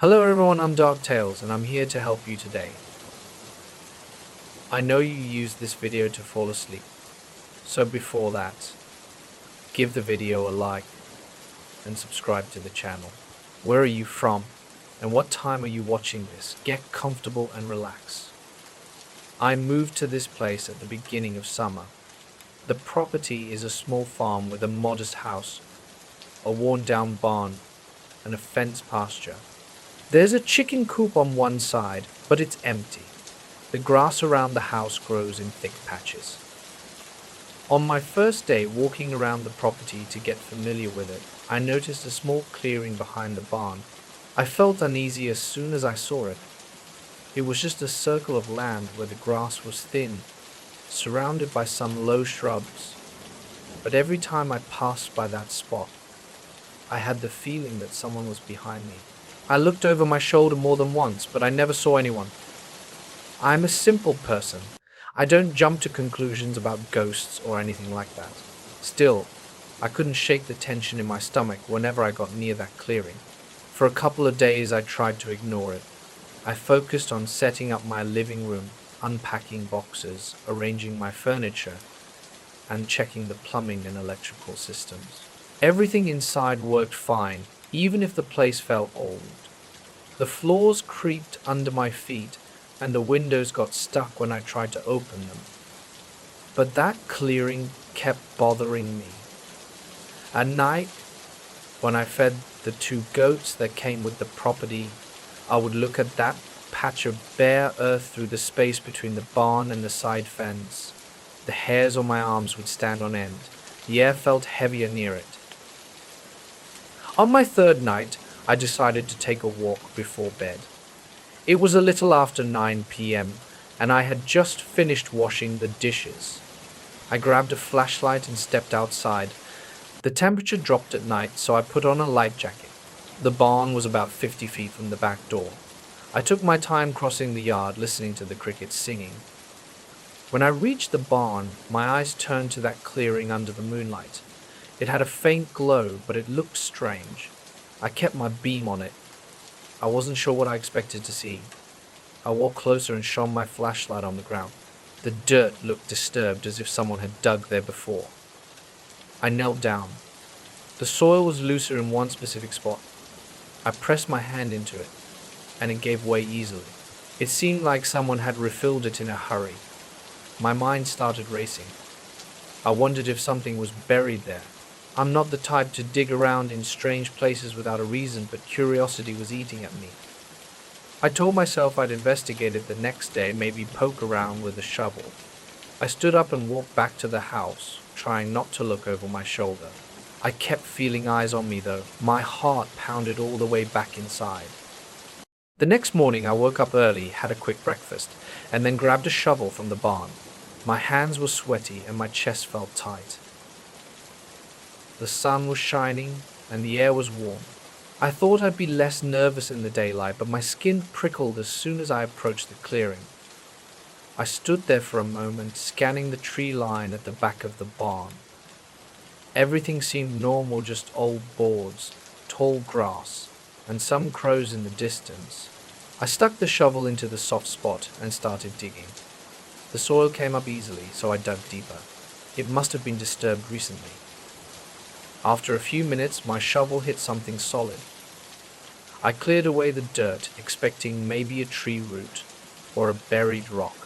Hello everyone, I'm Dark Tales and I'm here to help you today. I know you use this video to fall asleep, so before that, give the video a like and subscribe to the channel. Where are you from and what time are you watching this? Get comfortable and relax. I moved to this place at the beginning of summer. The property is a small farm with a modest house, a worn down barn and a fenced pasture. There's a chicken coop on one side, but it's empty. The grass around the house grows in thick patches. On my first day walking around the property to get familiar with it, I noticed a small clearing behind the barn. I felt uneasy as soon as I saw it. It was just a circle of land where the grass was thin, surrounded by some low shrubs. But every time I passed by that spot, I had the feeling that someone was behind me. I looked over my shoulder more than once, but I never saw anyone. I'm a simple person. I don't jump to conclusions about ghosts or anything like that. Still, I couldn't shake the tension in my stomach whenever I got near that clearing. For a couple of days I tried to ignore it. I focused on setting up my living room, unpacking boxes, arranging my furniture, and checking the plumbing and electrical systems. Everything inside worked fine, even if the place felt old. The floors creaked under my feet and the windows got stuck when I tried to open them. But that clearing kept bothering me. At night, when I fed the 2 goats that came with the property, I would look at that patch of bare earth through the space between the barn and the side fence. The hairs on my arms would stand on end. The air felt heavier near it. On my 3rd night, I decided to take a walk before bed. It was a little after 9 p.m. and I had just finished washing the dishes. I grabbed a flashlight and stepped outside. The temperature dropped at night, so I put on a light jacket. The barn was about 50 feet from the back door. I took my time crossing the yard, listening to the crickets singing. When I reached the barn, my eyes turned to that clearing under the moonlight. It had a faint glow, but it looked strange. I kept my beam on it. I wasn't sure what I expected to see. I walked closer and shone my flashlight on the ground. The dirt looked disturbed, as if someone had dug there before. I knelt down. The soil was looser in one specific spot. I pressed my hand into it, and it gave way easily. It seemed like someone had refilled it in a hurry. My mind started racing. I wondered if something was buried there. I'm not the type to dig around in strange places without a reason, but curiosity was eating at me. I told myself I'd investigate it the next day, maybe poke around with a shovel. I stood up and walked back to the house, trying not to look over my shoulder. I kept feeling eyes on me though. My heart pounded all the way back inside. The next morning I woke up early, had a quick breakfast, and then grabbed a shovel from the barn. My hands were sweaty and my chest felt tight. The sun was shining and the air was warm. I thought I'd be less nervous in the daylight, but my skin prickled as soon as I approached the clearing. I stood there for a moment, scanning the tree line at the back of the barn. Everything seemed normal, just old boards, tall grass, and some crows in the distance. I stuck the shovel into the soft spot and started digging. The soil came up easily, so I dug deeper. It must have been disturbed recently. After a few minutes, my shovel hit something solid. I cleared away the dirt, expecting maybe a tree root or a buried rock.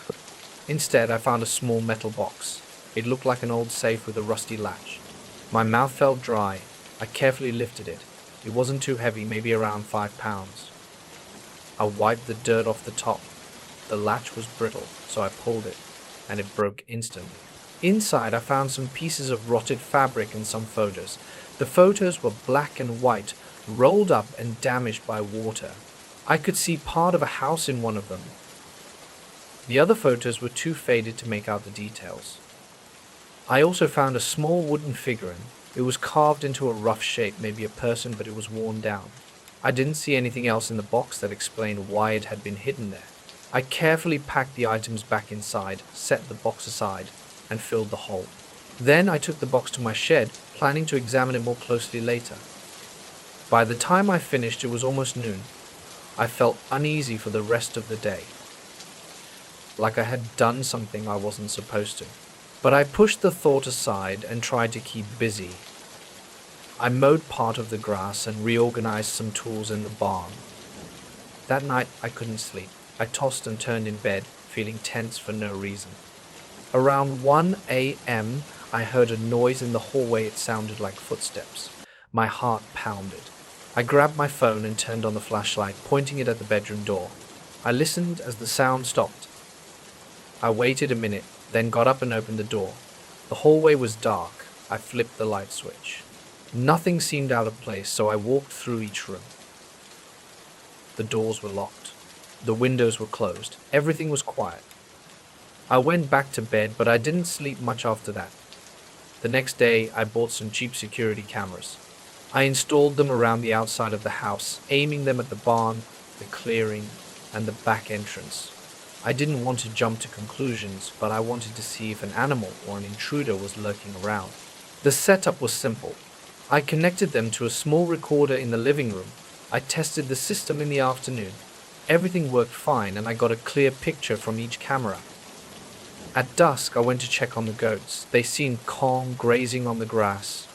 Instead, I found a small metal box. It looked like an old safe with a rusty latch. My mouth felt dry. I carefully lifted it. It wasn't too heavy, maybe around 5 pounds. I wiped the dirt off the top. The latch was brittle, so I pulled it, and it broke instantly. Inside, I found some pieces of rotted fabric and some photos. The photos were black and white, rolled up and damaged by water. I could see part of a house in one of them. The other photos were too faded to make out the details. I also found a small wooden figurine. It was carved into a rough shape, maybe a person, but it was worn down. I didn't see anything else in the box that explained why it had been hidden there. I carefully packed the items back inside, set the box aside, and filled the hole. Then I took the box to my shed, planning to examine it more closely later. By the time I finished, it was almost noon. I felt uneasy for the rest of the day, like I had done something I wasn't supposed to. But I pushed the thought aside and tried to keep busy. I mowed part of the grass and reorganized some tools in the barn. That night I couldn't sleep. I tossed and turned in bed, feeling tense for no reason. Around 1 a.m., I heard a noise in the hallway. It sounded like footsteps. My heart pounded. I grabbed my phone and turned on the flashlight, pointing it at the bedroom door. I listened as the sound stopped. I waited a minute, then got up and opened the door. The hallway was dark. I flipped the light switch. Nothing seemed out of place, so I walked through each room. The doors were locked. The windows were closed. Everything was quiet. I went back to bed, but I didn't sleep much after that. The next day, I bought some cheap security cameras. I installed them around the outside of the house, aiming them at the barn, the clearing, and the back entrance. I didn't want to jump to conclusions, but I wanted to see if an animal or an intruder was lurking around. The setup was simple. I connected them to a small recorder in the living room. I tested the system in the afternoon. Everything worked fine, and I got a clear picture from each camera. At dusk, I went to check on the goats. They seemed calm, grazing on the grass.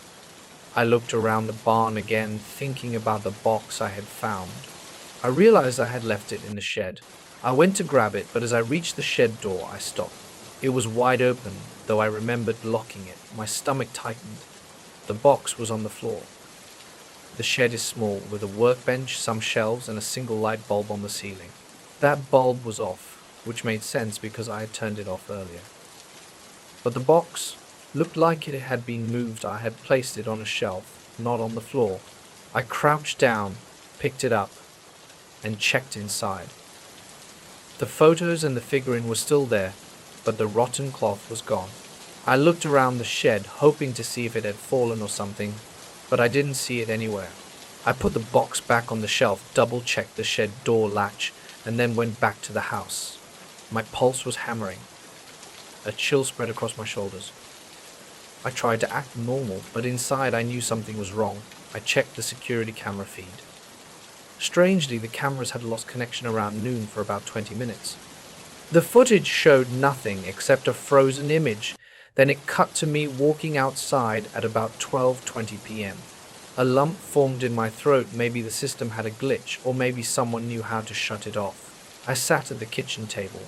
I looked around the barn again, thinking about the box I had found. I realized I had left it in the shed. I went to grab it, but as I reached the shed door, I stopped. It was wide open, though I remembered locking it. My stomach tightened. The box was on the floor. The shed is small, with a workbench, some shelves, and a single light bulb on the ceiling. That bulb was off, which made sense because I had turned it off earlier. But the box looked like it had been moved. I had placed it on a shelf, not on the floor. I crouched down, picked it up, and checked inside. The photos and the figurine were still there, but the rotten cloth was gone. I looked around the shed, hoping to see if it had fallen or something, but I didn't see it anywhere. I put the box back on the shelf, double-checked the shed door latch, and then went back to the house. My pulse was hammering. A chill spread across my shoulders. I tried to act normal, but inside I knew something was wrong. I checked the security camera feed. Strangely, the cameras had lost connection around noon for about 20 minutes. The footage showed nothing except a frozen image. Then it cut to me walking outside at about 12:20 p.m. A lump formed in my throat. Maybe the system had a glitch, or maybe someone knew how to shut it off. I sat at the kitchen table,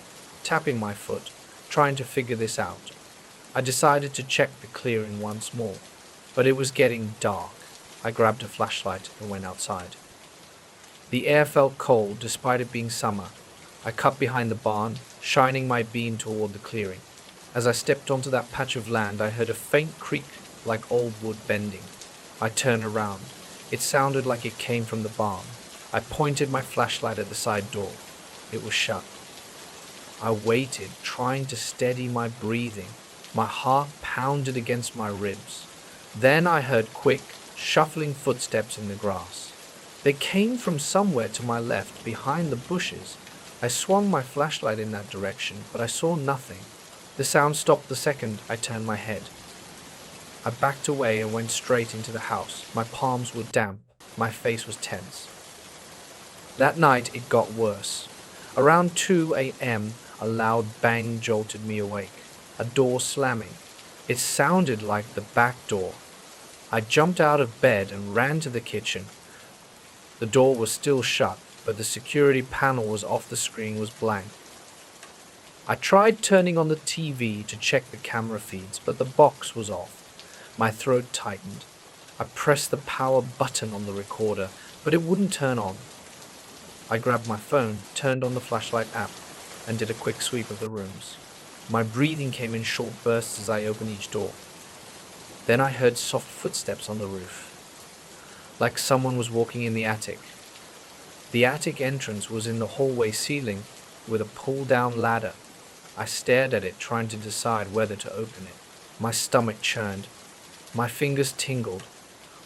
tapping my foot, trying to figure this out. I decided to check the clearing once more, but it was getting dark. I grabbed a flashlight and went outside. The air felt cold despite it being summer. I cut behind the barn, shining my beam toward the clearing. As I stepped onto that patch of land, I heard a faint creak like old wood bending. I turned around. It sounded like it came from the barn. I pointed my flashlight at the side door. It was shut. I waited, trying to steady my breathing. My heart pounded against my ribs. Then I heard quick, shuffling footsteps in the grass. They came from somewhere to my left, behind the bushes. I swung my flashlight in that direction, but I saw nothing. The sound stopped the second I turned my head. I backed away and went straight into the house. My palms were damp. My face was tense. That night it got worse. Around 2 a.m., a loud bang jolted me awake. A door slamming. It sounded like the back door. I jumped out of bed and ran to the kitchen. The door was still shut, but the security panel was off. The screen was blank. I tried turning on the TV to check the camera feeds, but the box was off. My throat tightened. I pressed the power button on the recorder, but it wouldn't turn on. I grabbed my phone, turned on the flashlight app, and did a quick sweep of the rooms. My breathing came in short bursts as I opened each door. Then I heard soft footsteps on the roof, like someone was walking in the attic. The attic entrance was in the hallway ceiling with a pull-down ladder. I stared at it, trying to decide whether to open it. My stomach churned. My fingers tingled.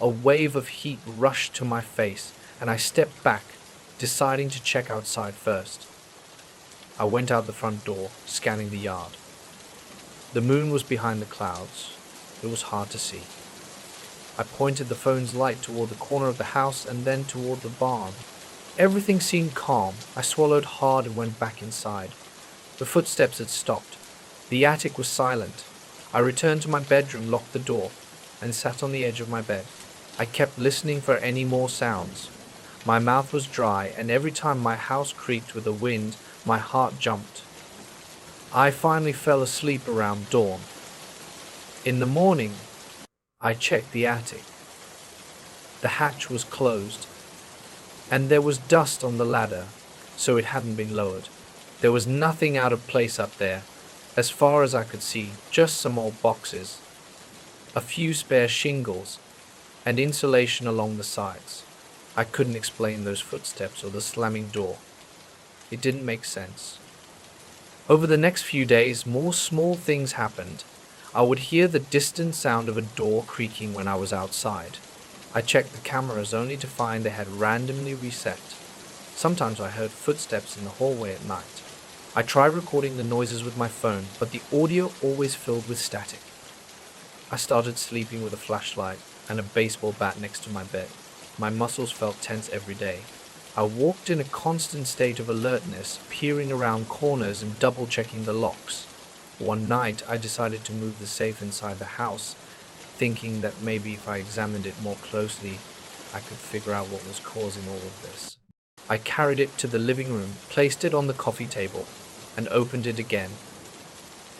A wave of heat rushed to my face, and I stepped back, deciding to check outside first. I went out the front door, scanning the yard. The moon was behind the clouds. It was hard to see. I pointed the phone's light toward the corner of the house and then toward the barn. Everything seemed calm. I swallowed hard and went back inside. The footsteps had stopped. The attic was silent. I returned to my bedroom, locked the door, and sat on the edge of my bed. I kept listening for any more sounds. My mouth was dry, and every time my house creaked with the wind, my heart jumped. I finally fell asleep around dawn. In the morning, I checked the attic. The hatch was closed, and there was dust on the ladder, so it hadn't been lowered. There was nothing out of place up there, as far as I could see, just some old boxes, a few spare shingles, and insulation along the sides. I couldn't explain those footsteps or the slamming door. It didn't make sense. Over the next few days, more small things happened. I would hear the distant sound of a door creaking when I was outside. I checked the cameras only to find they had randomly reset. Sometimes I heard footsteps in the hallway at night. I tried recording the noises with my phone, but the audio always filled with static. I started sleeping with a flashlight and a baseball bat next to my bed. My muscles felt tense every day. I walked in a constant state of alertness, peering around corners and double-checking the locks. One night, I decided to move the safe inside the house, thinking that maybe if I examined it more closely, I could figure out what was causing all of this. I carried it to the living room, placed it on the coffee table, and opened it again.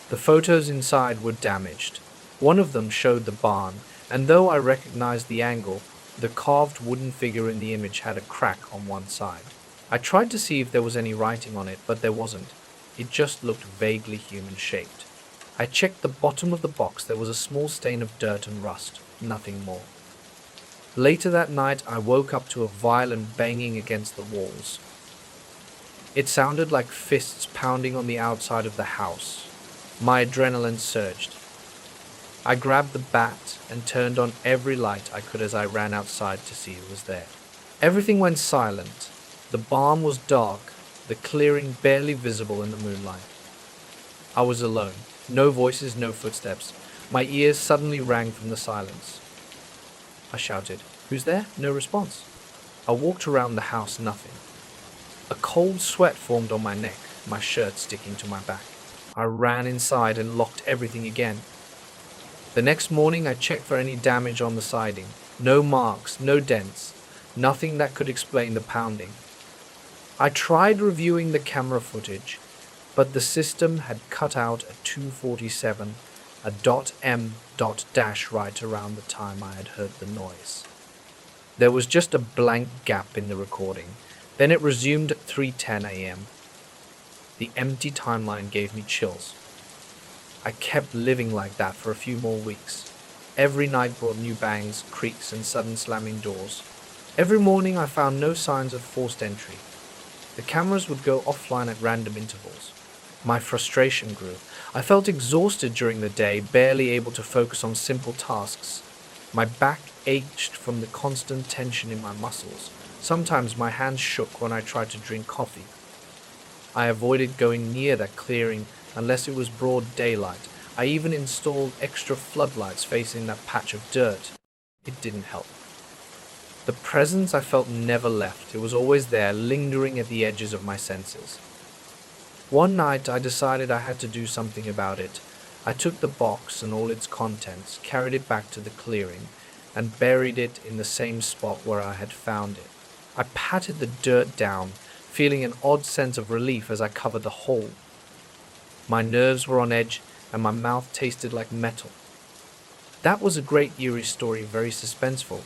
The photos inside were damaged. One of them showed the barn, and though I recognized the angle, the carved wooden figure in the image had a crack on one side. I tried to see if there was any writing on it, but there wasn't. It just looked vaguely human-shaped. I checked the bottom of the box. There was a small stain of dirt and rust, nothing more. Later that night, I woke up to a violent banging against the walls. It sounded like fists pounding on the outside of the house. My adrenaline surged. I grabbed the bat and turned on every light I could as I ran outside to see who was there. Everything went silent. The barn was dark, the clearing barely visible in the moonlight. I was alone. No voices, no footsteps. My ears suddenly rang from the silence. I shouted, "Who's there?" No response. I walked around the house, nothing. A cold sweat formed on my neck, my shirt sticking to my back. I ran inside and locked everything again. The next morning I checked for any damage on the siding. No marks, no dents, nothing that could explain the pounding. I tried reviewing the camera footage, but the system had cut out a 247, a .m dash right around the time I had heard the noise. There was just a blank gap in the recording. Then it resumed at 3:10 a.m. The empty timeline gave me chills. I kept living like that for a few more weeks. Every night brought new bangs, creaks, and sudden slamming doors. Every morning I found no signs of forced entry. The cameras would go offline at random intervals. My frustration grew. I felt exhausted during the day, barely able to focus on simple tasks. My back ached from the constant tension in my muscles. Sometimes my hands shook when I tried to drink coffee. I avoided going near that clearing unless it was broad daylight. I even installed extra floodlights facing that patch of dirt. It didn't help. The presence I felt never left. It was always there, lingering at the edges of my senses. One night I decided I had to do something about it. I took the box and all its contents, carried it back to the clearing, and buried it in the same spot where I had found it. I patted the dirt down, feeling an odd sense of relief as I covered the hole. My nerves were on edge and my mouth tasted like metal. That was a great Eerie story, very suspenseful.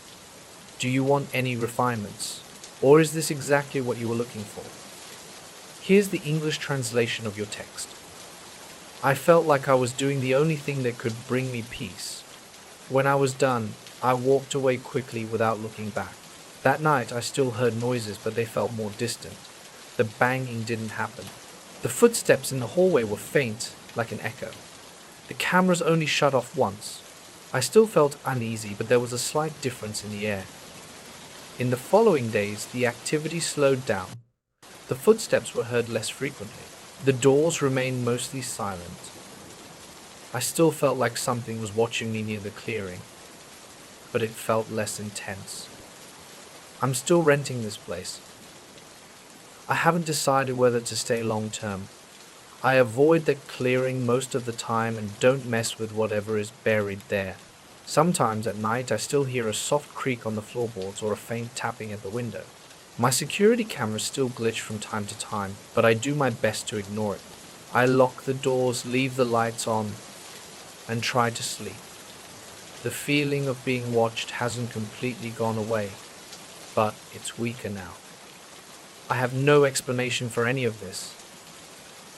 Do you want any refinements? Or is this exactly what you were looking for? Here's the English translation of your text. I felt like I was doing the only thing that could bring me peace. When I was done, I walked away quickly without looking back. That night I still heard noises, but they felt more distant. The banging didn't happen. The footsteps in the hallway were faint, like an echo. The cameras only shut off once. I still felt uneasy, but there was a slight difference in the air. In the following days, the activity slowed down. The footsteps were heard less frequently. The doors remained mostly silent. I still felt like something was watching me near the clearing, but it felt less intense. I'm still renting this place. I haven't decided whether to stay long term. I avoid the clearing most of the time and don't mess with whatever is buried there. Sometimes at night I still hear a soft creak on the floorboards or a faint tapping at the window. My security cameras still glitch from time to time, but I do my best to ignore it. I lock the doors, leave the lights on, and try to sleep. The feeling of being watched hasn't completely gone away, but it's weaker now. I have no explanation for any of this.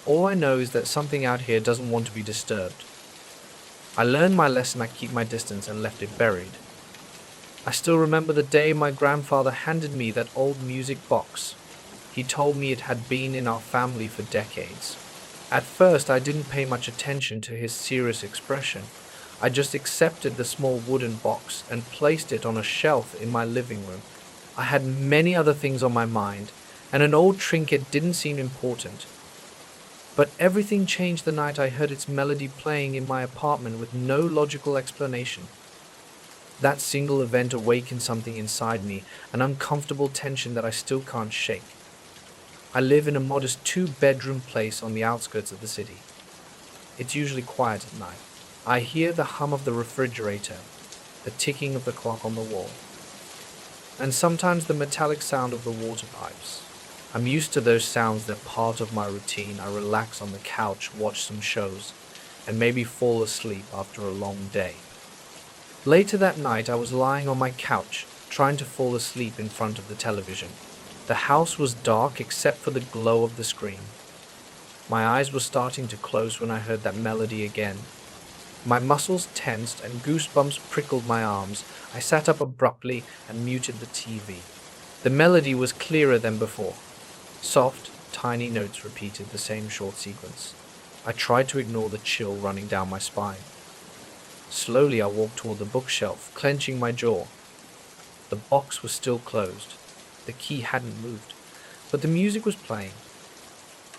All I know is that something out here doesn't want to be disturbed. I learned my lesson. I keep my distance and left it buried. I still remember the day my grandfather handed me that old music box. He told me it had been in our family for decades. At first, I didn't pay much attention to his serious expression. I just accepted the small wooden box and placed it on a shelf in my living room. I had many other things on my mind, and an old trinket didn't seem important. But everything changed the night I heard its melody playing in my apartment with no logical explanation. That single event awakened something inside me, an uncomfortable tension that I still can't shake. I live in a modest 2-bedroom place on the outskirts of the city. It's usually quiet at night. I hear the hum of the refrigerator, the ticking of the clock on the wall, and sometimes the metallic sound of the water pipes. I'm used to those sounds. They're part of my routine. I relax on the couch, watch some shows, and maybe fall asleep after a long day. Later that night, I was lying on my couch, trying to fall asleep in front of the television. The house was dark except for the glow of the screen. My eyes were starting to close when I heard that melody again. My muscles tensed and goosebumps prickled my arms. I sat up abruptly and muted the TV. The melody was clearer than before. Soft, tiny notes repeated the same short sequence. I tried to ignore the chill running down my spine. Slowly I walked toward the bookshelf, clenching my jaw. The box was still closed. The key hadn't moved, but the music was playing.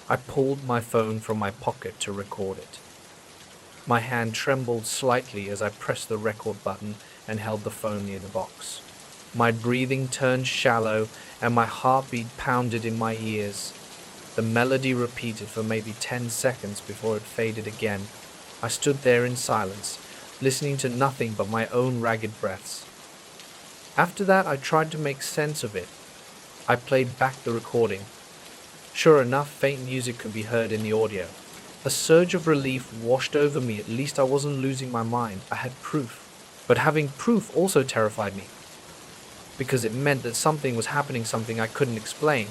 I pulled my phone from my pocket to record it. My hand trembled slightly as I pressed the record button and held the phone near the box. My breathing turned shallow and my heartbeat pounded in my ears. The melody repeated for maybe 10 seconds before it faded again. I stood there in silence, listening to nothing but my own ragged breaths. After that, I tried to make sense of it. I played back the recording. Sure enough, faint music could be heard in the audio. A surge of relief washed over me. At least I wasn't losing my mind. I had proof. But having proof also terrified me, because it meant that something was happening, something I couldn't explain.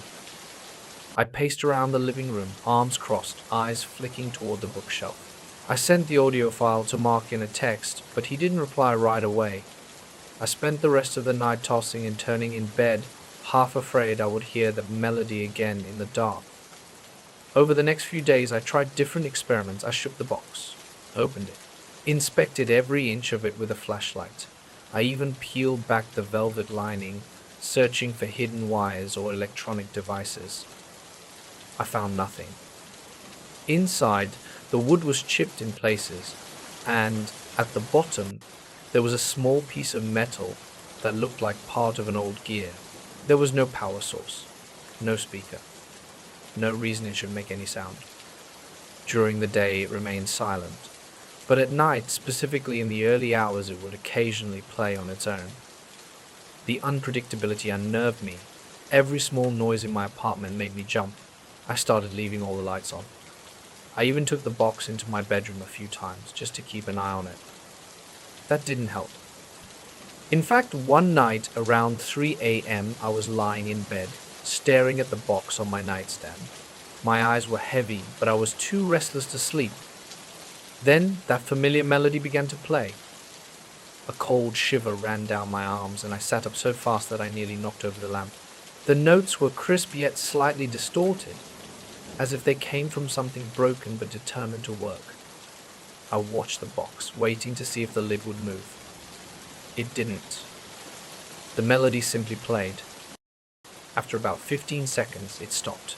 I paced around the living room, arms crossed, eyes flicking toward the bookshelf. I sent the audio file to Mark in a text, but he didn't reply right away. I spent the rest of the night tossing and turning in bed, half afraid I would hear the melody again in the dark. Over the next few days, I tried different experiments. I shook the box, opened it, inspected every inch of it with a flashlight. I even peeled back the velvet lining, searching for hidden wires or electronic devices. I found nothing. Inside, the wood was chipped in places, and at the bottom, there was a small piece of metal that looked like part of an old gear. There was no power source, no speaker, no reason it should make any sound. During the day, it remained silent, but at night, specifically in the early hours, it would occasionally play on its own. The unpredictability unnerved me. Every small noise in my apartment made me jump. I started leaving all the lights on. I even took the box into my bedroom a few times just to keep an eye on it. That didn't help. In fact, one night around 3 a.m., I was lying in bed, staring at the box on my nightstand. My eyes were heavy, but I was too restless to sleep. Then that familiar melody began to play. A cold shiver ran down my arms, and I sat up so fast that I nearly knocked over the lamp. The notes were crisp yet slightly distorted, as if they came from something broken but determined to work. I watched the box, waiting to see if the lid would move. It didn't. The melody simply played. After about 15 seconds, it stopped.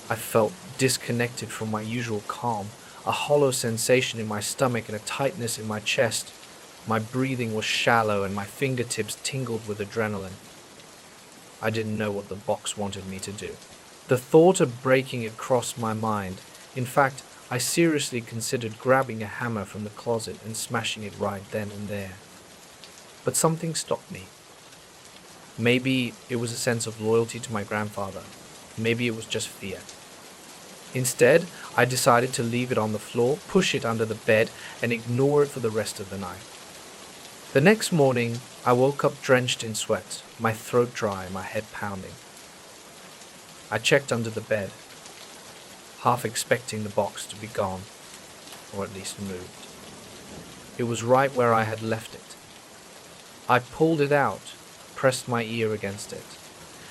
I felt disconnected from my usual calm, a hollow sensation in my stomach and a tightness in my chest. My breathing was shallow and my fingertips tingled with adrenaline. I didn't know what the box wanted me to do. The thought of breaking it crossed my mind. In fact, I seriously considered grabbing a hammer from the closet and smashing it right then and there. But something stopped me. Maybe it was a sense of loyalty to my grandfather. Maybe it was just fear. Instead, I decided to leave it on the floor, push it under the bed, and ignore it for the rest of the night. The next morning, I woke up drenched in sweat, my throat dry, my head pounding. I checked under the bed, half expecting the box to be gone, or at least moved. It was right where I had left it. I pulled it out, pressed my ear against it,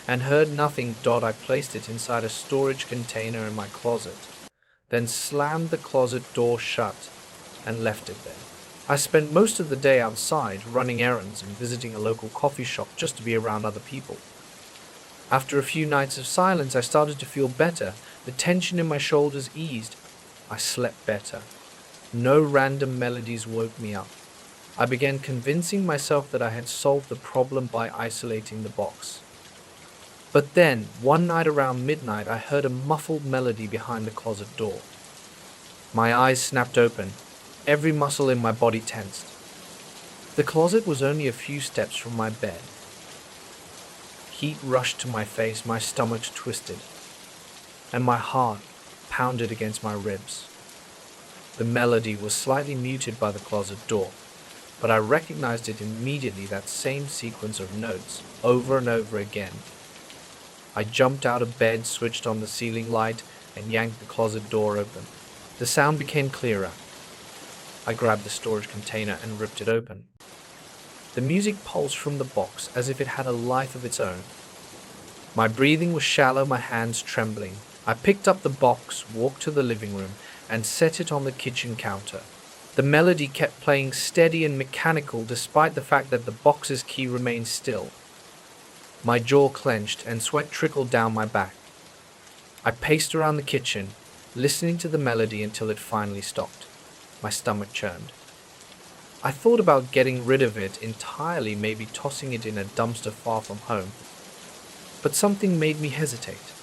and heard nothing. I placed it inside a storage container in my closet, then slammed the closet door shut and left it there. I spent most of the day outside, running errands and visiting a local coffee shop just to be around other people. After a few nights of silence, I started to feel better. The tension in my shoulders eased. I slept better. No random melodies woke me up. I began convincing myself that I had solved the problem by isolating the box. But then, one night around midnight, I heard a muffled melody behind the closet door. My eyes snapped open. Every muscle in my body tensed. The closet was only a few steps from my bed. Heat rushed to my face, my stomach twisted, and my heart pounded against my ribs. The melody was slightly muted by the closet door, but I recognized it immediately, that same sequence of notes, over and over again. I jumped out of bed, switched on the ceiling light, and yanked the closet door open. The sound became clearer. I grabbed the storage container and ripped it open. The music pulsed from the box as if it had a life of its own. My breathing was shallow, my hands trembling. I picked up the box, walked to the living room, and set it on the kitchen counter. The melody kept playing steady and mechanical despite the fact that the box's key remained still. My jaw clenched and sweat trickled down my back. I paced around the kitchen, listening to the melody until it finally stopped. My stomach churned. I thought about getting rid of it entirely, maybe tossing it in a dumpster far from home. But something made me hesitate.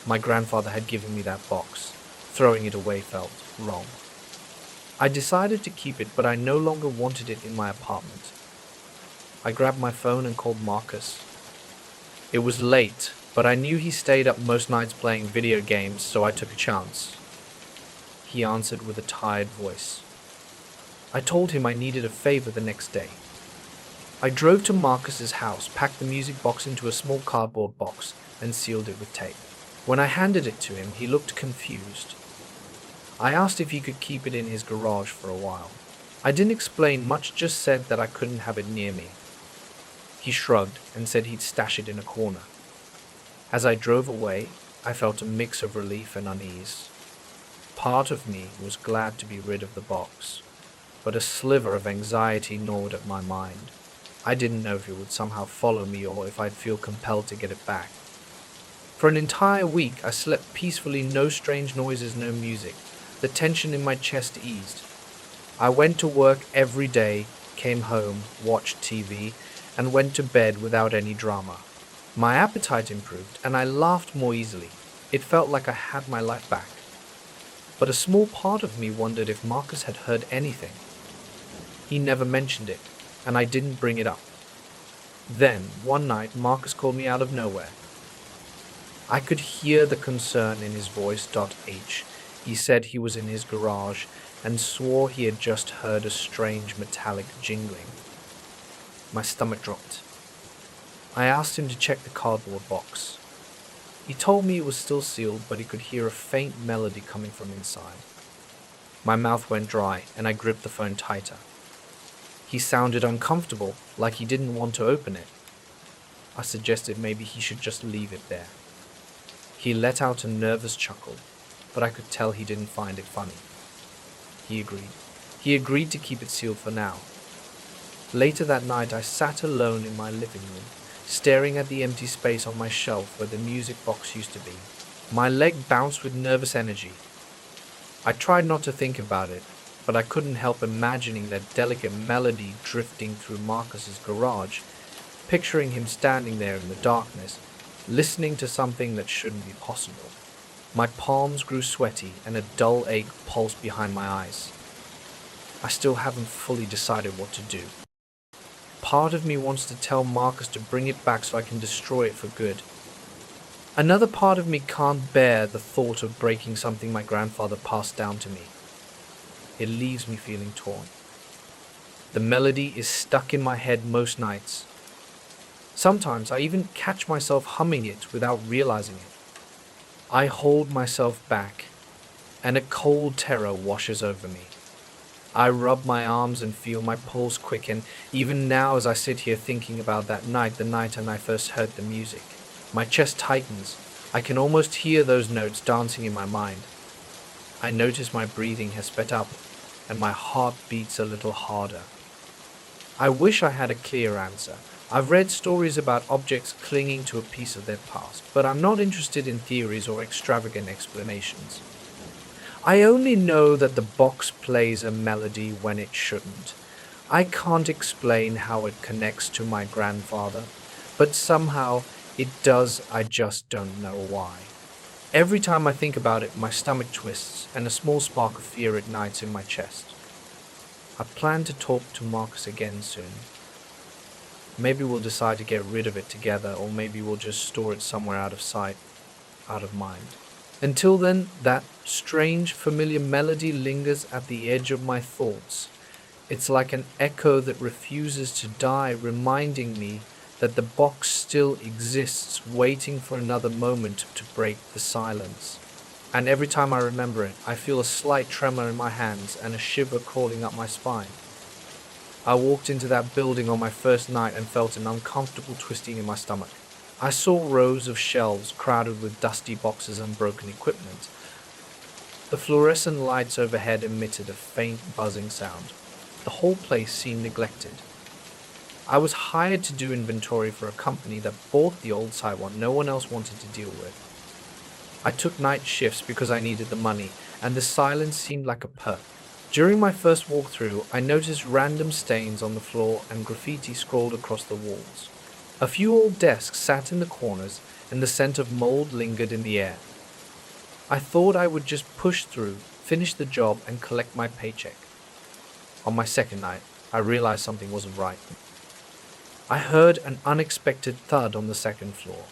My grandfather had given me that box. Throwing it away felt wrong. I decided to keep it, but I no longer wanted it in my apartment. I grabbed my phone and called Marcus. It was late, but I knew he stayed up most nights playing video games, so I took a chance. He answered with a tired voice. I told him I needed a favor the next day. I drove to Marcus's house, packed the music box into a small cardboard box, and sealed it with tape. When I handed it to him, he looked confused. I asked if he could keep it in his garage for a while. I didn't explain much, just said that I couldn't have it near me. He shrugged and said he'd stash it in a corner. As I drove away, I felt a mix of relief and unease. Part of me was glad to be rid of the box, but a sliver of anxiety gnawed at my mind. I didn't know if it would somehow follow me or if I'd feel compelled to get it back. For an entire week, I slept peacefully, no strange noises, no music. The tension in my chest eased. I went to work every day, came home, watched TV, and went to bed without any drama. My appetite improved, and I laughed more easily. It felt like I had my life back. But a small part of me wondered if Marcus had heard anything. He never mentioned it, and I didn't bring it up. Then, one night, Marcus called me out of nowhere. I could hear the concern in his voice. He said he was in his garage and swore he had just heard a strange metallic jingling. My stomach dropped. I asked him to check the cardboard box. He told me it was still sealed, but he could hear a faint melody coming from inside. My mouth went dry, and I gripped the phone tighter. He sounded uncomfortable, like he didn't want to open it. I suggested maybe he should just leave it there. He let out a nervous chuckle, but I could tell he didn't find it funny. He agreed. He agreed to keep it sealed for now. Later that night, I sat alone in my living room, staring at the empty space on my shelf where the music box used to be. My leg bounced with nervous energy. I tried not to think about it, but I couldn't help imagining that delicate melody drifting through Marcus's garage, picturing him standing there in the darkness, listening to something that shouldn't be possible. My palms grew sweaty and a dull ache pulsed behind my eyes. I still haven't fully decided what to do. Part of me wants to tell Marcus to bring it back so I can destroy it for good. Another part of me can't bear the thought of breaking something my grandfather passed down to me. It leaves me feeling torn. The melody is stuck in my head most nights. Sometimes I even catch myself humming it without realizing it. I hold myself back, and a cold terror washes over me. I rub my arms and feel my pulse quicken, even now as I sit here thinking about that night, the night when I first heard the music. My chest tightens. I can almost hear those notes dancing in my mind. I notice my breathing has sped up, and my heart beats a little harder. I wish I had a clear answer. I've read stories about objects clinging to a piece of their past, but I'm not interested in theories or extravagant explanations. I only know that the box plays a melody when it shouldn't. I can't explain how it connects to my grandfather, but somehow it does. I just don't know why. Every time I think about it, my stomach twists and a small spark of fear ignites in my chest. I plan to talk to Marcus again soon. Maybe we'll decide to get rid of it together, or maybe we'll just store it somewhere out of sight, out of mind. Until then, that strange, familiar melody lingers at the edge of my thoughts. It's like an echo that refuses to die, reminding me that the box still exists, waiting for another moment to break the silence. And every time I remember it, I feel a slight tremor in my hands and a shiver crawling up my spine. I walked into that building on my first night and felt an uncomfortable twisting in my stomach. I saw rows of shelves crowded with dusty boxes and broken equipment. The fluorescent lights overhead emitted a faint buzzing sound. The whole place seemed neglected. I was hired to do inventory for a company that bought the old Saiwan no one else wanted to deal with. I took night shifts because I needed the money, and the silence seemed like a perk. During my first walkthrough, I noticed random stains on the floor and graffiti scrawled across the walls. A few old desks sat in the corners, and the scent of mold lingered in the air. I thought I would just push through, finish the job, and collect my paycheck. On my second night, I realized something wasn't right. I heard an unexpected thud on the second floor.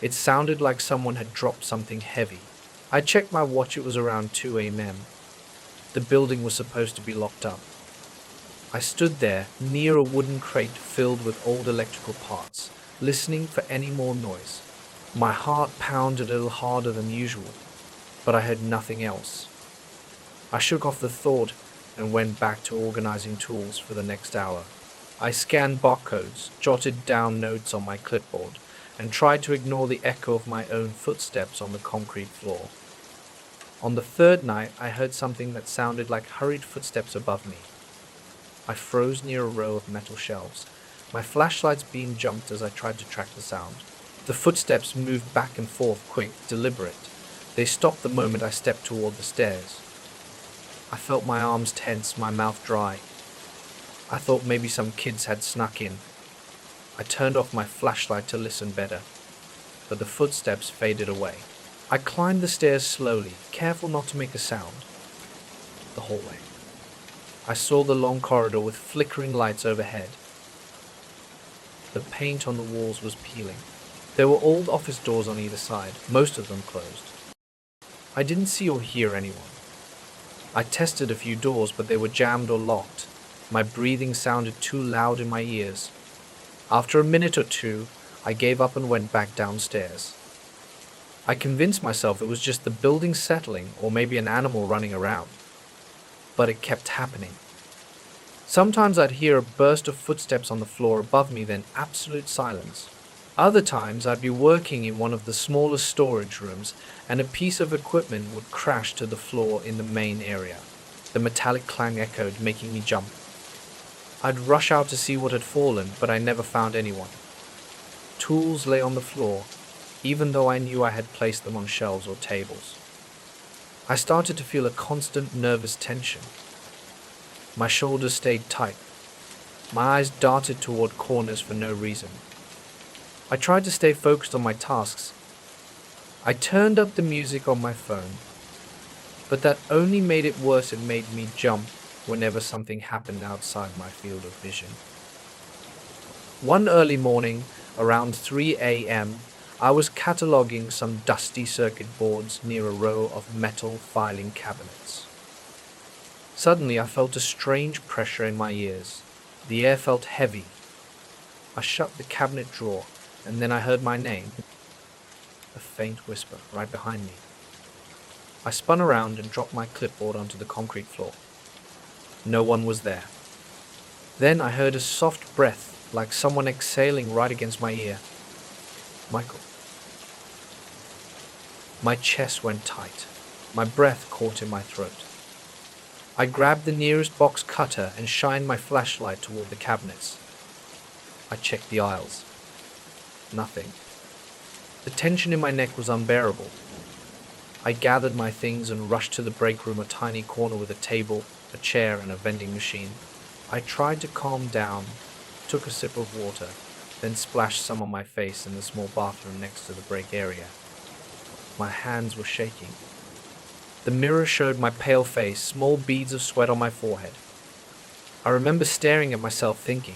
It sounded like someone had dropped something heavy. I checked my watch. It was around 2 a.m. The building was supposed to be locked up. I stood there, near a wooden crate filled with old electrical parts, listening for any more noise. My heart pounded a little harder than usual, but I heard nothing else. I shook off the thought and went back to organizing tools for the next hour. I scanned barcodes, jotted down notes on my clipboard, and tried to ignore the echo of my own footsteps on the concrete floor. On the third night, I heard something that sounded like hurried footsteps above me. I froze near a row of metal shelves. My flashlight's beam jumped as I tried to track the sound. The footsteps moved back and forth, quick, deliberate. They stopped the moment I stepped toward the stairs. I felt my arms tense, my mouth dry. I thought maybe some kids had snuck in. I turned off my flashlight to listen better, but the footsteps faded away. I climbed the stairs slowly, careful not to make a sound. The hallway. I saw the long corridor with flickering lights overhead. The paint on the walls was peeling. There were old office doors on either side, most of them closed. I didn't see or hear anyone. I tested a few doors, but they were jammed or locked. My breathing sounded too loud in my ears. After a minute or two, I gave up and went back downstairs. I convinced myself it was just the building settling or maybe an animal running around. But it kept happening. Sometimes I'd hear a burst of footsteps on the floor above me, then absolute silence. Other times I'd be working in one of the smallest storage rooms and a piece of equipment would crash to the floor in the main area. The metallic clang echoed, making me jump. I'd rush out to see what had fallen, but I never found anyone. Tools lay on the floor, even though I knew I had placed them on shelves or tables. I started to feel a constant nervous tension. My shoulders stayed tight. My eyes darted toward corners for no reason. I tried to stay focused on my tasks. I turned up the music on my phone, but that only made it worse. It made me jump whenever something happened outside my field of vision. One early morning, around 3 a.m., I was cataloging some dusty circuit boards near a row of metal filing cabinets. Suddenly, I felt a strange pressure in my ears. The air felt heavy. I shut the cabinet drawer, and then I heard my name, a faint whisper right behind me. I spun around and dropped my clipboard onto the concrete floor. No one was there. Then I heard a soft breath, like someone exhaling right against my ear. Michael. My chest went tight. My breath caught in my throat. I grabbed the nearest box cutter and shined my flashlight toward the cabinets. I checked the aisles. Nothing. The tension in my neck was unbearable. I gathered my things and rushed to the break room, a tiny corner with a table, a chair, and a vending machine. I tried to calm down, took a sip of water, then splashed some on my face in the small bathroom next to the break area. My hands were shaking. The mirror showed my pale face, small beads of sweat on my forehead. I remember staring at myself thinking,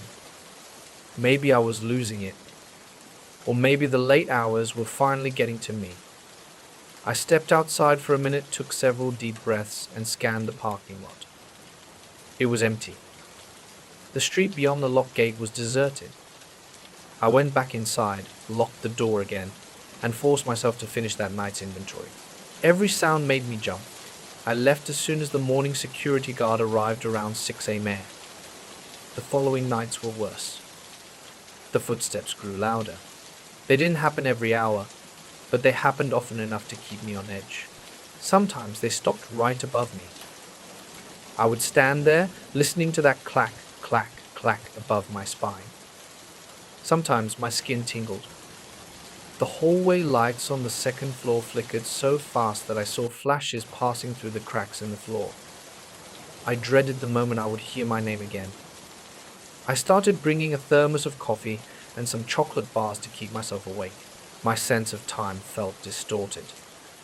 maybe I was losing it, or maybe the late hours were finally getting to me. I stepped outside for a minute, took several deep breaths, and scanned the parking lot. It was empty. The street beyond the locked gate was deserted. I went back inside, locked the door again, and forced myself to finish that night's inventory. Every sound made me jump. I left as soon as the morning security guard arrived around 6 a.m. The following nights were worse. The footsteps grew louder. They didn't happen every hour, but they happened often enough to keep me on edge. Sometimes they stopped right above me. I would stand there, listening to that clack, clack, clack above my spine. Sometimes my skin tingled. The hallway lights on the second floor flickered so fast that I saw flashes passing through the cracks in the floor. I dreaded the moment I would hear my name again. I started bringing a thermos of coffee and some chocolate bars to keep myself awake. My sense of time felt distorted.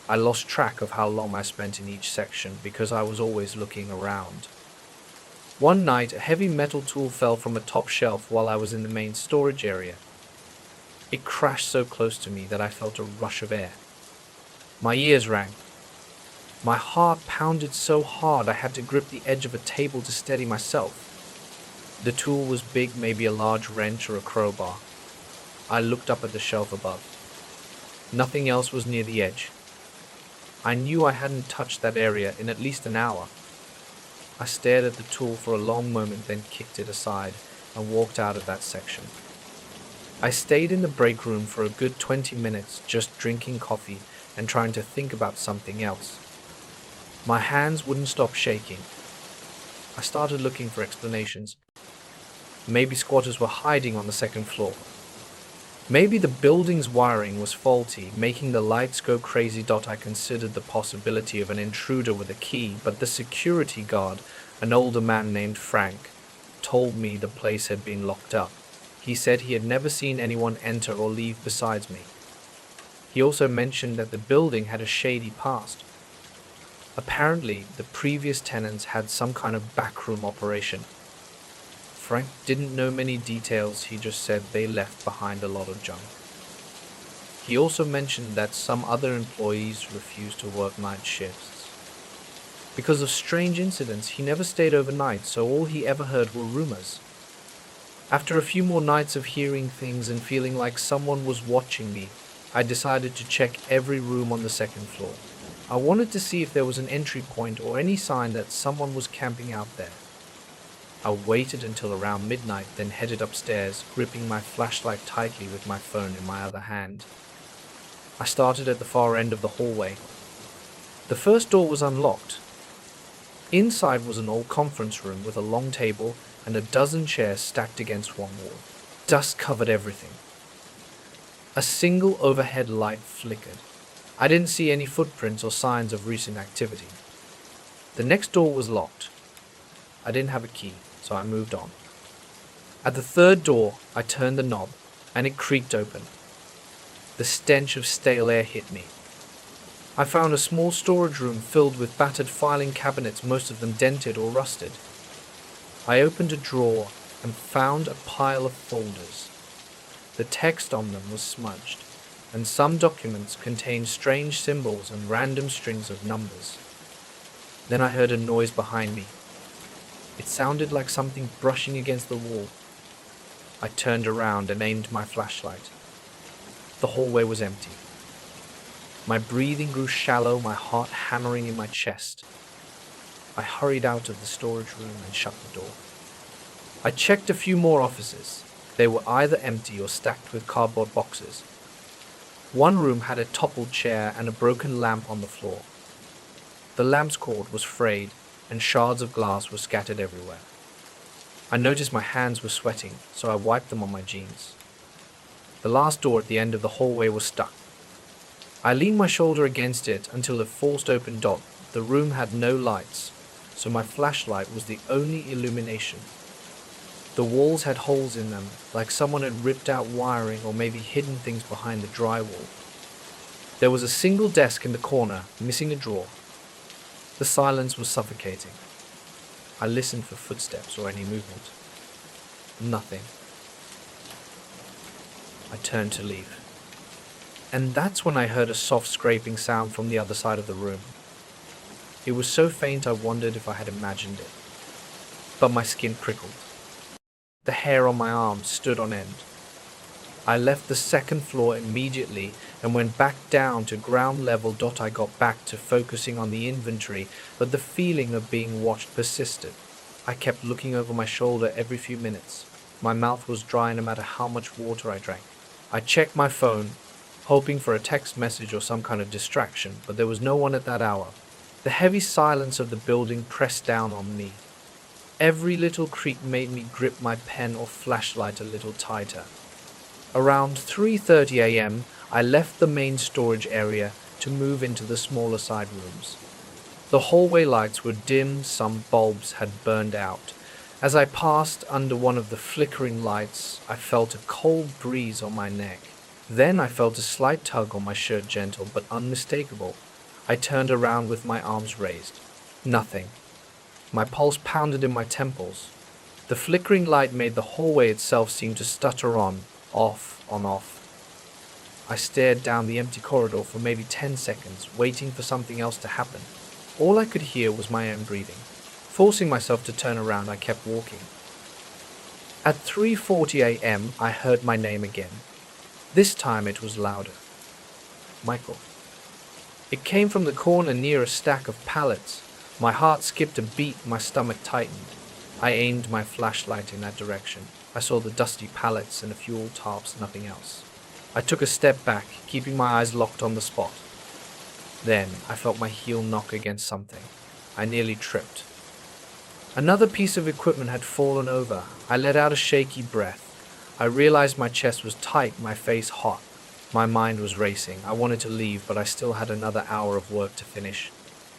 I lost track of how long I spent in each section because I was always looking around. One night, a heavy metal tool fell from a top shelf while I was in the main storage area. It crashed so close to me that I felt a rush of air. My ears rang. My heart pounded so hard I had to grip the edge of a table to steady myself. The tool was big, maybe a large wrench or a crowbar. I looked up at the shelf above. Nothing else was near the edge. I knew I hadn't touched that area in at least an hour. I stared at the tool for a long moment, then kicked it aside and walked out of that section. I stayed in the break room for a good 20 minutes, just drinking coffee and trying to think about something else. My hands wouldn't stop shaking. I started looking for explanations. Maybe squatters were hiding on the second floor. Maybe the building's wiring was faulty, making the lights go crazy. I considered the possibility of an intruder with a key, but the security guard, an older man named Frank, told me the place had been locked up. He said he had never seen anyone enter or leave besides me. He also mentioned that the building had a shady past. Apparently, the previous tenants had some kind of backroom operation. Frank didn't know many details, he just said they left behind a lot of junk. He also mentioned that some other employees refused to work night shifts. Because of strange incidents, he never stayed overnight, so all he ever heard were rumors. After a few more nights of hearing things and feeling like someone was watching me, I decided to check every room on the second floor. I wanted to see if there was an entry point or any sign that someone was camping out there. I waited until around midnight, then headed upstairs, gripping my flashlight tightly with my phone in my other hand. I started at the far end of the hallway. The first door was unlocked. Inside was an old conference room with a long table and a dozen chairs stacked against one wall. Dust covered everything. A single overhead light flickered. I didn't see any footprints or signs of recent activity. The next door was locked. I didn't have a key, so I moved on. At the third door, I turned the knob, and it creaked open. The stench of stale air hit me. I found a small storage room filled with battered filing cabinets, most of them dented or rusted. I opened a drawer and found a pile of folders. The text on them was smudged, and some documents contained strange symbols and random strings of numbers. Then I heard a noise behind me. It sounded like something brushing against the wall. I turned around and aimed my flashlight. The hallway was empty. My breathing grew shallow, my heart hammering in my chest. I hurried out of the storage room and shut the door. I checked a few more offices. They were either empty or stacked with cardboard boxes. One room had a toppled chair and a broken lamp on the floor. The lamp's cord was frayed and shards of glass were scattered everywhere. I noticed my hands were sweating, so I wiped them on my jeans. The last door at the end of the hallway was stuck. I leaned my shoulder against it until it forced open. The room had no lights, so my flashlight was the only illumination. The walls had holes in them, like someone had ripped out wiring or maybe hidden things behind the drywall. There was a single desk in the corner, missing a drawer. The silence was suffocating. I listened for footsteps or any movement. Nothing. I turned to leave. And that's when I heard a soft scraping sound from the other side of the room. It was so faint I wondered if I had imagined it. But my skin prickled. The hair on my arm stood on end. I left the second floor immediately and went back down to ground level. I got back to focusing on the inventory, but the feeling of being watched persisted. I kept looking over my shoulder every few minutes. My mouth was dry no matter how much water I drank. I checked my phone, hoping for a text message or some kind of distraction, but there was no one at that hour. The heavy silence of the building pressed down on me. Every little creak made me grip my pen or flashlight a little tighter. Around 3:30 a.m., I left the main storage area to move into the smaller side rooms. The hallway lights were dim, some bulbs had burned out. As I passed under one of the flickering lights, I felt a cold breeze on my neck. Then I felt a slight tug on my shirt, gentle but unmistakable. I turned around with my arms raised. Nothing. My pulse pounded in my temples. The flickering light made the hallway itself seem to stutter on, off, on, off. I stared down the empty corridor for maybe 10 seconds, waiting for something else to happen. All I could hear was my own breathing. Forcing myself to turn around, I kept walking. At 3:40 a.m., I heard my name again. This time it was louder. Michael. It came from the corner near a stack of pallets. My heart skipped a beat, my stomach tightened. I aimed my flashlight in that direction. I saw the dusty pallets and a few old tarps, nothing else. I took a step back, keeping my eyes locked on the spot. Then I felt my heel knock against something. I nearly tripped. Another piece of equipment had fallen over. I let out a shaky breath. I realized my chest was tight, my face hot. My mind was racing. I wanted to leave, but I still had another hour of work to finish.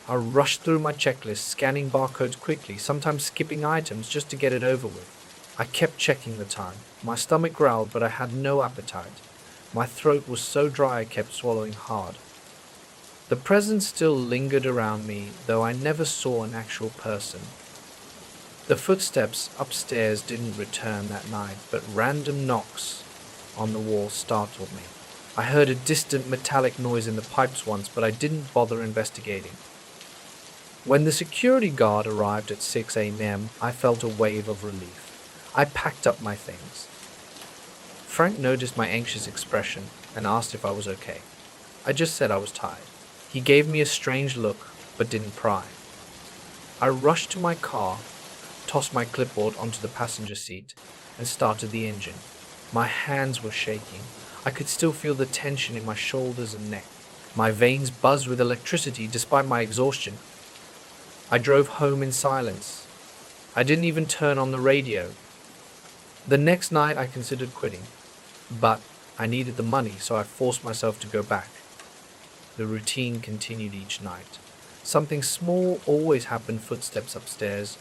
I rushed through my checklist, scanning barcodes quickly, sometimes skipping items just to get it over with. I kept checking the time. My stomach growled, but I had no appetite. My throat was so dry I kept swallowing hard. The presence still lingered around me, though I never saw an actual person. The footsteps upstairs didn't return that night, but random knocks on the wall startled me. I heard a distant metallic noise in the pipes once, but I didn't bother investigating. When the security guard arrived at 6 a.m., I felt a wave of relief. I packed up my things. Frank noticed my anxious expression and asked if I was okay. I just said I was tired. He gave me a strange look, but didn't pry. I rushed to my car, tossed my clipboard onto the passenger seat, and started the engine. My hands were shaking. I could still feel the tension in my shoulders and neck. My veins buzzed with electricity despite my exhaustion. I drove home in silence. I didn't even turn on the radio. The next night I considered quitting, but I needed the money, so I forced myself to go back. The routine continued each night. Something small always happened: footsteps upstairs,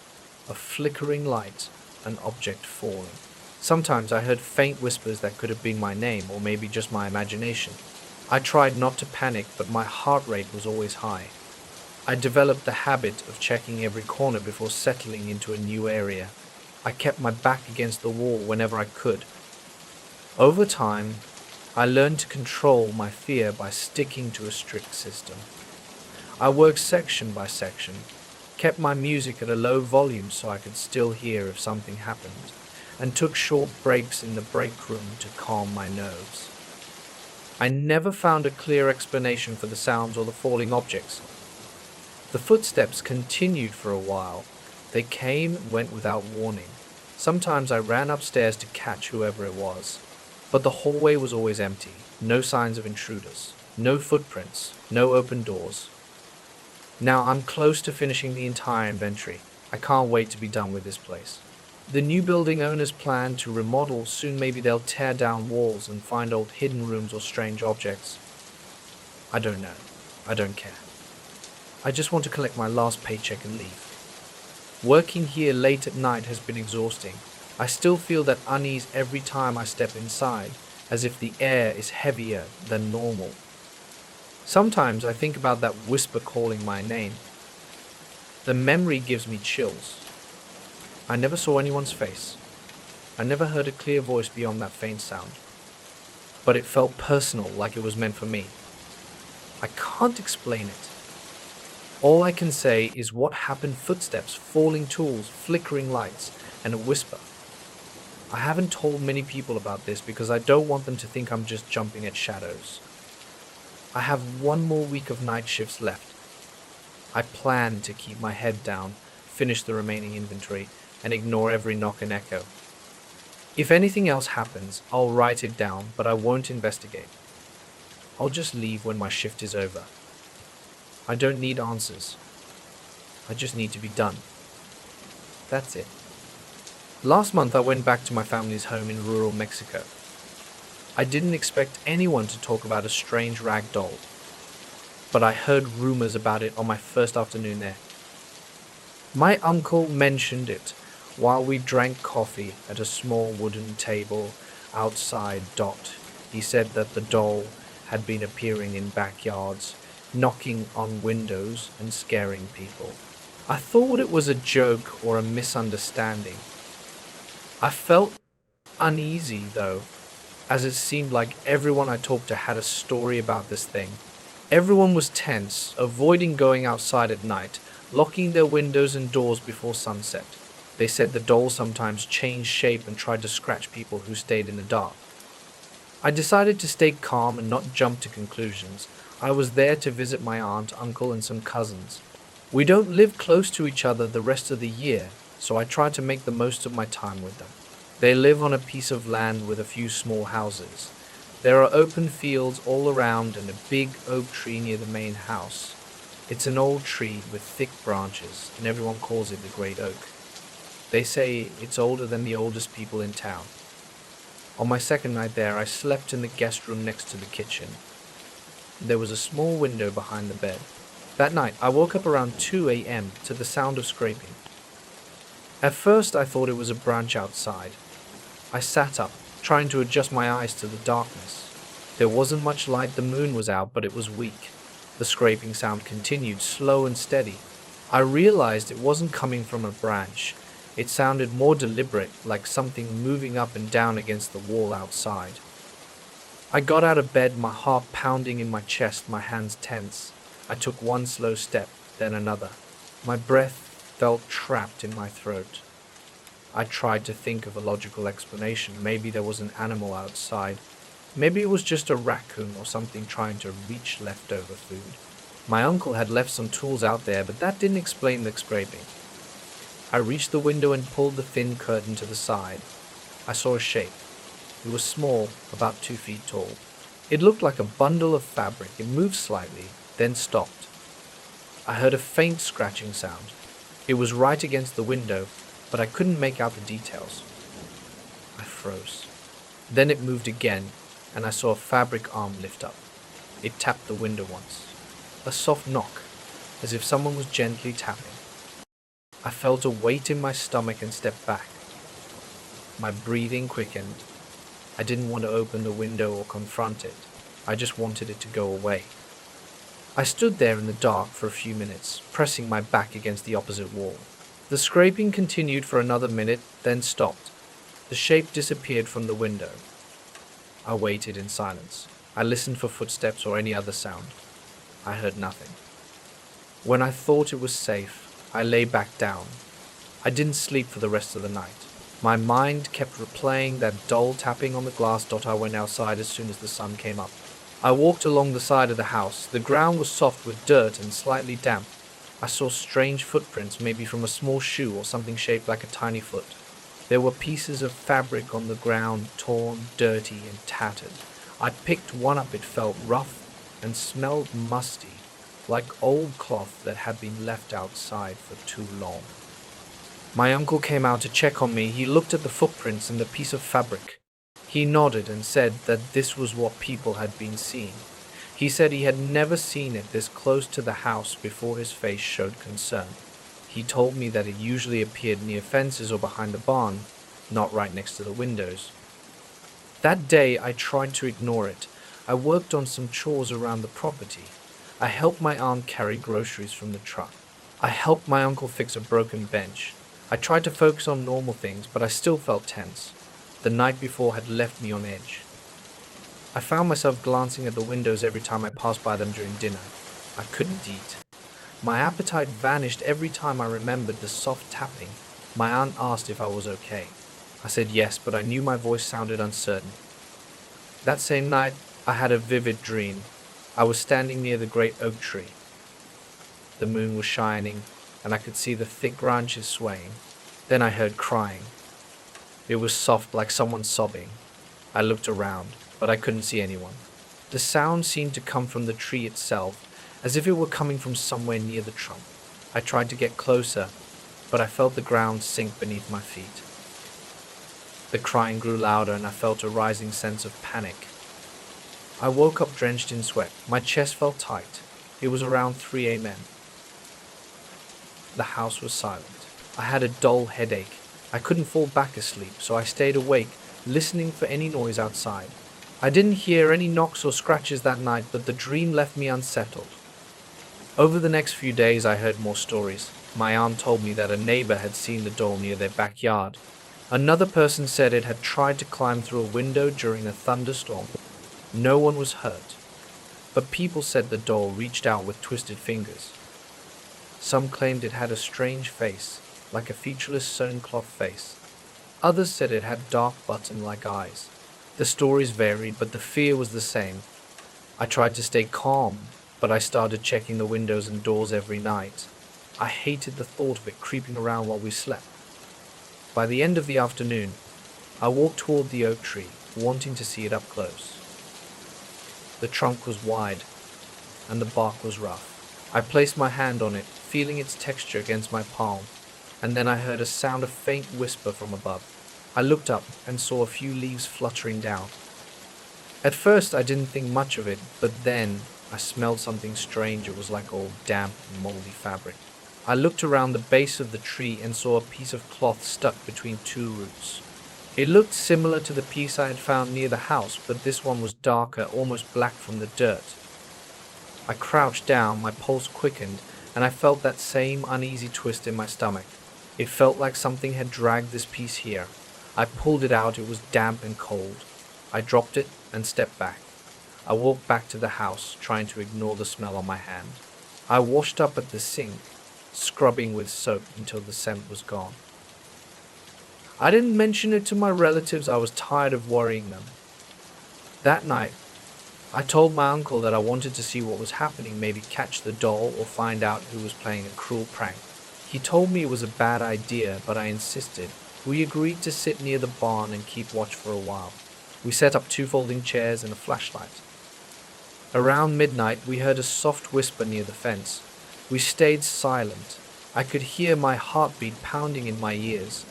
a flickering light, an object falling. Sometimes I heard faint whispers that could have been my name or maybe just my imagination. I tried not to panic, but my heart rate was always high. I developed the habit of checking every corner before settling into a new area. I kept my back against the wall whenever I could. Over time, I learned to control my fear by sticking to a strict system. I worked section by section, kept my music at a low volume so I could still hear if something happened, and took short breaks in the break room to calm my nerves. I never found a clear explanation for the sounds or the falling objects. The footsteps continued for a while. They came and went without warning. Sometimes I ran upstairs to catch whoever it was. But the hallway was always empty. No signs of intruders. No footprints. No open doors. Now I'm close to finishing the entire inventory. I can't wait to be done with this place. The new building owners plan to remodel. Soon maybe they'll tear down walls and find old hidden rooms or strange objects. I don't know. I don't care. I just want to collect my last paycheck and leave. Working here late at night has been exhausting. I still feel that unease every time I step inside, as if the air is heavier than normal. Sometimes I think about that whisper calling my name. The memory gives me chills. I never saw anyone's face. I never heard a clear voice beyond that faint sound. But it felt personal, like it was meant for me. I can't explain it. All I can say is what happened: footsteps, falling tools, flickering lights, and a whisper. I haven't told many people about this because I don't want them to think I'm just jumping at shadows. I have one more week of night shifts left. I plan to keep my head down, finish the remaining inventory, and ignore every knock and echo. If anything else happens, I'll write it down, but I won't investigate. I'll just leave when my shift is over. I don't need answers. I just need to be done. That's it. Last month I went back to my family's home in rural Mexico. I didn't expect anyone to talk about a strange rag doll, but I heard rumors about it on my first afternoon there. My uncle mentioned it while we drank coffee at a small wooden table outside. He said that the doll had been appearing in backyards, knocking on windows and scaring people. I thought it was a joke or a misunderstanding. I felt uneasy though, as it seemed like everyone I talked to had a story about this thing. Everyone was tense, avoiding going outside at night, locking their windows and doors before sunset. They said the doll sometimes changed shape and tried to scratch people who stayed in the dark. I decided to stay calm and not jump to conclusions. I was there to visit my aunt, uncle, and some cousins. We don't live close to each other the rest of the year, so I tried to make the most of my time with them. They live on a piece of land with a few small houses. There are open fields all around and a big oak tree near the main house. It's an old tree with thick branches, and everyone calls it the Great Oak. They say it's older than the oldest people in town. On my second night there, I slept in the guest room next to the kitchen. There was a small window behind the bed. That night, I woke up around 2 a.m. to the sound of scraping. At first, I thought it was a branch outside. I sat up, trying to adjust my eyes to the darkness. There wasn't much light, the moon was out, but it was weak. The scraping sound continued, slow and steady. I realized it wasn't coming from a branch. It sounded more deliberate, like something moving up and down against the wall outside. I got out of bed, my heart pounding in my chest, my hands tense. I took one slow step, then another. My breath felt trapped in my throat. I tried to think of a logical explanation. Maybe there was an animal outside. Maybe it was just a raccoon or something trying to reach leftover food. My uncle had left some tools out there, but that didn't explain the scraping. I reached the window and pulled the thin curtain to the side. I saw a shape. It was small, about 2 feet tall. It looked like a bundle of fabric. It moved slightly, then stopped. I heard a faint scratching sound. It was right against the window, but I couldn't make out the details. I froze. Then it moved again, and I saw a fabric arm lift up. It tapped the window once. A soft knock, as if someone was gently tapping. I felt a weight in my stomach and stepped back. My breathing quickened. I didn't want to open the window or confront it. I just wanted it to go away. I stood there in the dark for a few minutes, pressing my back against the opposite wall. The scraping continued for another minute, then stopped. The shape disappeared from the window. I waited in silence. I listened for footsteps or any other sound. I heard nothing. When I thought it was safe, I lay back down. I didn't sleep for the rest of the night. My mind kept replaying that dull tapping on the glass. I went outside as soon as the sun came up. I walked along the side of the house. The ground was soft with dirt and slightly damp. I saw strange footprints, maybe from a small shoe or something shaped like a tiny foot. There were pieces of fabric on the ground, torn, dirty, and tattered. I picked one up. It felt rough and smelled musty, like old cloth that had been left outside for too long. My uncle came out to check on me. He looked at the footprints and the piece of fabric. He nodded and said that this was what people had been seeing. He said he had never seen it this close to the house before. His face showed concern. He told me that it usually appeared near fences or behind the barn, not right next to the windows. That day I tried to ignore it. I worked on some chores around the property. I helped my aunt carry groceries from the truck. I helped my uncle fix a broken bench. I tried to focus on normal things, but I still felt tense. The night before had left me on edge. I found myself glancing at the windows every time I passed by them during dinner. I couldn't eat. My appetite vanished every time I remembered the soft tapping. My aunt asked if I was okay. I said yes, but I knew my voice sounded uncertain. That same night, I had a vivid dream. I was standing near the great oak tree. The moon was shining, and I could see the thick branches swaying. Then I heard crying. It was soft, like someone sobbing. I looked around, but I couldn't see anyone. The sound seemed to come from the tree itself, as if it were coming from somewhere near the trunk. I tried to get closer, but I felt the ground sink beneath my feet. The crying grew louder, and I felt a rising sense of panic. I woke up drenched in sweat. My chest felt tight. It was around 3 a.m. The house was silent. I had a dull headache. I couldn't fall back asleep, so I stayed awake, listening for any noise outside. I didn't hear any knocks or scratches that night, but the dream left me unsettled. Over the next few days, I heard more stories. My aunt told me that a neighbor had seen the doll near their backyard. Another person said it had tried to climb through a window during a thunderstorm. No one was hurt, but people said the doll reached out with twisted fingers. Some claimed it had a strange face, like a featureless sewn cloth face. Others said it had dark button-like eyes. The stories varied, but the fear was the same. I tried to stay calm, but I started checking the windows and doors every night. I hated the thought of it creeping around while we slept. By the end of the afternoon, I walked toward the oak tree, wanting to see it up close. The trunk was wide, and the bark was rough. I placed my hand on it, feeling its texture against my palm, and then I heard a sound of faint whisper from above. I looked up and saw a few leaves fluttering down. At first I didn't think much of it, but then I smelled something strange. It was like old, damp, moldy fabric. I looked around the base of the tree and saw a piece of cloth stuck between two roots. It looked similar to the piece I had found near the house, but this one was darker, almost black from the dirt. I crouched down, my pulse quickened, and I felt that same uneasy twist in my stomach. It felt like something had dragged this piece here. I pulled it out. It was damp and cold. I dropped it and stepped back. I walked back to the house, trying to ignore the smell on my hand. I washed up at the sink, scrubbing with soap until the scent was gone. I didn't mention it to my relatives. I was tired of worrying them. That night, I told my uncle that I wanted to see what was happening, maybe catch the doll or find out who was playing a cruel prank. He told me it was a bad idea, but I insisted. We agreed to sit near the barn and keep watch for a while. We set up 2 folding chairs and a flashlight. Around midnight, we heard a soft whisper near the fence. We stayed silent. I could hear my heartbeat pounding in my ears.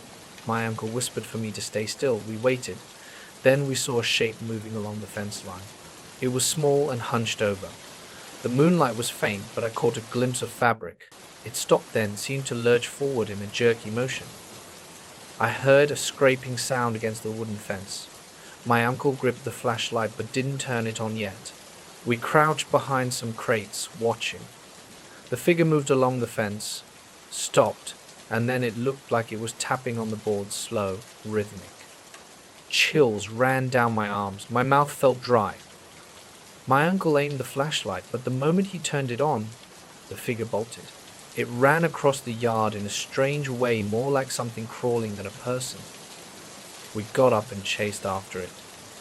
My uncle whispered for me to stay still. We waited. Then we saw a shape moving along the fence line. It was small and hunched over. The moonlight was faint, but I caught a glimpse of fabric. It stopped then, seemed to lurch forward in a jerky motion. I heard a scraping sound against the wooden fence. My uncle gripped the flashlight but didn't turn it on yet. We crouched behind some crates, watching. The figure moved along the fence, stopped, and then it looked like it was tapping on the boards, slow, rhythmic. Chills ran down my arms. My mouth felt dry. My uncle aimed the flashlight, but the moment he turned it on, the figure bolted. It ran across the yard in a strange way, more like something crawling than a person. We got up and chased after it.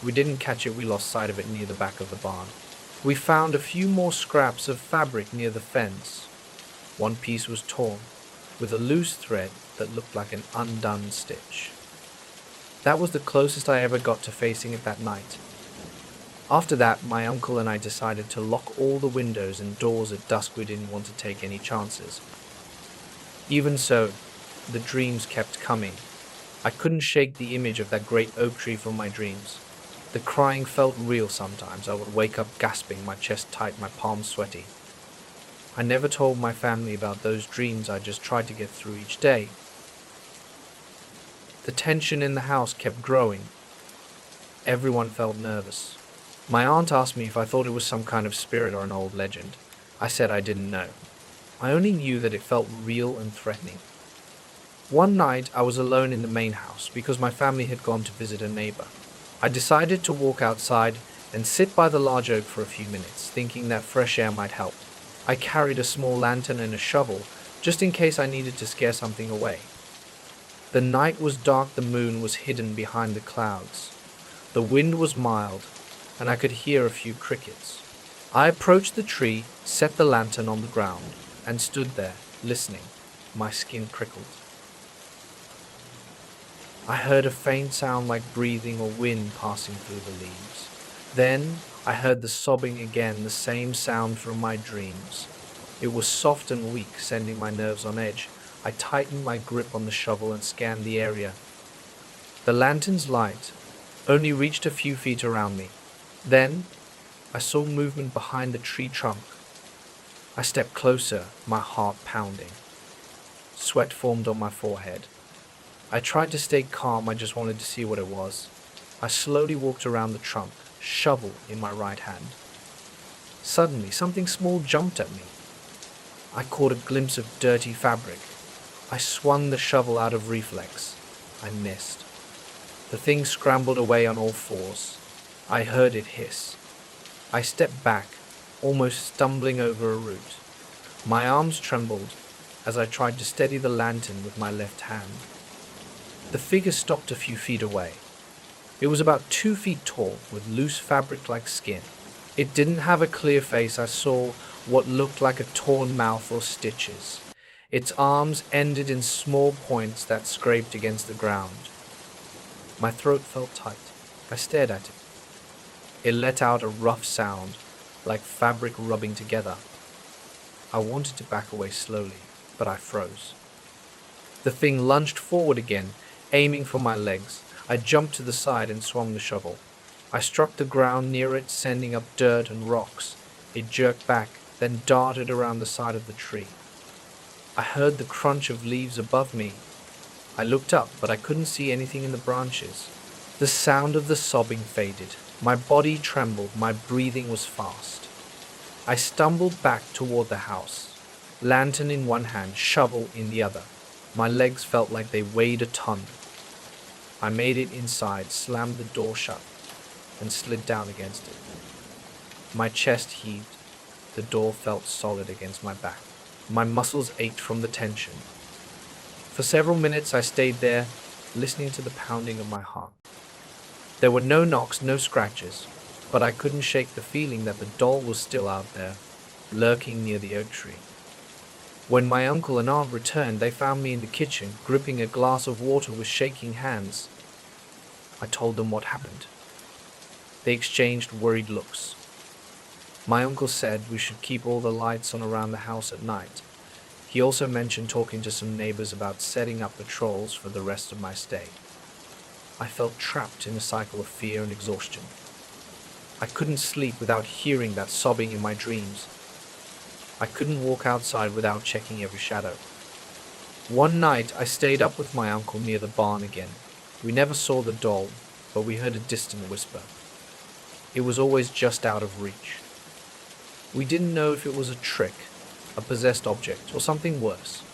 We didn't catch it, we lost sight of it near the back of the barn. We found a few more scraps of fabric near the fence. One piece was torn, with a loose thread that looked like an undone stitch. That was the closest I ever got to facing it that night. After that, my uncle and I decided to lock all the windows and doors at dusk. We didn't want to take any chances. Even so, the dreams kept coming. I couldn't shake the image of that great oak tree from my dreams. The crying felt real sometimes. I would wake up gasping, my chest tight, my palms sweaty. I never told my family about those dreams. I just tried to get through each day. The tension in the house kept growing. Everyone felt nervous. My aunt asked me if I thought it was some kind of spirit or an old legend. I said I didn't know. I only knew that it felt real and threatening. One night I was alone in the main house because my family had gone to visit a neighbor. I decided to walk outside and sit by the large oak for a few minutes, thinking that fresh air might help. I carried a small lantern and a shovel, just in case I needed to scare something away. The night was dark, the moon was hidden behind the clouds. The wind was mild, and I could hear a few crickets. I approached the tree, set the lantern on the ground, and stood there, listening. My skin prickled. I heard a faint sound like breathing or wind passing through the leaves. Then I heard the sobbing again, the same sound from my dreams. It was soft and weak, sending my nerves on edge. I tightened my grip on the shovel and scanned the area. The lantern's light only reached a few feet around me. Then I saw movement behind the tree trunk. I stepped closer, my heart pounding. Sweat formed on my forehead. I tried to stay calm, I just wanted to see what it was. I slowly walked around the trunk, shovel in my right hand. Suddenly, something small jumped at me. I caught a glimpse of dirty fabric. I swung the shovel out of reflex. I missed. The thing scrambled away on all fours. I heard it hiss. I stepped back, almost stumbling over a root. My arms trembled as I tried to steady the lantern with my left hand. The figure stopped a few feet away. It was about 2 feet tall, with loose fabric like skin. It didn't have a clear face. I saw what looked like a torn mouth or stitches. Its arms ended in small points that scraped against the ground. My throat felt tight. I stared at it. It let out a rough sound, like fabric rubbing together. I wanted to back away slowly, but I froze. The thing lunged forward again, aiming for my legs. I jumped to the side and swung the shovel. I struck the ground near it, sending up dirt and rocks. It jerked back, then darted around the side of the tree. I heard the crunch of leaves above me. I looked up, but I couldn't see anything in the branches. The sound of the sobbing faded. My body trembled, my breathing was fast. I stumbled back toward the house, lantern in one hand, shovel in the other. My legs felt like they weighed a ton. I made it inside, slammed the door shut, and slid down against it. My chest heaved. The door felt solid against my back. My muscles ached from the tension. For several minutes I stayed there, listening to the pounding of my heart. There were no knocks, no scratches, but I couldn't shake the feeling that the doll was still out there, lurking near the oak tree. When my uncle and aunt returned, they found me in the kitchen, gripping a glass of water with shaking hands. I told them what happened. They exchanged worried looks. My uncle said we should keep all the lights on around the house at night. He also mentioned talking to some neighbors about setting up patrols for the rest of my stay. I felt trapped in a cycle of fear and exhaustion. I couldn't sleep without hearing that sobbing in my dreams. I couldn't walk outside without checking every shadow. One night, I stayed up with my uncle near the barn again. We never saw the doll, but we heard a distant whisper. It was always just out of reach. We didn't know if it was a trick, a possessed object, or something worse.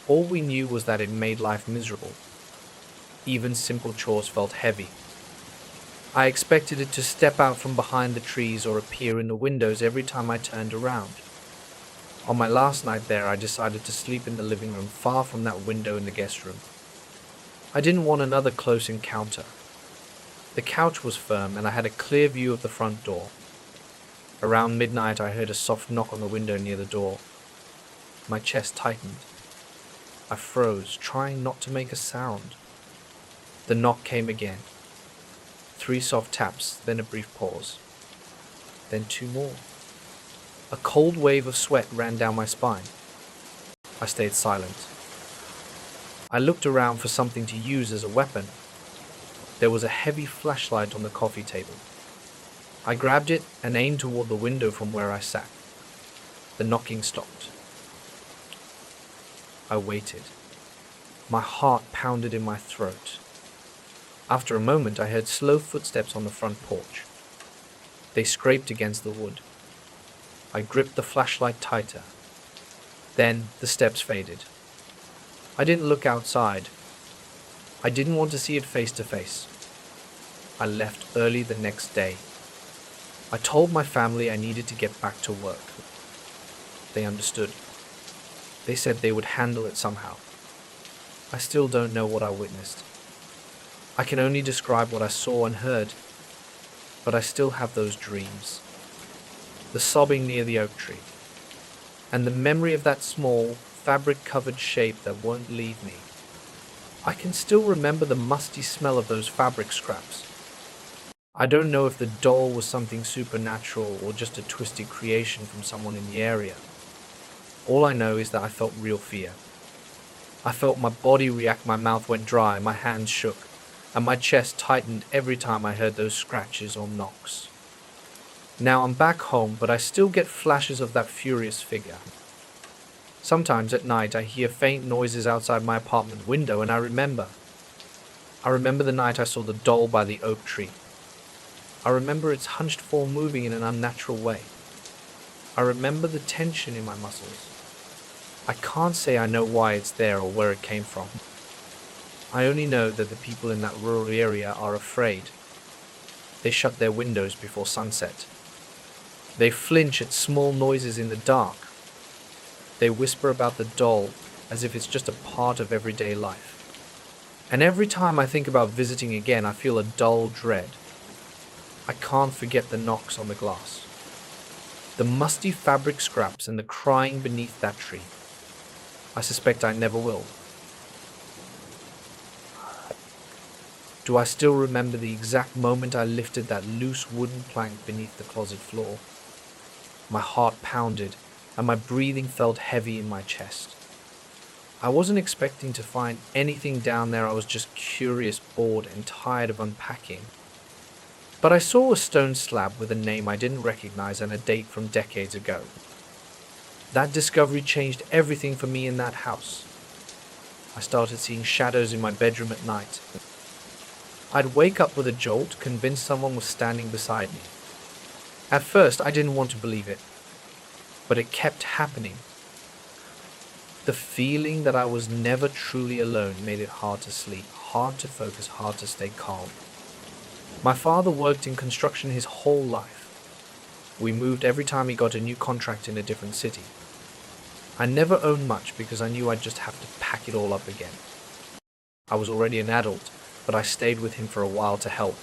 All we knew was that it made life miserable. Even simple chores felt heavy. I expected it to step out from behind the trees or appear in the windows every time I turned around. On my last night there, I decided to sleep in the living room far from that window in the guest room. I didn't want another close encounter. The couch was firm and I had a clear view of the front door. Around midnight, I heard a soft knock on the window near the door. My chest tightened. I froze, trying not to make a sound. The knock came again. 3 soft taps, then a brief pause. Then 2 more. A cold wave of sweat ran down my spine. I stayed silent. I looked around for something to use as a weapon. There was a heavy flashlight on the coffee table. I grabbed it and aimed toward the window from where I sat. The knocking stopped. I waited. My heart pounded in my throat. After a moment, I heard slow footsteps on the front porch. They scraped against the wood. I gripped the flashlight tighter. Then the steps faded. I didn't look outside. I didn't want to see it face to face. I left early the next day. I told my family I needed to get back to work. They understood. They said they would handle it somehow. I still don't know what I witnessed. I can only describe what I saw and heard, but I still have those dreams. The sobbing near the oak tree, and the memory of that small, fabric-covered shape that won't leave me. I can still remember the musty smell of those fabric scraps. I don't know if the doll was something supernatural or just a twisted creation from someone in the area. All I know is that I felt real fear. I felt my body react, my mouth went dry, my hands shook, and my chest tightened every time I heard those scratches or knocks. Now I'm back home, but I still get flashes of that furious figure. Sometimes at night I hear faint noises outside my apartment window and I remember. I remember the night I saw the doll by the oak tree. I remember its hunched form moving in an unnatural way. I remember the tension in my muscles. I can't say I know why it's there or where it came from. I only know that the people in that rural area are afraid. They shut their windows before sunset. They flinch at small noises in the dark. They whisper about the doll as if it's just a part of everyday life. And every time I think about visiting again, I feel a dull dread. I can't forget the knocks on the glass, the musty fabric scraps and the crying beneath that tree. I suspect I never will. Do I still remember the exact moment I lifted that loose wooden plank beneath the closet floor? My heart pounded and my breathing felt heavy in my chest. I wasn't expecting to find anything down there. I was just curious, bored, and tired of unpacking. But I saw a stone slab with a name I didn't recognize and a date from decades ago. That discovery changed everything for me in that house. I started seeing shadows in my bedroom at night. I'd wake up with a jolt, convinced someone was standing beside me. At first, I didn't want to believe it, but it kept happening. The feeling that I was never truly alone made it hard to sleep, hard to focus, hard to stay calm. My father worked in construction his whole life. We moved every time he got a new contract in a different city. I never owned much because I knew I'd just have to pack it all up again. I was already an adult, but I stayed with him for a while to help.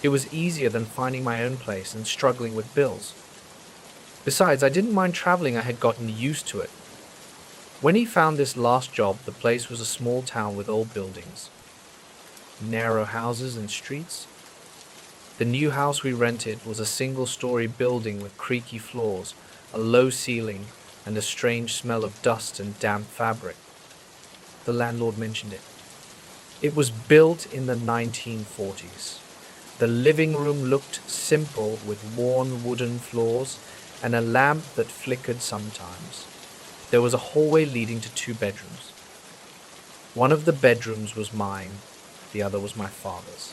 It was easier than finding my own place and struggling with bills. Besides, I didn't mind traveling. I had gotten used to it. When he found this last job, the place was a small town with old buildings, narrow houses and streets. The new house we rented was a single-story building with creaky floors, a low ceiling, and a strange smell of dust and damp fabric. The landlord mentioned it. It was built in the 1940s. The living room looked simple with worn wooden floors and a lamp that flickered sometimes. There was a hallway leading to 2 bedrooms. One of the bedrooms was mine, the other was my father's.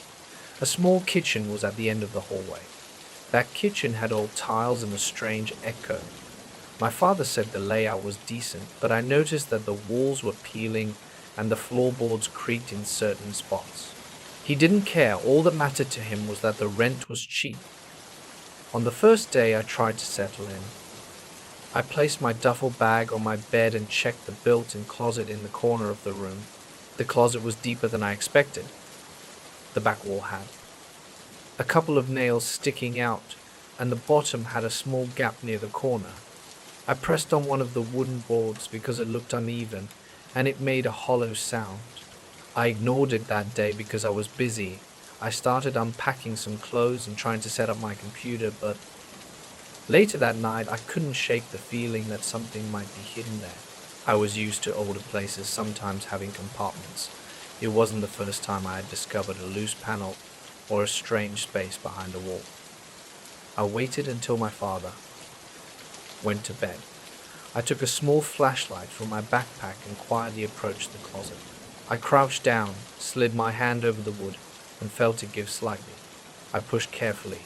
A small kitchen was at the end of the hallway. That kitchen had old tiles and a strange echo. My father said the layout was decent, but I noticed that the walls were peeling and the floorboards creaked in certain spots. He didn't care. All that mattered to him was that the rent was cheap. On the first day, I tried to settle in. I placed my duffel bag on my bed and checked the built-in closet in the corner of the room. The closet was deeper than I expected. The back wall had a couple of nails sticking out, and the bottom had a small gap near the corner. I pressed on one of the wooden boards because it looked uneven, and it made a hollow sound. I ignored it that day because I was busy. I started unpacking some clothes and trying to set up my computer, but later that night I couldn't shake the feeling that something might be hidden there. I was used to older places sometimes having compartments. It wasn't the first time I had discovered a loose panel or a strange space behind a wall. I waited until my father went to bed. I took a small flashlight from my backpack and quietly approached the closet. I crouched down, slid my hand over the wood, and felt it give slightly. I pushed carefully,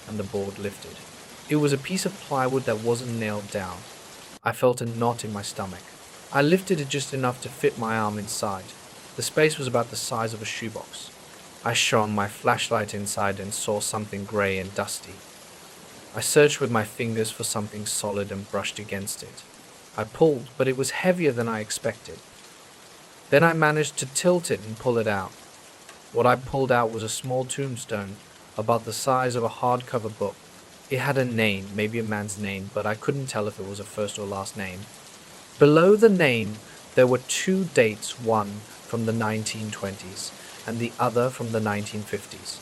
and the board lifted. It was a piece of plywood that wasn't nailed down. I felt a knot in my stomach. I lifted it just enough to fit my arm inside. The space was about the size of a shoebox. I shone my flashlight inside and saw something grey and dusty. I searched with my fingers for something solid and brushed against it. I pulled, but it was heavier than I expected. Then I managed to tilt it and pull it out. What I pulled out was a small tombstone, about the size of a hardcover book. It had a name, maybe a man's name, but I couldn't tell if it was a first or last name. Below the name, there were 2 dates, one from the 1920s and the other from the 1950s.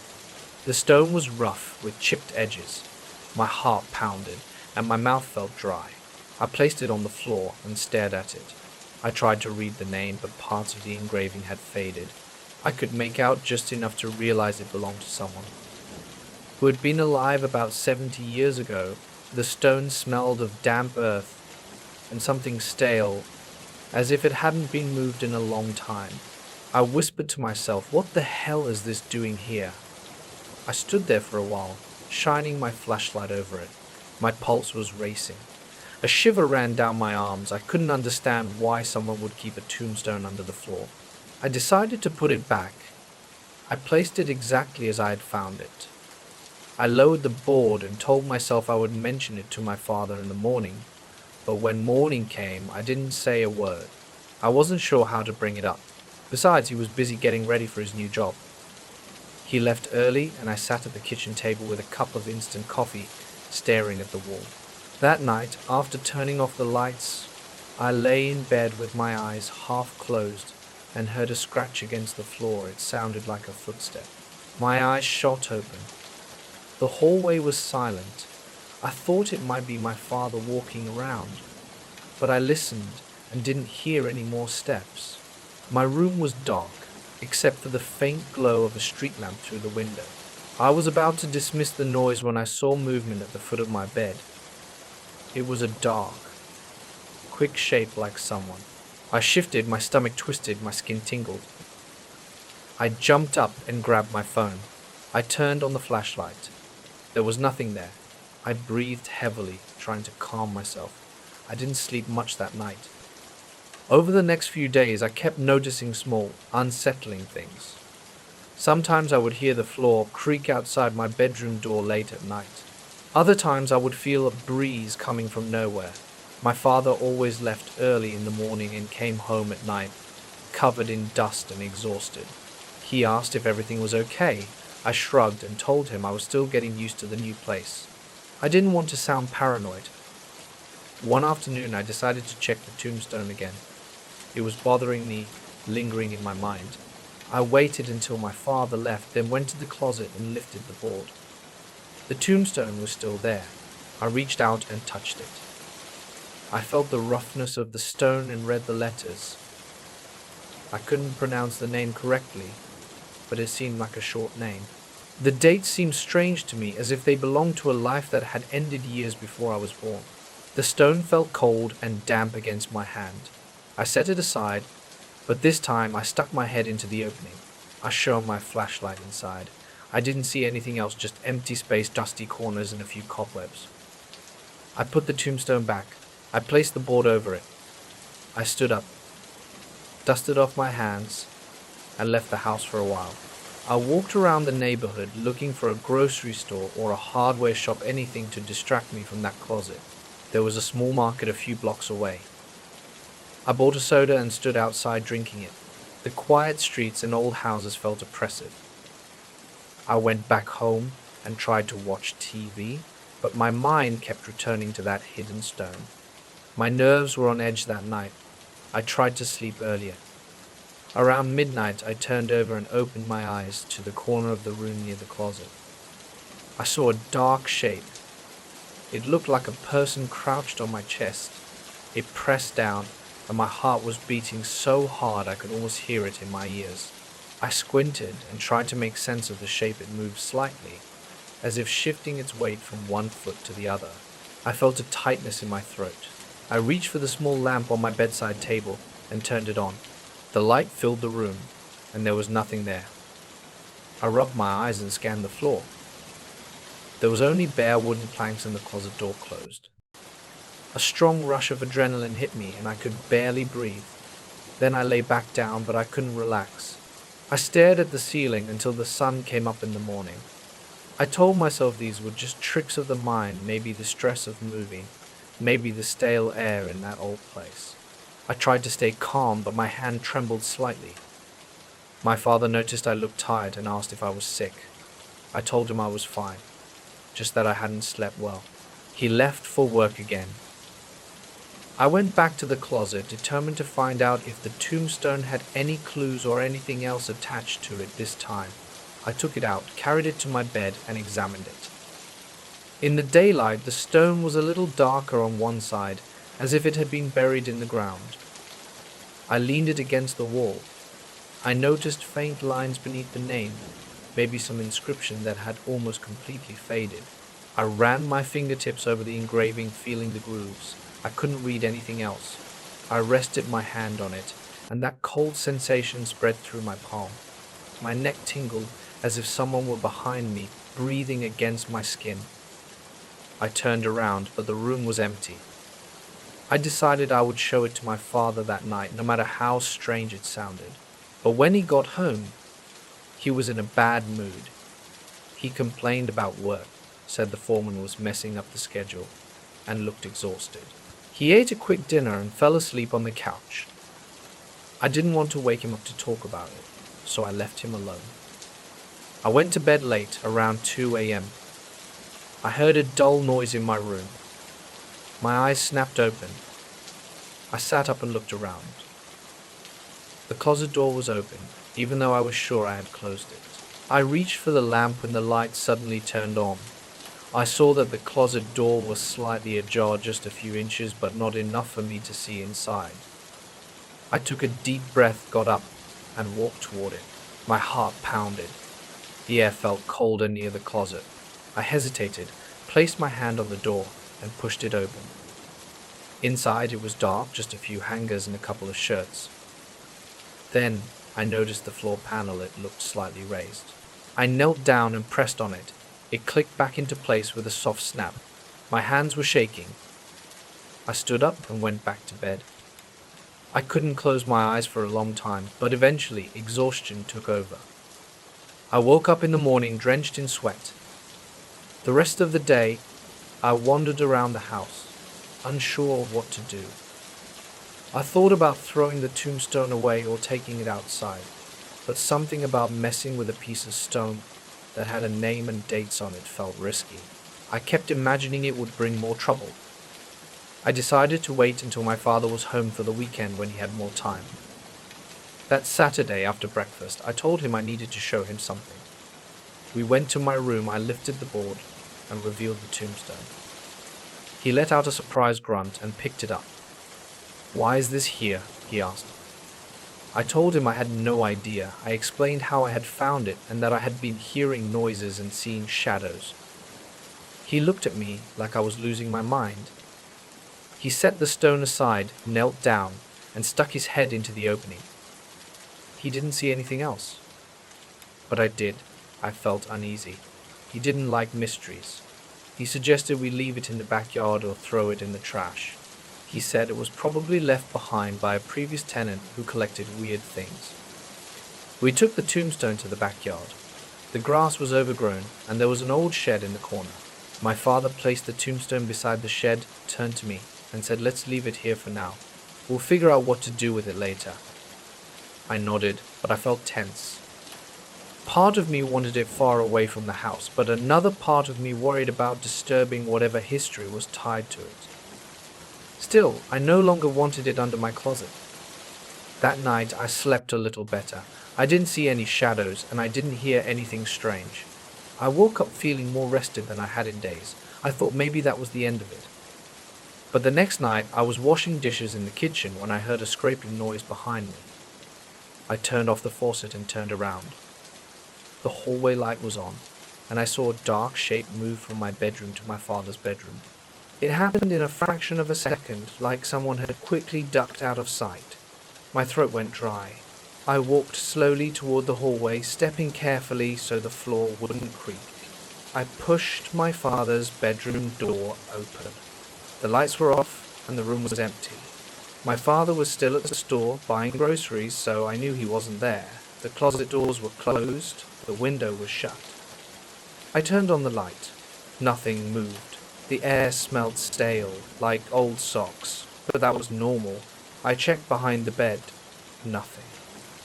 The stone was rough with chipped edges. My heart pounded and my mouth felt dry. I placed it on the floor and stared at it. I tried to read the name, but parts of the engraving had faded. I could make out just enough to realize it belonged to someone who had been alive about 70 years ago. The stone smelled of damp earth and something stale, as if it hadn't been moved in a long time. I whispered to myself, what the hell is this doing here? I stood there for a while, shining my flashlight over it. My pulse was racing. A shiver ran down my arms. I couldn't understand why someone would keep a tombstone under the floor. I decided to put it back. I placed it exactly as I had found it. I lowered the board and told myself I would mention it to my father in the morning. But when morning came, I didn't say a word. I wasn't sure how to bring it up. Besides, he was busy getting ready for his new job. He left early, and I sat at the kitchen table with a cup of instant coffee, staring at the wall. That night, after turning off the lights, I lay in bed with my eyes half closed and heard a scratch against the floor. It sounded like a footstep. My eyes shot open. The hallway was silent. I thought it might be my father walking around, but I listened and didn't hear any more steps. My room was dark, except for the faint glow of a street lamp through the window. I was about to dismiss the noise when I saw movement at the foot of my bed. It was a dark, quick shape like someone. I shifted, my stomach twisted, my skin tingled. I jumped up and grabbed my phone. I turned on the flashlight. There was nothing there. I breathed heavily, trying to calm myself. I didn't sleep much that night. Over the next few days, I kept noticing small, unsettling things. Sometimes I would hear the floor creak outside my bedroom door late at night. Other times I would feel a breeze coming from nowhere. My father always left early in the morning and came home at night, covered in dust and exhausted. He asked if everything was okay. I shrugged and told him I was still getting used to the new place. I didn't want to sound paranoid. One afternoon I decided to check the tombstone again. It was bothering me, lingering in my mind. I waited until my father left, then went to the closet and lifted the board. The tombstone was still there. I reached out and touched it. I felt the roughness of the stone and read the letters. I couldn't pronounce the name correctly, but it seemed like a short name. The dates seemed strange to me, as if they belonged to a life that had ended years before I was born. The stone felt cold and damp against my hand. I set it aside, but this time I stuck my head into the opening. I shone my flashlight inside. I didn't see anything else, just empty space, dusty corners, and a few cobwebs. I put the tombstone back. I placed the board over it. I stood up, dusted off my hands, and left the house for a while. I walked around the neighborhood looking for a grocery store or a hardware shop, anything to distract me from that closet. There was a small market a few blocks away. I bought a soda and stood outside drinking it. The quiet streets and old houses felt oppressive. I went back home and tried to watch TV, but my mind kept returning to that hidden stone. My nerves were on edge that night. I tried to sleep earlier. Around midnight, I turned over and opened my eyes to the corner of the room near the closet. I saw a dark shape. It looked like a person crouched on my chest. It pressed down, and my heart was beating so hard I could almost hear it in my ears. I squinted and tried to make sense of the shape. It moved slightly, as if shifting its weight from one foot to the other. I felt a tightness in my throat. I reached for the small lamp on my bedside table and turned it on. The light filled the room, and there was nothing there. I rubbed my eyes and scanned the floor. There was only bare wooden planks and the closet door closed. A strong rush of adrenaline hit me, and I could barely breathe. Then I lay back down, but I couldn't relax. I stared at the ceiling until the sun came up in the morning. I told myself these were just tricks of the mind, maybe the stress of moving, maybe the stale air in that old place. I tried to stay calm, but my hand trembled slightly. My father noticed I looked tired and asked if I was sick. I told him I was fine, just that I hadn't slept well. He left for work again. I went back to the closet, determined to find out if the tombstone had any clues or anything else attached to it this time. I took it out, carried it to my bed, and examined it. In the daylight, the stone was a little darker on one side, as if it had been buried in the ground. I leaned it against the wall. I noticed faint lines beneath the name, maybe some inscription that had almost completely faded. I ran my fingertips over the engraving, feeling the grooves. I couldn't read anything else. I rested my hand on it, and that cold sensation spread through my palm. My neck tingled as if someone were behind me, breathing against my skin. I turned around, but the room was empty. I decided I would show it to my father that night, no matter how strange it sounded. But when he got home, he was in a bad mood. He complained about work, said the foreman was messing up the schedule, and looked exhausted. He ate a quick dinner and fell asleep on the couch. I didn't want to wake him up to talk about it, so I left him alone. I went to bed late, around 2 a.m. I heard a dull noise in my room. My eyes snapped open. I sat up and looked around. The closet door was open, even though I was sure I had closed it. I reached for the lamp when the light suddenly turned on. I saw that the closet door was slightly ajar, just a few inches, but not enough for me to see inside. I took a deep breath, got up, and walked toward it. My heart pounded. The air felt colder near the closet. I hesitated, placed my hand on the door, and pushed it open. Inside it was dark, just a few hangers and a couple of shirts. Then I noticed the floor panel. It looked slightly raised. I knelt down and pressed on it. It clicked back into place with a soft snap. My hands were shaking. I stood up and went back to bed. I couldn't close my eyes for a long time, but eventually exhaustion took over. I woke up in the morning drenched in sweat. The rest of the day, I wandered around the house, unsure of what to do. I thought about throwing the tombstone away or taking it outside, but something about messing with a piece of stone that had a name and dates on it felt risky. I kept imagining it would bring more trouble. I decided to wait until my father was home for the weekend when he had more time. That Saturday after breakfast, I told him I needed to show him something. We went to my room. I lifted the board and revealed the tombstone. He let out a surprised grunt and picked it up. "Why is this here?" he asked. I told him I had no idea. I explained how I had found it and that I had been hearing noises and seeing shadows. He looked at me like I was losing my mind. He set the stone aside, knelt down, and stuck his head into the opening. He didn't see anything else. But I did. I felt uneasy. He didn't like mysteries. He suggested we leave it in the backyard or throw it in the trash. He said it was probably left behind by a previous tenant who collected weird things. We took the tombstone to the backyard. The grass was overgrown, and there was an old shed in the corner. My father placed the tombstone beside the shed, turned to me, and said, "Let's leave it here for now. We'll figure out what to do with it later." I nodded, but I felt tense. Part of me wanted it far away from the house, but another part of me worried about disturbing whatever history was tied to it. Still, I no longer wanted it under my closet. That night, I slept a little better. I didn't see any shadows, and I didn't hear anything strange. I woke up feeling more rested than I had in days. I thought maybe that was the end of it. But the next night, I was washing dishes in the kitchen when I heard a scraping noise behind me. I turned off the faucet and turned around. The hallway light was on, and I saw a dark shape move from my bedroom to my father's bedroom. It happened in a fraction of a second, like someone had quickly ducked out of sight. My throat went dry. I walked slowly toward the hallway, stepping carefully so the floor wouldn't creak. I pushed my father's bedroom door open. The lights were off, and the room was empty. My father was still at the store, buying groceries, so I knew he wasn't there. The closet doors were closed, the window was shut. I turned on the light. Nothing moved. The air smelled stale, like old socks, but that was normal. I checked behind the bed. Nothing.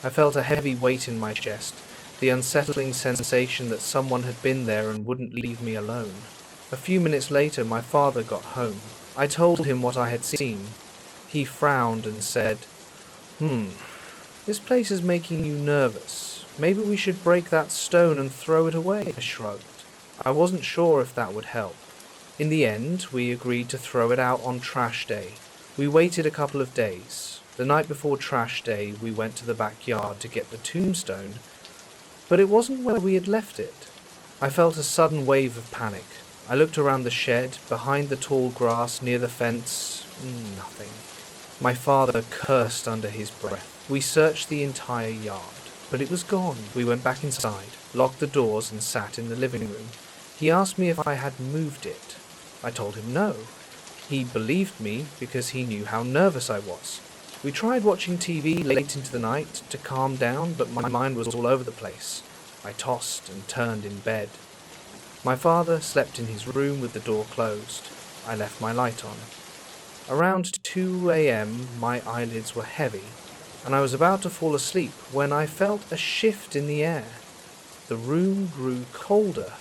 I felt a heavy weight in my chest, the unsettling sensation that someone had been there and wouldn't leave me alone. A few minutes later, my father got home. I told him what I had seen. He frowned and said, This place is making you nervous. Maybe we should break that stone and throw it away." I shrugged. I wasn't sure if that would help. In the end, we agreed to throw it out on trash day. We waited a couple of days. The night before trash day, we went to the backyard to get the tombstone, but it wasn't where we had left it. I felt a sudden wave of panic. I looked around the shed, behind the tall grass, near the fence. Nothing. My father cursed under his breath. We searched the entire yard, but it was gone. We went back inside, locked the doors, and sat in the living room. He asked me if I had moved it. I told him no. He believed me because he knew how nervous I was. We tried watching TV late into the night to calm down, but my mind was all over the place. I tossed and turned in bed. My father slept in his room with the door closed. I left my light on. Around 2 a.m., my eyelids were heavy, and I was about to fall asleep when I felt a shift in the air. The room grew colder.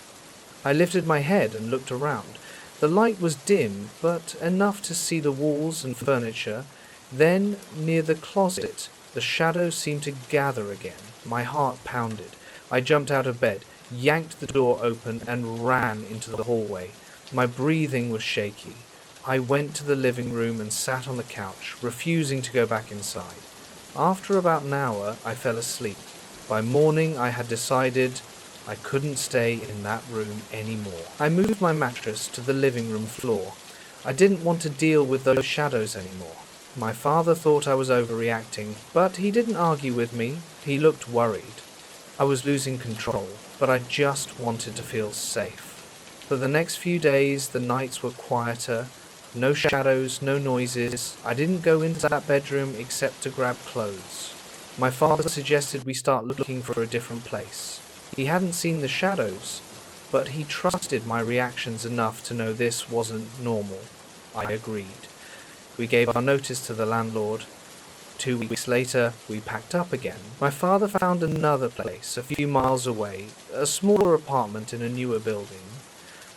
I lifted my head and looked around. The light was dim, but enough to see the walls and furniture. Then, near the closet, the shadows seemed to gather again. My heart pounded. I jumped out of bed, yanked the door open, and ran into the hallway. My breathing was shaky. I went to the living room and sat on the couch, refusing to go back inside. After about an hour, I fell asleep. By morning, I had decided I couldn't stay in that room anymore. I moved my mattress to the living room floor. I didn't want to deal with those shadows anymore. My father thought I was overreacting, but he didn't argue with me. He looked worried. I was losing control, but I just wanted to feel safe. For the next few days, the nights were quieter. No shadows, no noises. I didn't go into that bedroom except to grab clothes. My father suggested we start looking for a different place. He hadn't seen the shadows, but he trusted my reactions enough to know this wasn't normal. I agreed. We gave our notice to the landlord. 2 weeks later, we packed up again. My father found another place a few miles away, a smaller apartment in a newer building.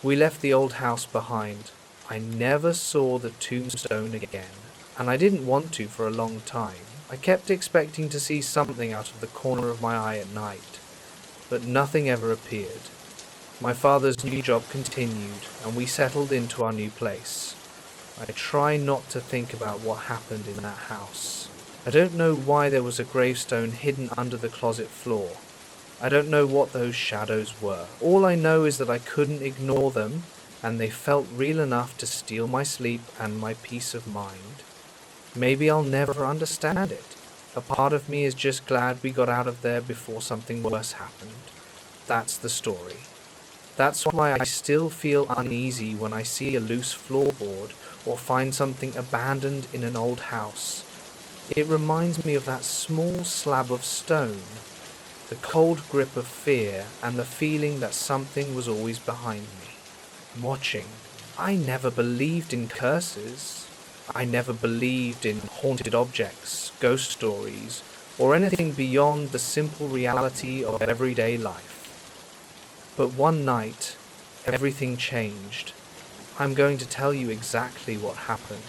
We left the old house behind. I never saw the tombstone again, and I didn't want to for a long time. I kept expecting to see something out of the corner of my eye at night, but nothing ever appeared. My father's new job continued, and we settled into our new place. I try not to think about what happened in that house. I don't know why there was a gravestone hidden under the closet floor. I don't know what those shadows were. All I know is that I couldn't ignore them, and they felt real enough to steal my sleep and my peace of mind. Maybe I'll never understand it. A part of me is just glad we got out of there before something worse happened. That's the story. That's why I still feel uneasy when I see a loose floorboard or find something abandoned in an old house. It reminds me of that small slab of stone, the cold grip of fear and the feeling that something was always behind me, watching. I never believed in curses. I never believed in haunted objects, ghost stories, or anything beyond the simple reality of everyday life. But one night, everything changed. I'm going to tell you exactly what happened.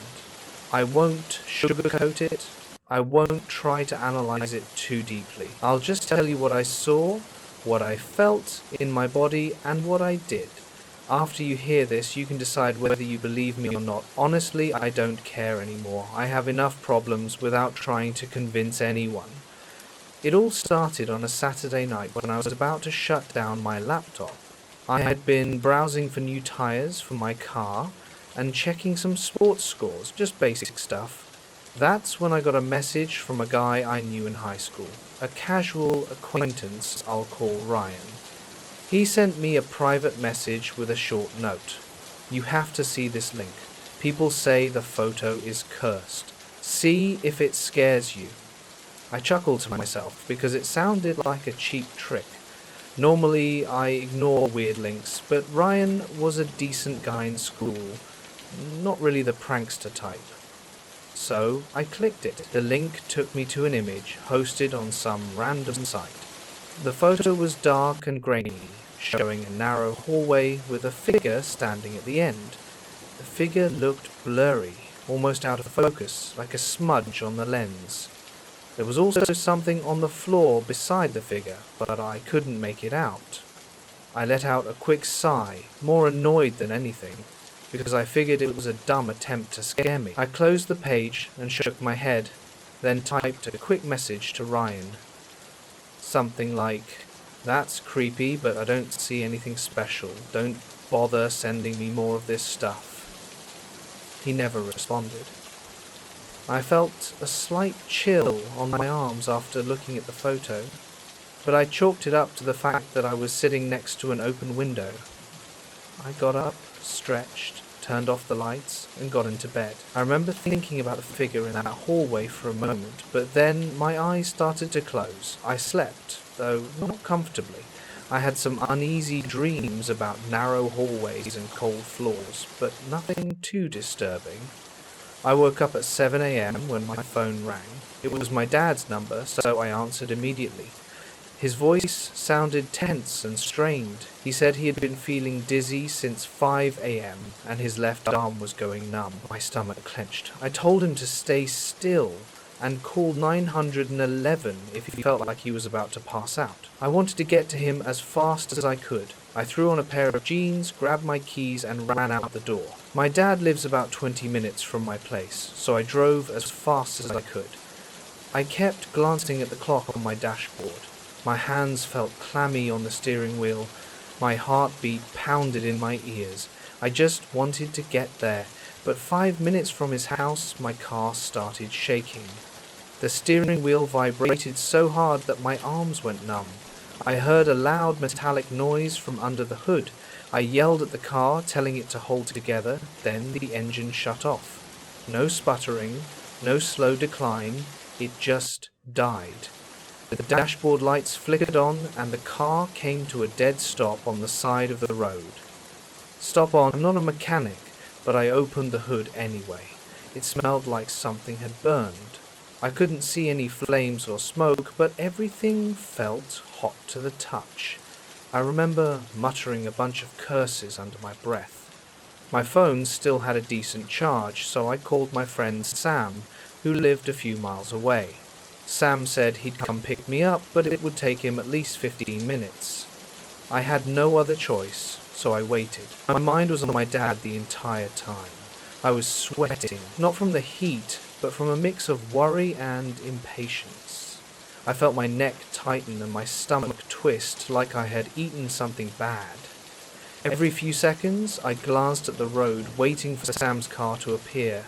I won't sugarcoat it. I won't try to analyze it too deeply. I'll just tell you what I saw, what I felt in my body, and what I did. After you hear this, you can decide whether you believe me or not. Honestly, I don't care anymore. I have enough problems without trying to convince anyone. It all started on a Saturday night when I was about to shut down my laptop. I had been browsing for new tires for my car and checking some sports scores, just basic stuff. That's when I got a message from a guy I knew in high school, a casual acquaintance I'll call Ryan. He sent me a private message with a short note. You have to see this link. People say the photo is cursed. See if it scares you. I chuckled to myself because it sounded like a cheap trick. Normally I ignore weird links, but Ryan was a decent guy in school, not really the prankster type. So I clicked it. The link took me to an image hosted on some random site. The photo was dark and grainy, showing a narrow hallway with a figure standing at the end. The figure looked blurry, almost out of focus, like a smudge on the lens. There was also something on the floor beside the figure, but I couldn't make it out. I let out a quick sigh, more annoyed than anything, because I figured it was a dumb attempt to scare me. I closed the page and shook my head, then typed a quick message to Ryan. Something like, "That's creepy, but I don't see anything special. Don't bother sending me more of this stuff." He never responded. I felt a slight chill on my arms after looking at the photo, but I chalked it up to the fact that I was sitting next to an open window. I got up, stretched, turned off the lights, and got into bed. I remember thinking about the figure in that hallway for a moment, but then my eyes started to close. I slept, though not comfortably. I had some uneasy dreams about narrow hallways and cold floors, but nothing too disturbing. I woke up at 7 a.m. when my phone rang. It was my dad's number, so I answered immediately. His voice sounded tense and strained. He said he had been feeling dizzy since 5 a.m. and his left arm was going numb. My stomach clenched. I told him to stay still and call 911 if he felt like he was about to pass out. I wanted to get to him as fast as I could. I threw on a pair of jeans, grabbed my keys, and ran out the door. My dad lives about 20 minutes from my place, so I drove as fast as I could. I kept glancing at the clock on my dashboard. My hands felt clammy on the steering wheel. My heartbeat pounded in my ears. I just wanted to get there, but 5 minutes from his house, my car started shaking. The steering wheel vibrated so hard that my arms went numb. I heard a loud metallic noise from under the hood. I yelled at the car, telling it to hold together, then the engine shut off. No sputtering, no slow decline, it just died. The dashboard lights flickered on and the car came to a dead stop on the side of the road. Stop on, I'm not a mechanic, but I opened the hood anyway. It smelled like something had burned. I couldn't see any flames or smoke, but everything felt hot to the touch. I remember muttering a bunch of curses under my breath. My phone still had a decent charge, so I called my friend Sam, who lived a few miles away. Sam said he'd come pick me up, but it would take him at least 15 minutes. I had no other choice, so I waited. My mind was on my dad the entire time. I was sweating, not from the heat, but from a mix of worry and impatience. I felt my neck tighten and my stomach twist like I had eaten something bad. Every few seconds, I glanced at the road, waiting for Sam's car to appear.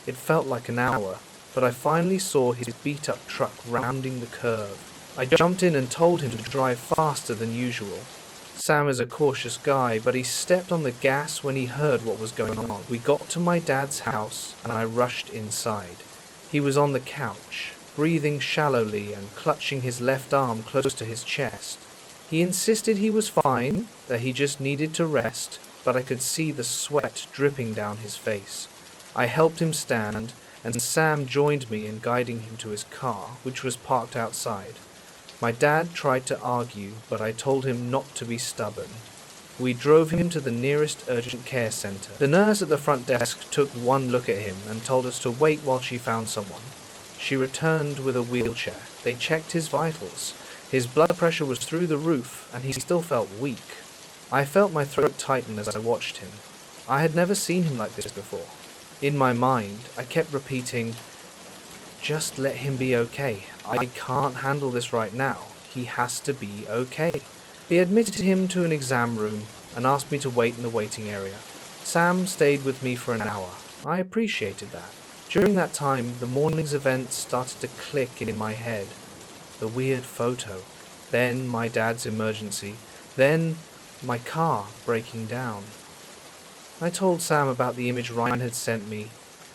It felt like an hour, but I finally saw his beat-up truck rounding the curve. I jumped in and told him to drive faster than usual. Sam is a cautious guy, but he stepped on the gas when he heard what was going on. We got to my dad's house, and I rushed inside. He was on the couch, breathing shallowly and clutching his left arm close to his chest. He insisted he was fine, that he just needed to rest, but I could see the sweat dripping down his face. I helped him stand, and Sam joined me in guiding him to his car, which was parked outside. My dad tried to argue, but I told him not to be stubborn. We drove him to the nearest urgent care center. The nurse at the front desk took one look at him and told us to wait while she found someone. She returned with a wheelchair. They checked his vitals. His blood pressure was through the roof, and he still felt weak. I felt my throat tighten as I watched him. I had never seen him like this before. In my mind, I kept repeating, "Just let him be okay. I can't handle this right now. He has to be okay." He admitted him to an exam room and asked me to wait in the waiting area. Sam stayed with me for an hour. I appreciated that. During that time, the morning's events started to click in my head. The weird photo, then my dad's emergency, then my car breaking down. I told Sam about the image Ryan had sent me,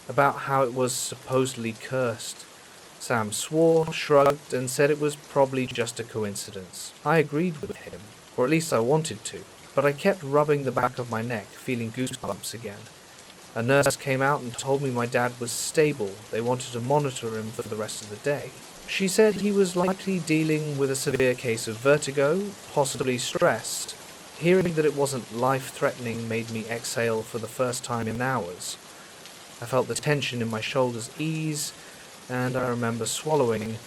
about how it was supposedly cursed. Sam swore, shrugged, and said it was probably just a coincidence. I agreed with him, or at least I wanted to, but I kept rubbing the back of my neck, feeling goosebumps again. A nurse came out and told me my dad was stable. They wanted to monitor him for the rest of the day. She said he was likely dealing with a severe case of vertigo, possibly stressed. Hearing that it wasn't life-threatening made me exhale for the first time in hours. I felt the tension in my shoulders ease, and I remember swallowing,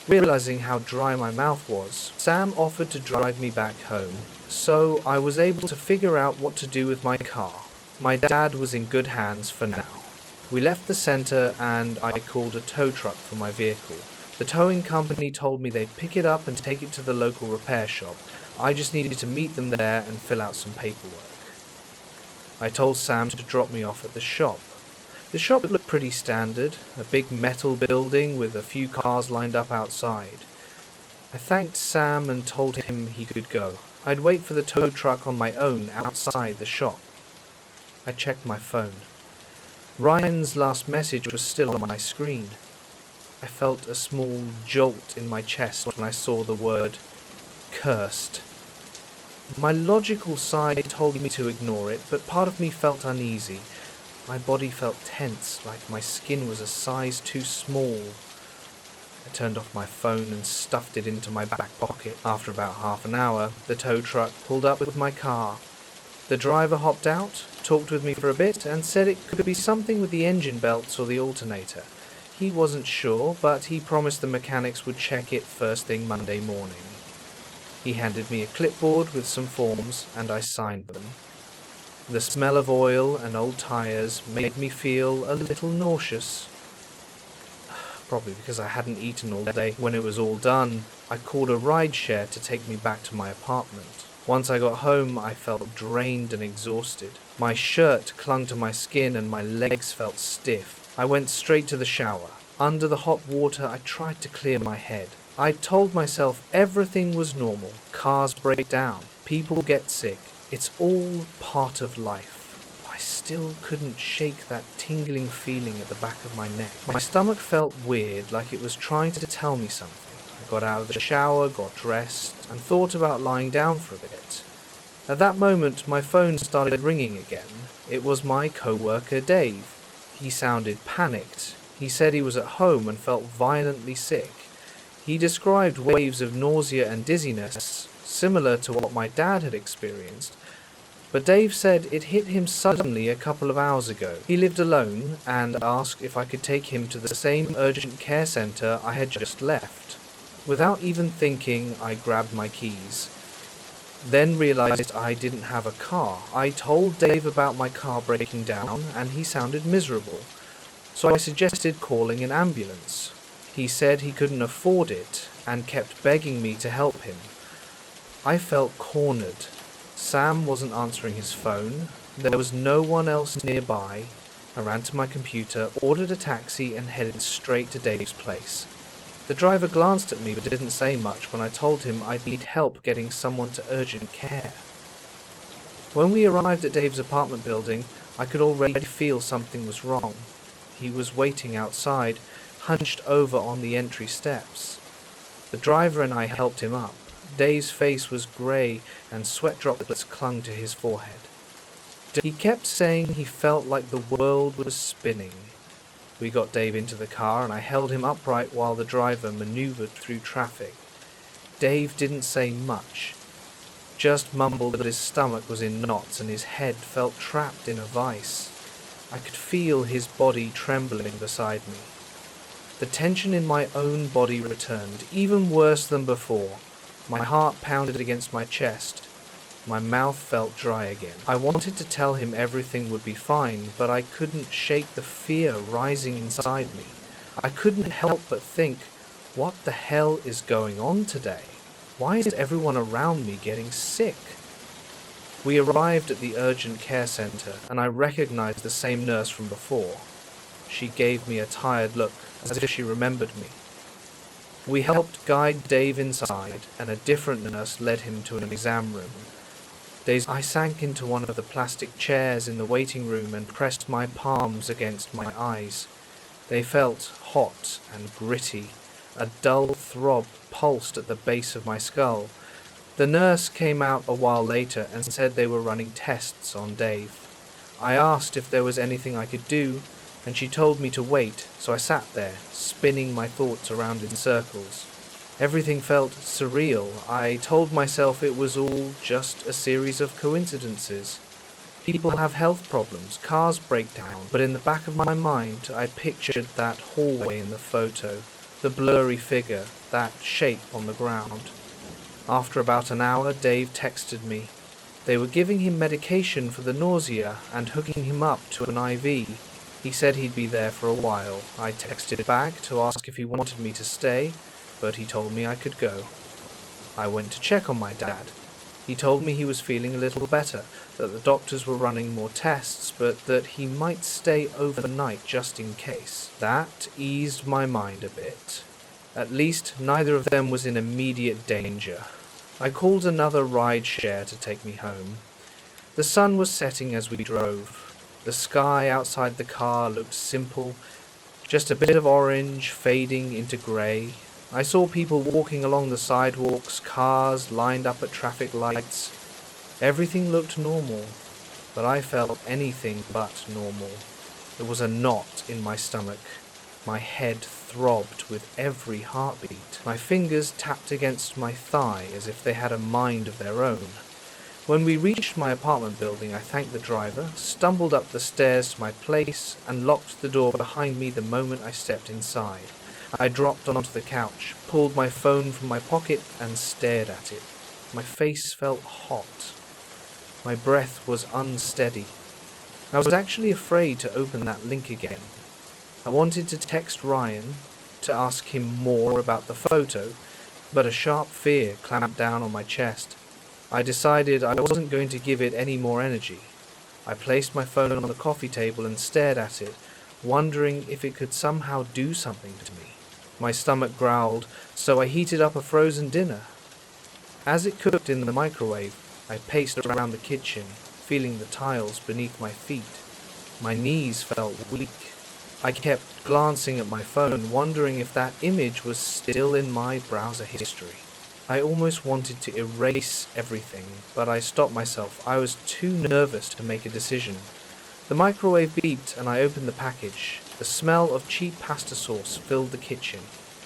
realizing how dry my mouth was. Sam offered to drive me back home, so I was able to figure out what to do with my car. My dad was in good hands for now. We left the center and I called a tow truck for my vehicle. The towing company told me they'd pick it up and take it to the local repair shop. I just needed to meet them there and fill out some paperwork. I told Sam to drop me off at the shop. The shop looked pretty standard, a big metal building with a few cars lined up outside. I thanked Sam and told him he could go. I'd wait for the tow truck on my own outside the shop. I checked my phone. Ryan's last message was still on my screen. I felt a small jolt in my chest when I saw the word cursed. My logical side told me to ignore it, but part of me felt uneasy. My body felt tense, like my skin was a size too small. I turned off my phone and stuffed it into my back pocket. After about half an hour, the tow truck pulled up with my car. The driver hopped out, talked with me for a bit, and said it could be something with the engine belts or the alternator. He wasn't sure, but he promised the mechanics would check it first thing Monday morning. He handed me a clipboard with some forms, and I signed them. The smell of oil and old tires made me feel a little nauseous. Probably because I hadn't eaten all day. When it was all done, I called a rideshare to take me back to my apartment. Once I got home, I felt drained and exhausted. My shirt clung to my skin and my legs felt stiff. I went straight to the shower. Under the hot water, I tried to clear my head. I told myself everything was normal. Cars break down. People get sick. It's all part of life. I still couldn't shake that tingling feeling at the back of my neck. My stomach felt weird, like it was trying to tell me something. I got out of the shower, got dressed, and thought about lying down for a bit. At that moment, my phone started ringing again. It was my co-worker, Dave. He sounded panicked. He said he was at home and felt violently sick. He described waves of nausea and dizziness, similar to what my dad had experienced, but Dave said it hit him suddenly a couple of hours ago. He lived alone and asked if I could take him to the same urgent care center I had just left. Without even thinking, I grabbed my keys. Then realized I didn't have a car. I told Dave about my car breaking down and he sounded miserable, so I suggested calling an ambulance. He said he couldn't afford it and kept begging me to help him. I felt cornered. Sam wasn't answering his phone. There was no one else nearby. I ran to my computer, ordered a taxi, and headed straight to Dave's place. The driver glanced at me but didn't say much when I told him I'd need help getting someone to urgent care. When we arrived at Dave's apartment building, I could already feel something was wrong. He was waiting outside, hunched over on the entry steps. The driver and I helped him up. Dave's face was grey and sweat droplets clung to his forehead. He kept saying he felt like the world was spinning. We got Dave into the car and I held him upright while the driver maneuvered through traffic. Dave didn't say much, just mumbled that his stomach was in knots and his head felt trapped in a vice. I could feel his body trembling beside me. The tension in my own body returned, even worse than before. My heart pounded against my chest. My mouth felt dry again. I wanted to tell him everything would be fine, but I couldn't shake the fear rising inside me. I couldn't help but think, what the hell is going on today? Why is everyone around me getting sick? We arrived at the urgent care center, and I recognized the same nurse from before. She gave me a tired look, as if she remembered me. We helped guide Dave inside, and a different nurse led him to an exam room. I sank into one of the plastic chairs in the waiting room and pressed my palms against my eyes. They felt hot and gritty. A dull throb pulsed at the base of my skull. The nurse came out a while later and said they were running tests on Dave. I asked if there was anything I could do, and she told me to wait, so I sat there, spinning my thoughts around in circles. Everything felt surreal. I told myself it was all just a series of coincidences. People have health problems, cars break down, but in the back of my mind I pictured that hallway in the photo, the blurry figure, that shape on the ground. After about an hour, Dave texted me. They were giving him medication for the nausea and hooking him up to an IV. He said he'd be there for a while. I texted back to ask if he wanted me to stay, but he told me I could go. I went to check on my dad. He told me he was feeling a little better, that the doctors were running more tests, but that he might stay overnight just in case. That eased my mind a bit. At least neither of them was in immediate danger. I called another ride share to take me home. The sun was setting as we drove. The sky outside the car looked simple, just a bit of orange fading into grey. I saw people walking along the sidewalks, cars lined up at traffic lights. Everything looked normal, but I felt anything but normal. There was a knot in my stomach. My head throbbed with every heartbeat. My fingers tapped against my thigh as if they had a mind of their own. When we reached my apartment building, I thanked the driver, stumbled up the stairs to my place, and locked the door behind me the moment I stepped inside. I dropped onto the couch, pulled my phone from my pocket, and stared at it. My face felt hot. My breath was unsteady. I was actually afraid to open that link again. I wanted to text Ryan to ask him more about the photo, but a sharp fear clamped down on my chest. I decided I wasn't going to give it any more energy. I placed my phone on the coffee table and stared at it, wondering if it could somehow do something to me. My stomach growled, so I heated up a frozen dinner. As it cooked in the microwave, I paced around the kitchen, feeling the tiles beneath my feet. My knees felt weak. I kept glancing at my phone, wondering if that image was still in my browser history. I almost wanted to erase everything, but I stopped myself. I was too nervous to make a decision. The microwave beeped and I opened the package. The smell of cheap pasta sauce filled the kitchen.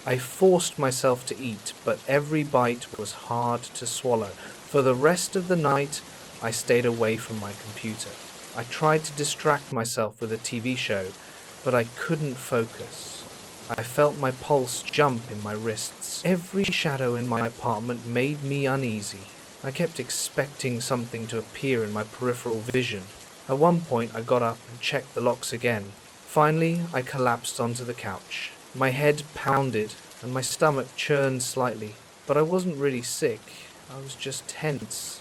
I forced myself to eat, but every bite was hard to swallow. For the rest of the night, I stayed away from my computer. I tried to distract myself with a TV show, but I couldn't focus. I felt my pulse jump in my wrists. Every shadow in my apartment made me uneasy. I kept expecting something to appear in my peripheral vision. At one point, I got up and checked the locks again. Finally, I collapsed onto the couch. My head pounded and my stomach churned slightly, but I wasn't really sick. I was just tense,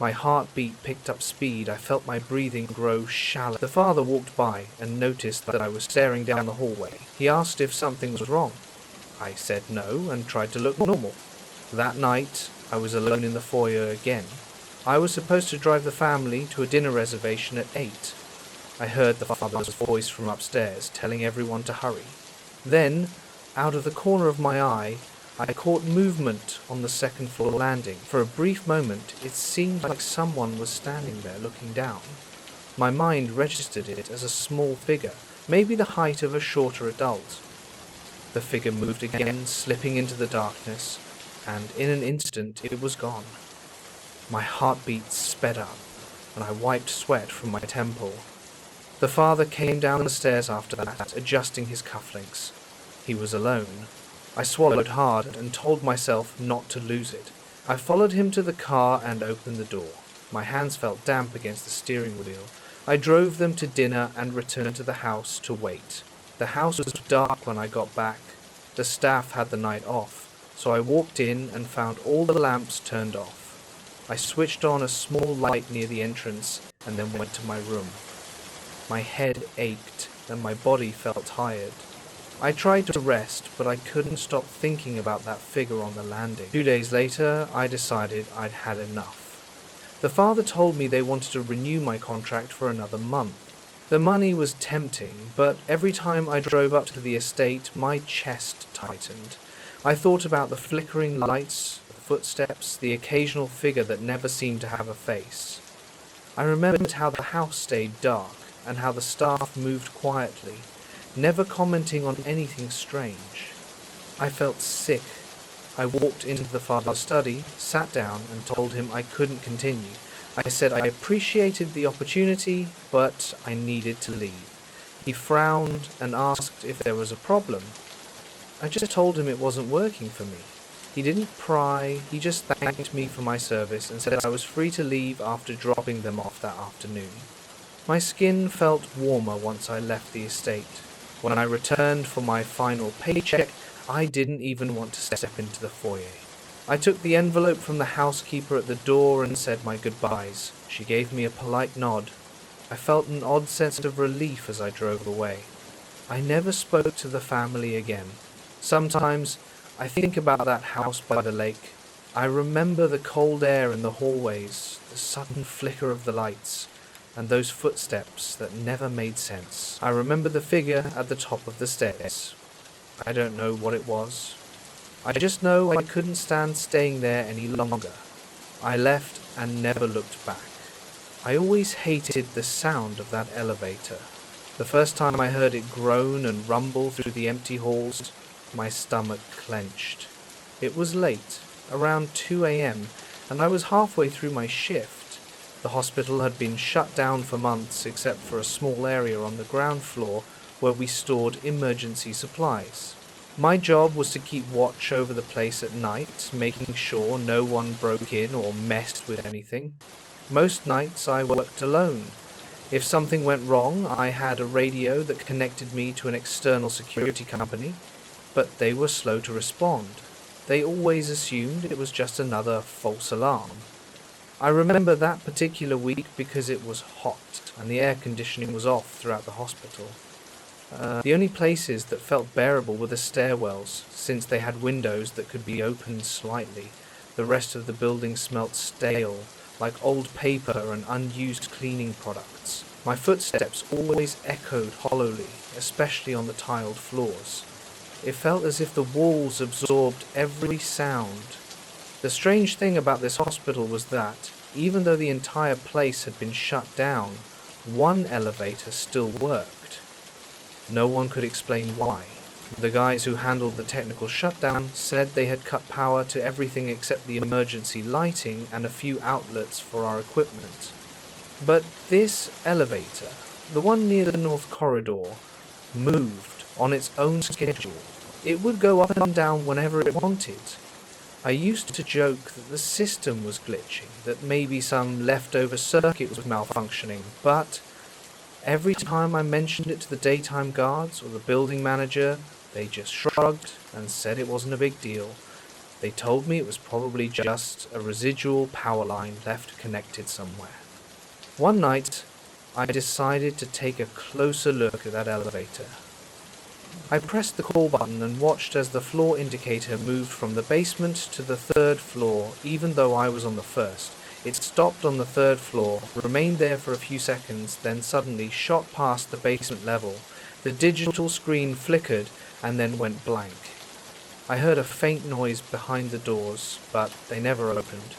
My heartbeat picked up speed. I felt my breathing grow shallow. The father walked by and noticed that I was staring down the hallway. He asked if something was wrong. I said no and tried to look normal. That night, I was alone in the foyer again. I was supposed to drive the family to a dinner reservation at 8. I heard the father's voice from upstairs telling everyone to hurry. Then, out of the corner of my eye, I caught movement on the second floor landing. For a brief moment, it seemed like someone was standing there looking down. My mind registered it as a small figure, maybe the height of a shorter adult. The figure moved again, slipping into the darkness, and in an instant it was gone. My heartbeat sped up, and I wiped sweat from my temple. The father came down the stairs after that, adjusting his cufflinks. He was alone. I swallowed hard and told myself not to lose it. I followed him to the car and opened the door. My hands felt damp against the steering wheel. I drove them to dinner and returned to the house to wait. The house was dark when I got back. The staff had the night off, so I walked in and found all the lamps turned off. I switched on a small light near the entrance and then went to my room. My head ached and my body felt tired. I tried to rest, but I couldn't stop thinking about that figure on the landing. 2 days later, I decided I'd had enough. The father told me they wanted to renew my contract for another month. The money was tempting, but every time I drove up to the estate, my chest tightened. I thought about the flickering lights, the footsteps, the occasional figure that never seemed to have a face. I remembered how the house stayed dark, and how the staff moved quietly, never commenting on anything strange. I felt sick. I walked into the father's study, sat down, and told him I couldn't continue. I said I appreciated the opportunity, but I needed to leave. He frowned and asked if there was a problem. I just told him it wasn't working for me. He didn't pry, he just thanked me for my service and said I was free to leave after dropping them off that afternoon. My skin felt warmer once I left the estate. When I returned for my final paycheck, I didn't even want to step into the foyer. I took the envelope from the housekeeper at the door and said my goodbyes. She gave me a polite nod. I felt an odd sense of relief as I drove away. I never spoke to the family again. Sometimes I think about that house by the lake. I remember the cold air in the hallways, the sudden flicker of the lights, and those footsteps that never made sense. I remember the figure at the top of the stairs. I don't know what it was. I just know I couldn't stand staying there any longer. I left and never looked back. I always hated the sound of that elevator. The first time I heard it groan and rumble through the empty halls, my stomach clenched. It was late, around 2 a.m., and I was halfway through my shift. The hospital had been shut down for months except for a small area on the ground floor where we stored emergency supplies. My job was to keep watch over the place at night, making sure no one broke in or messed with anything. Most nights I worked alone. If something went wrong, I had a radio that connected me to an external security company, but they were slow to respond. They always assumed it was just another false alarm. I remember that particular week because it was hot and the air conditioning was off throughout the hospital. The only places that felt bearable were the stairwells, since they had windows that could be opened slightly. The rest of the building smelt stale, like old paper and unused cleaning products. My footsteps always echoed hollowly, especially on the tiled floors. It felt as if the walls absorbed every sound. The strange thing about this hospital was that, even though the entire place had been shut down, one elevator still worked. No one could explain why. The guys who handled the technical shutdown said they had cut power to everything except the emergency lighting and a few outlets for our equipment. But this elevator, the one near the north corridor, moved on its own schedule. It would go up and down whenever it wanted. I used to joke that the system was glitching, that maybe some leftover circuit was malfunctioning, but every time I mentioned it to the daytime guards or the building manager, they just shrugged and said it wasn't a big deal. They told me it was probably just a residual power line left connected somewhere. One night, I decided to take a closer look at that elevator. I pressed the call button and watched as the floor indicator moved from the basement to the third floor, even though I was on the first. It stopped on the third floor, remained there for a few seconds, then suddenly shot past the basement level. The digital screen flickered and then went blank. I heard a faint noise behind the doors, but they never opened.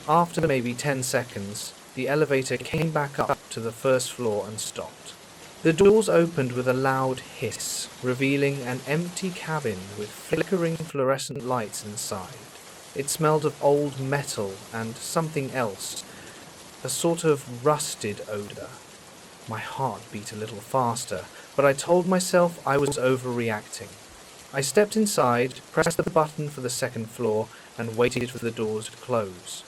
After maybe 10 seconds, the elevator came back up to the first floor and stopped. The doors opened with a loud hiss, revealing an empty cabin with flickering fluorescent lights inside. It smelled of old metal and something else, a sort of rusted odor. My heart beat a little faster, but I told myself I was overreacting. I stepped inside, pressed the button for the second floor, and waited for the doors to close.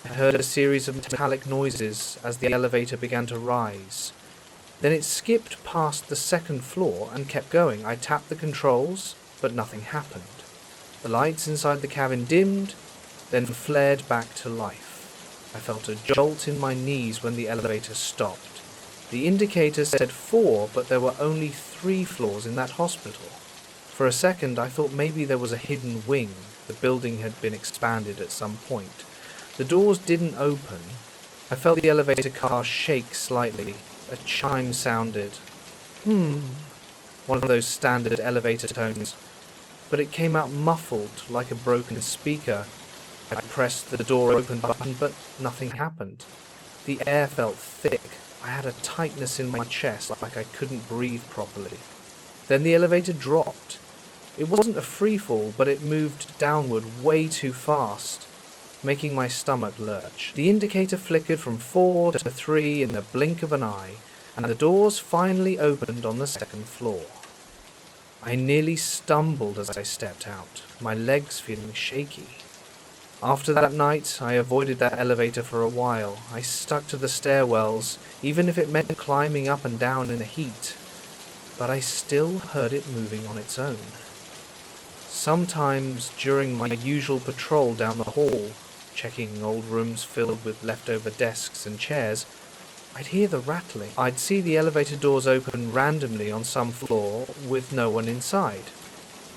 I heard a series of metallic noises as the elevator began to rise. Then it skipped past the second floor and kept going. I tapped the controls, but nothing happened. The lights inside the cabin dimmed, then flared back to life. I felt a jolt in my knees when the elevator stopped. The indicator said 4, but there were only 3 floors in that hospital. For a second, I thought maybe there was a hidden wing. The building had been expanded at some point. The doors didn't open. I felt the elevator car shake slightly. A chime sounded. One of those standard elevator tones. But it came out muffled, like a broken speaker. I pressed the door open button, but nothing happened. The air felt thick. I had a tightness in my chest, like I couldn't breathe properly. Then the elevator dropped. It wasn't a free fall, but it moved downward way too fast, making my stomach lurch. The indicator flickered from 4 to 3 in the blink of an eye, and the doors finally opened on the second floor. I nearly stumbled as I stepped out, my legs feeling shaky. After that night, I avoided that elevator for a while. I stuck to the stairwells, even if it meant climbing up and down in the heat. But I still heard it moving on its own. Sometimes during my usual patrol down the hall, checking old rooms filled with leftover desks and chairs, I'd hear the rattling. I'd see the elevator doors open randomly on some floor with no one inside.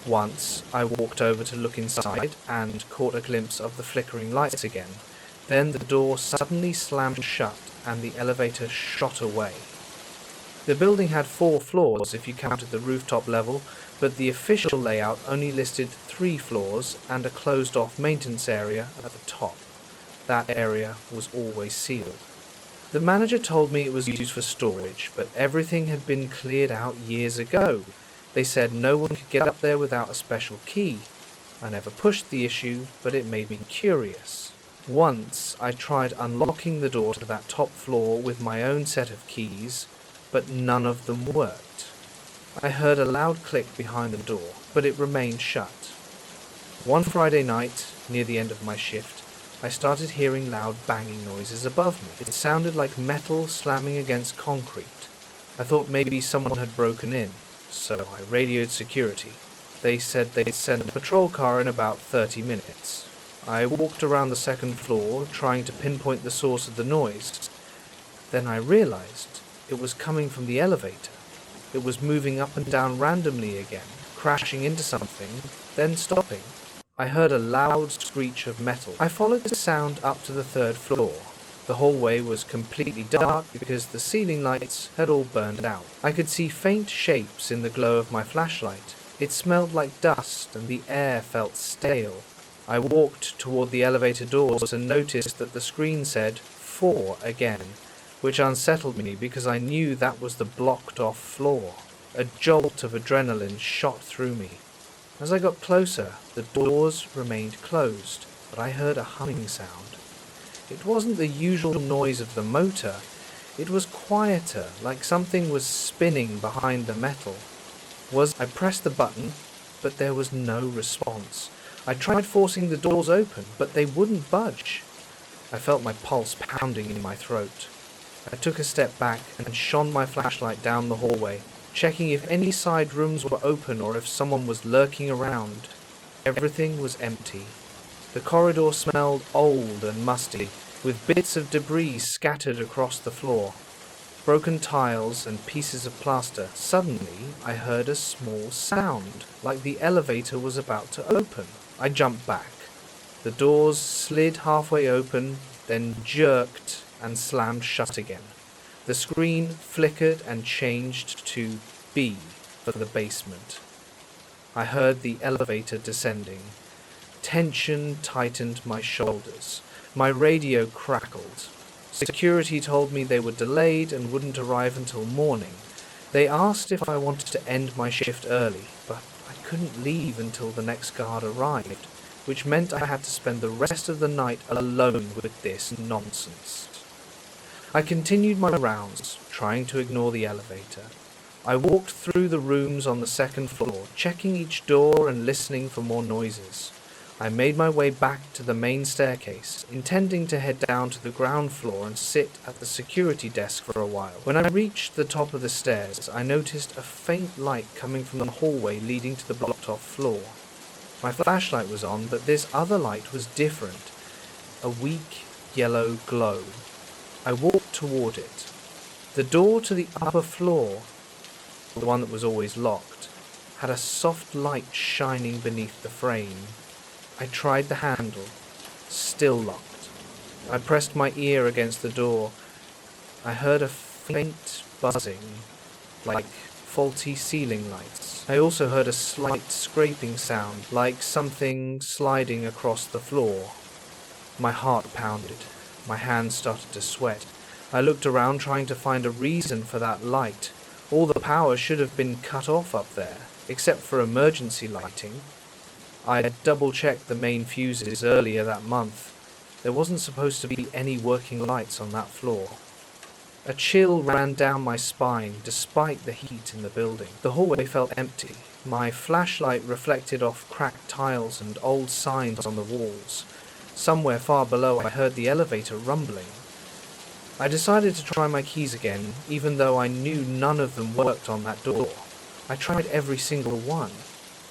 Once, I walked over to look inside and caught a glimpse of the flickering lights again. Then the door suddenly slammed shut and the elevator shot away. The building had 4 floors if you counted the rooftop level, but the official layout only listed 3 floors and a closed-off maintenance area at the top. That area was always sealed. The manager told me it was used for storage, but everything had been cleared out years ago. They said no one could get up there without a special key. I never pushed the issue, but it made me curious. Once, I tried unlocking the door to that top floor with my own set of keys, but none of them worked. I heard a loud click behind the door, but it remained shut. One Friday night, near the end of my shift, I started hearing loud banging noises above me. It sounded like metal slamming against concrete. I thought maybe someone had broken in, so I radioed security. They said they'd send a patrol car in about 30 minutes. I walked around the second floor, trying to pinpoint the source of the noise. Then I realized it was coming from the elevator. It was moving up and down randomly again, crashing into something, then stopping. I heard a loud screech of metal. I followed the sound up to the third floor. The hallway was completely dark because the ceiling lights had all burned out. I could see faint shapes in the glow of my flashlight. It smelled like dust and the air felt stale. I walked toward the elevator doors and noticed that the screen said 4 again, which unsettled me because I knew that was the blocked-off floor. A jolt of adrenaline shot through me. As I got closer, the doors remained closed, but I heard a humming sound. It wasn't the usual noise of the motor. It was quieter, like something was spinning behind the metal. I pressed the button, but there was no response. I tried forcing the doors open, but they wouldn't budge. I felt my pulse pounding in my throat. I took a step back and shone my flashlight down the hallway, checking if any side rooms were open or if someone was lurking around. Everything was empty. The corridor smelled old and musty, with bits of debris scattered across the floor. Broken tiles and pieces of plaster. Suddenly, I heard a small sound, like the elevator was about to open. I jumped back. The doors slid halfway open, then jerked and slammed shut again. The screen flickered and changed to B for the basement. I heard the elevator descending. Tension tightened my shoulders. My radio crackled. Security told me they were delayed and wouldn't arrive until morning. They asked if I wanted to end my shift early, but I couldn't leave until the next guard arrived, which meant I had to spend the rest of the night alone with this nonsense. I continued my rounds, trying to ignore the elevator. I walked through the rooms on the second floor, checking each door and listening for more noises. I made my way back to the main staircase, intending to head down to the ground floor and sit at the security desk for a while. When I reached the top of the stairs, I noticed a faint light coming from the hallway leading to the blocked-off floor. My flashlight was on, but this other light was different, a weak yellow glow. I walked toward it. The door to the upper floor, the one that was always locked, had a soft light shining beneath the frame. I tried the handle, still locked. I pressed my ear against the door. I heard a faint buzzing, like faulty ceiling lights. I also heard a slight scraping sound, like something sliding across the floor. My heart pounded. My hands started to sweat. I looked around trying to find a reason for that light. All the power should have been cut off up there, except for emergency lighting. I had double-checked the main fuses earlier that month. There wasn't supposed to be any working lights on that floor. A chill ran down my spine despite the heat in the building. The hallway felt empty. My flashlight reflected off cracked tiles and old signs on the walls. Somewhere far below I heard the elevator rumbling. I decided to try my keys again, even though I knew none of them worked on that door. I tried every single one.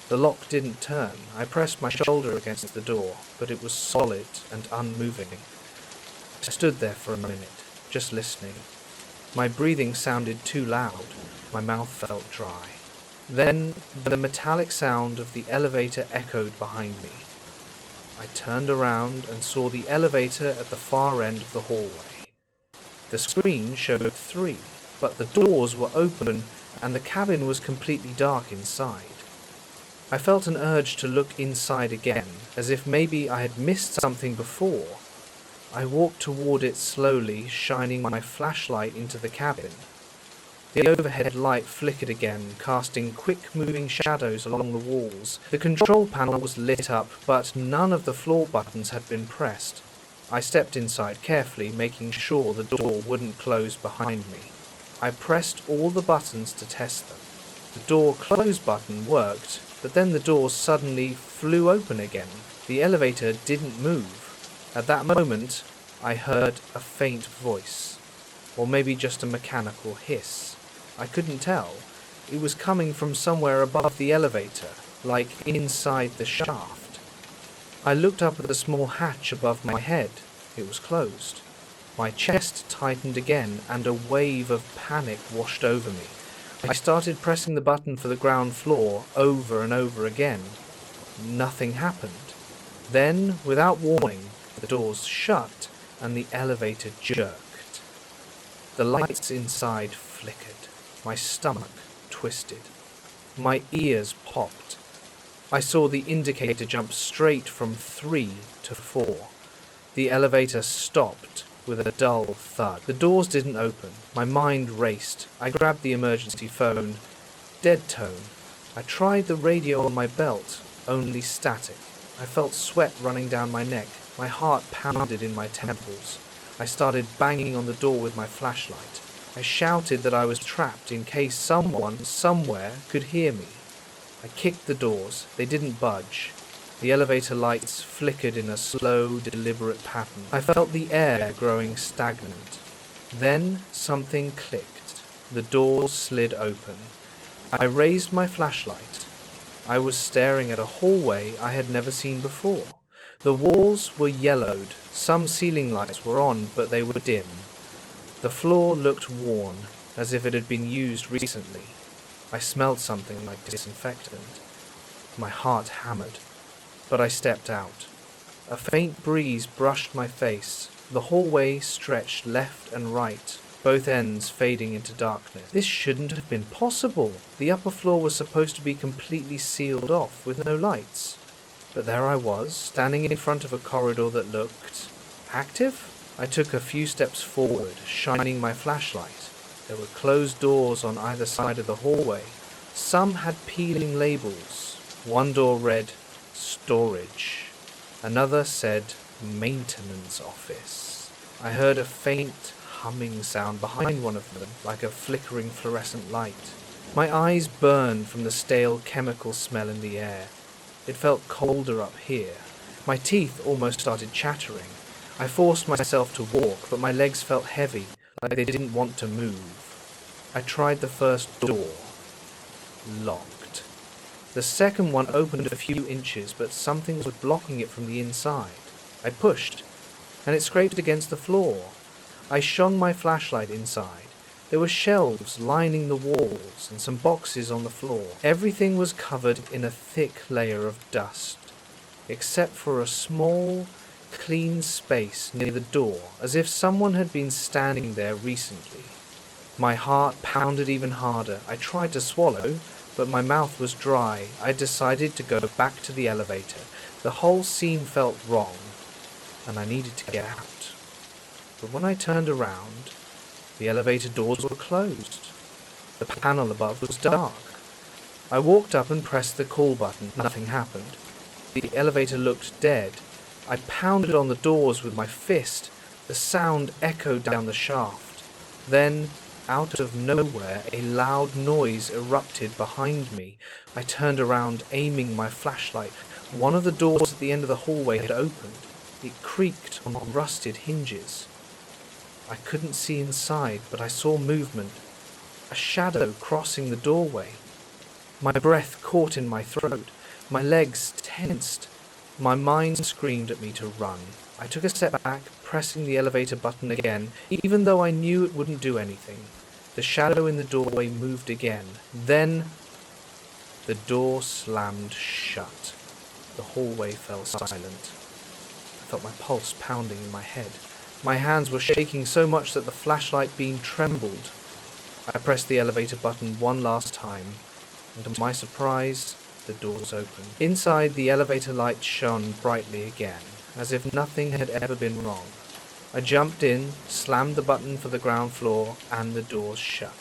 The lock didn't turn. I pressed my shoulder against the door, but it was solid and unmoving. I stood there for a minute, just listening. My breathing sounded too loud. My mouth felt dry. Then the metallic sound of the elevator echoed behind me. I turned around and saw the elevator at the far end of the hallway. The screen showed 3, but the doors were open and the cabin was completely dark inside. I felt an urge to look inside again, as if maybe I had missed something before. I walked toward it slowly, shining my flashlight into the cabin. The overhead light flickered again, casting quick-moving shadows along the walls. The control panel was lit up, but none of the floor buttons had been pressed. I stepped inside carefully, making sure the door wouldn't close behind me. I pressed all the buttons to test them. The door close button worked, but then the door suddenly flew open again. The elevator didn't move. At that moment, I heard a faint voice, or maybe just a mechanical hiss. I couldn't tell. It was coming from somewhere above the elevator, like inside the shaft. I looked up at the small hatch above my head. It was closed. My chest tightened again, and a wave of panic washed over me. I started pressing the button for the ground floor over and over again. Nothing happened. Then, without warning, the doors shut and the elevator jerked. The lights inside flickered. My stomach twisted. My ears popped. I saw the indicator jump straight from 3 to 4. The elevator stopped with a dull thud. The doors didn't open. My mind raced. I grabbed the emergency phone. Dead tone. I tried the radio on my belt. Only static. I felt sweat running down my neck. My heart pounded in my temples. I started banging on the door with my flashlight. I shouted that I was trapped in case someone, somewhere, could hear me. I kicked the doors. They didn't budge. The elevator lights flickered in a slow, deliberate pattern. I felt the air growing stagnant. Then something clicked. The doors slid open. I raised my flashlight. I was staring at a hallway I had never seen before. The walls were yellowed, some ceiling lights were on, but they were dim. The floor looked worn, as if it had been used recently. I smelled something like disinfectant. My heart hammered, but I stepped out. A faint breeze brushed my face. The hallway stretched left and right, both ends fading into darkness. This shouldn't have been possible. The upper floor was supposed to be completely sealed off, with no lights. But there I was, standing in front of a corridor that looked active. I took a few steps forward, shining my flashlight. There were closed doors on either side of the hallway. Some had peeling labels. One door read, "Storage." Another said, "Maintenance Office." I heard a faint humming sound behind one of them, like a flickering fluorescent light. My eyes burned from the stale chemical smell in the air. It felt colder up here. My teeth almost started chattering. I forced myself to walk, but my legs felt heavy, like they didn't want to move. I tried the first door. Locked. The second one opened a few inches, but something was blocking it from the inside. I pushed, and it scraped against the floor. I shone my flashlight inside. There were shelves lining the walls and some boxes on the floor. Everything was covered in a thick layer of dust, except for a small, clean space near the door, as if someone had been standing there recently. My heart pounded even harder. I tried to swallow, but my mouth was dry. I decided to go back to the elevator. The whole scene felt wrong, and I needed to get out. But when I turned around, the elevator doors were closed. The panel above was dark. I walked up and pressed the call button. Nothing happened. The elevator looked dead. I pounded on the doors with my fist. The sound echoed down the shaft. Then, out of nowhere, a loud noise erupted behind me. I turned around, aiming my flashlight. One of the doors at the end of the hallway had opened. It creaked on rusted hinges. I couldn't see inside, but I saw movement. A shadow crossing the doorway. My breath caught in my throat. My legs tensed. My mind screamed at me to run. I took a step back, pressing the elevator button again, even though I knew it wouldn't do anything. The shadow in the doorway moved again. Then, the door slammed shut. The hallway fell silent. I felt my pulse pounding in my head. My hands were shaking so much that the flashlight beam trembled. I pressed the elevator button one last time, and to my surprise, the doors opened. Inside, the elevator light shone brightly again, as if nothing had ever been wrong. I jumped in, slammed the button for the ground floor, and the doors shut.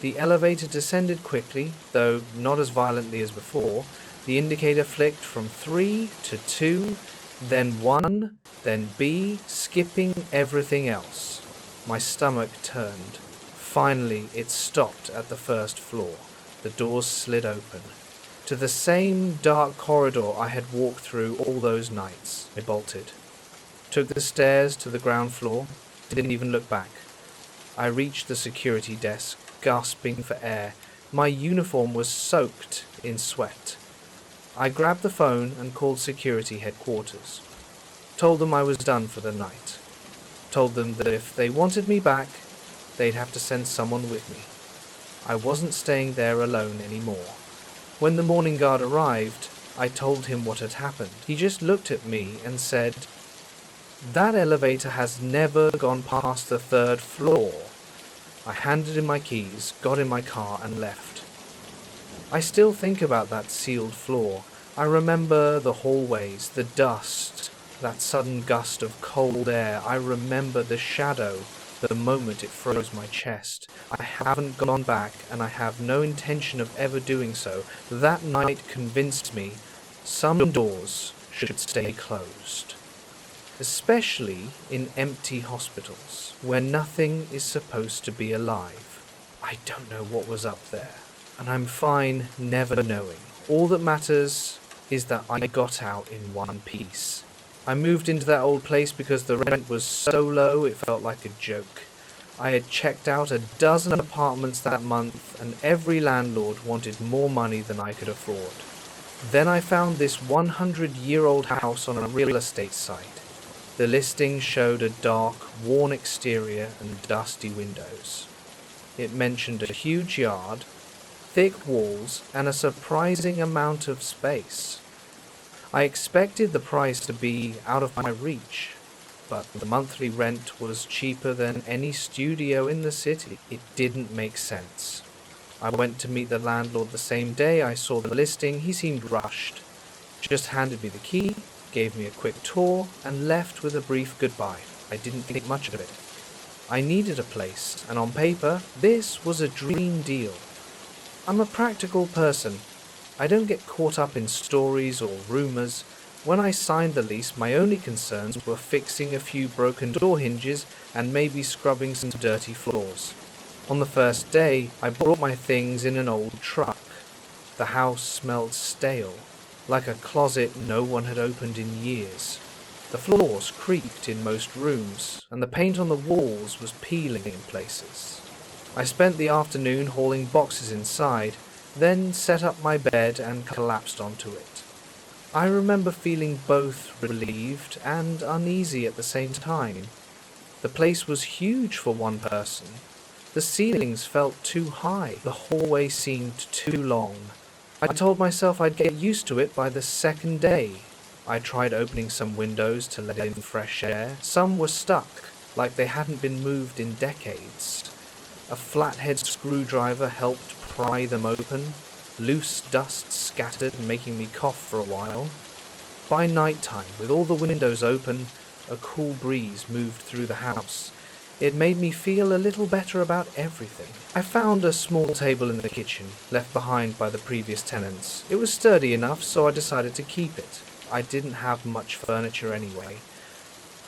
The elevator descended quickly, though not as violently as before. The indicator flicked from 3 to 2, then 1, then B, skipping everything else. My stomach turned. Finally, it stopped at the first floor. The doors slid open. To the same dark corridor I had walked through all those nights. I bolted. Took the stairs to the ground floor. Didn't even look back. I reached the security desk, gasping for air. My uniform was soaked in sweat. I grabbed the phone and called security headquarters. Told them I was done for the night. Told them that if they wanted me back, they'd have to send someone with me. I wasn't staying there alone anymore. When the morning guard arrived, I told him what had happened. He just looked at me and said, "That elevator has never gone past the 3rd floor." I handed him my keys, got in my car, and left. I still think about that sealed floor. I remember the hallways, the dust, that sudden gust of cold air. I remember the shadow, the moment it froze my chest. I haven't gone back, and I have no intention of ever doing so. That night convinced me some doors should stay closed. Especially in empty hospitals, where nothing is supposed to be alive. I don't know what was up there, and I'm fine never knowing. All that matters is that I got out in one piece. I moved into that old place because the rent was so low it felt like a joke. I had checked out a dozen apartments that month, and every landlord wanted more money than I could afford. Then I found this 100-year-old house on a real estate site. The listing showed a dark, worn exterior and dusty windows. It mentioned a huge yard, thick walls, and a surprising amount of space. I expected the price to be out of my reach, but the monthly rent was cheaper than any studio in the city. It didn't make sense. I went to meet the landlord the same day I saw the listing. He seemed rushed, just handed me the key, gave me a quick tour, and left with a brief goodbye. I didn't think much of it. I needed a place, and on paper, this was a dream deal. I'm a practical person. I don't get caught up in stories or rumors. When I signed the lease, my only concerns were fixing a few broken door hinges and maybe scrubbing some dirty floors. On the first day, I brought my things in an old truck. The house smelled stale, like a closet no one had opened in years. The floors creaked in most rooms, and the paint on the walls was peeling in places. I spent the afternoon hauling boxes inside, then set up my bed and collapsed onto it. I remember feeling both relieved and uneasy at the same time. The place was huge for one person. The ceilings felt too high. The hallway seemed too long. I told myself I'd get used to it by the second day. I tried opening some windows to let in fresh air. Some were stuck, like they hadn't been moved in decades. A flathead screwdriver helped pry them open. Loose dust scattered, making me cough for a while. By night time, with all the windows open, a cool breeze moved through the house. It made me feel a little better about everything. I found a small table in the kitchen, left behind by the previous tenants. It was sturdy enough, so I decided to keep it. I didn't have much furniture anyway.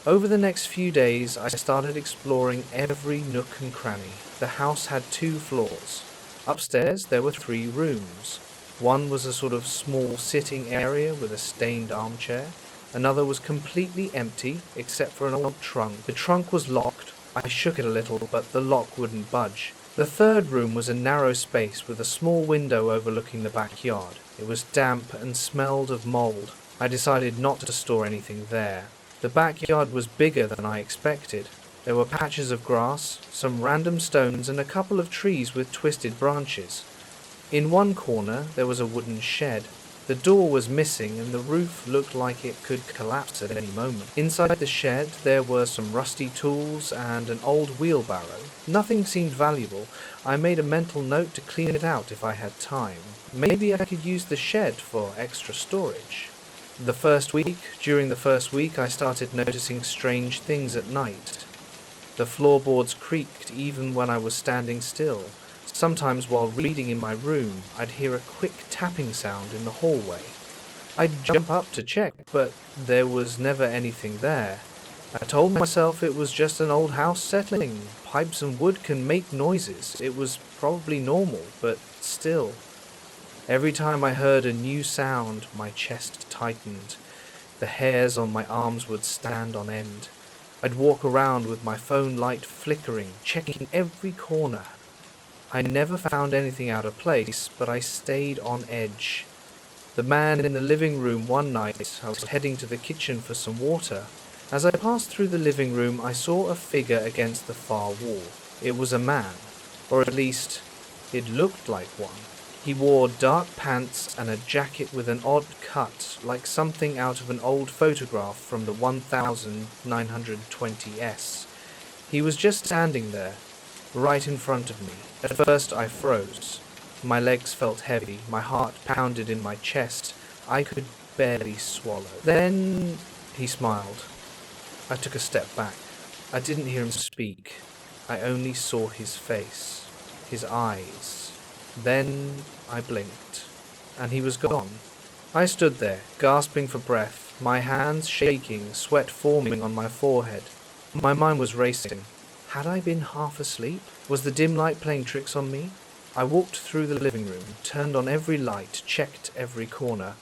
Over the next few days, I started exploring every nook and cranny. The house had 2 floors. Upstairs, there were 3 rooms. One was a sort of small sitting area with a stained armchair. Another was completely empty, except for an old trunk. The trunk was locked. I shook it a little, but the lock wouldn't budge. The third room was a narrow space with a small window overlooking the backyard. It was damp and smelled of mold. I decided not to store anything there. The backyard was bigger than I expected. There were patches of grass, some random stones, and a couple of trees with twisted branches. In one corner, there was a wooden shed. The door was missing and the roof looked like it could collapse at any moment. Inside the shed, there were some rusty tools and an old wheelbarrow. Nothing seemed valuable. I made a mental note to clean it out if I had time. Maybe I could use the shed for extra storage. During the first week, I started noticing strange things at night. The floorboards creaked even when I was standing still. Sometimes while reading in my room, I'd hear a quick tapping sound in the hallway. I'd jump up to check, but there was never anything there. I told myself it was just an old house settling. Pipes and wood can make noises. It was probably normal, but still. Every time I heard a new sound, my chest tightened. The hairs on my arms would stand on end. I'd walk around with my phone light flickering, checking every corner. I never found anything out of place, but I stayed on edge. The man in the living room one night, I was heading to the kitchen for some water. As I passed through the living room, I saw a figure against the far wall. It was a man, or at least, it looked like one. He wore dark pants and a jacket with an odd cut, like something out of an old photograph from the 1920s. He was just standing there, right in front of me. At first I froze. My legs felt heavy, my heart pounded in my chest. I could barely swallow. Then he smiled. I took a step back. I didn't hear him speak. I only saw his face, his eyes. Then I blinked, and he was gone. I stood there, gasping for breath, my hands shaking, sweat forming on my forehead. My mind was racing. Had I been half asleep? Was the dim light playing tricks on me? I walked through the living room, turned on every light, checked every corner.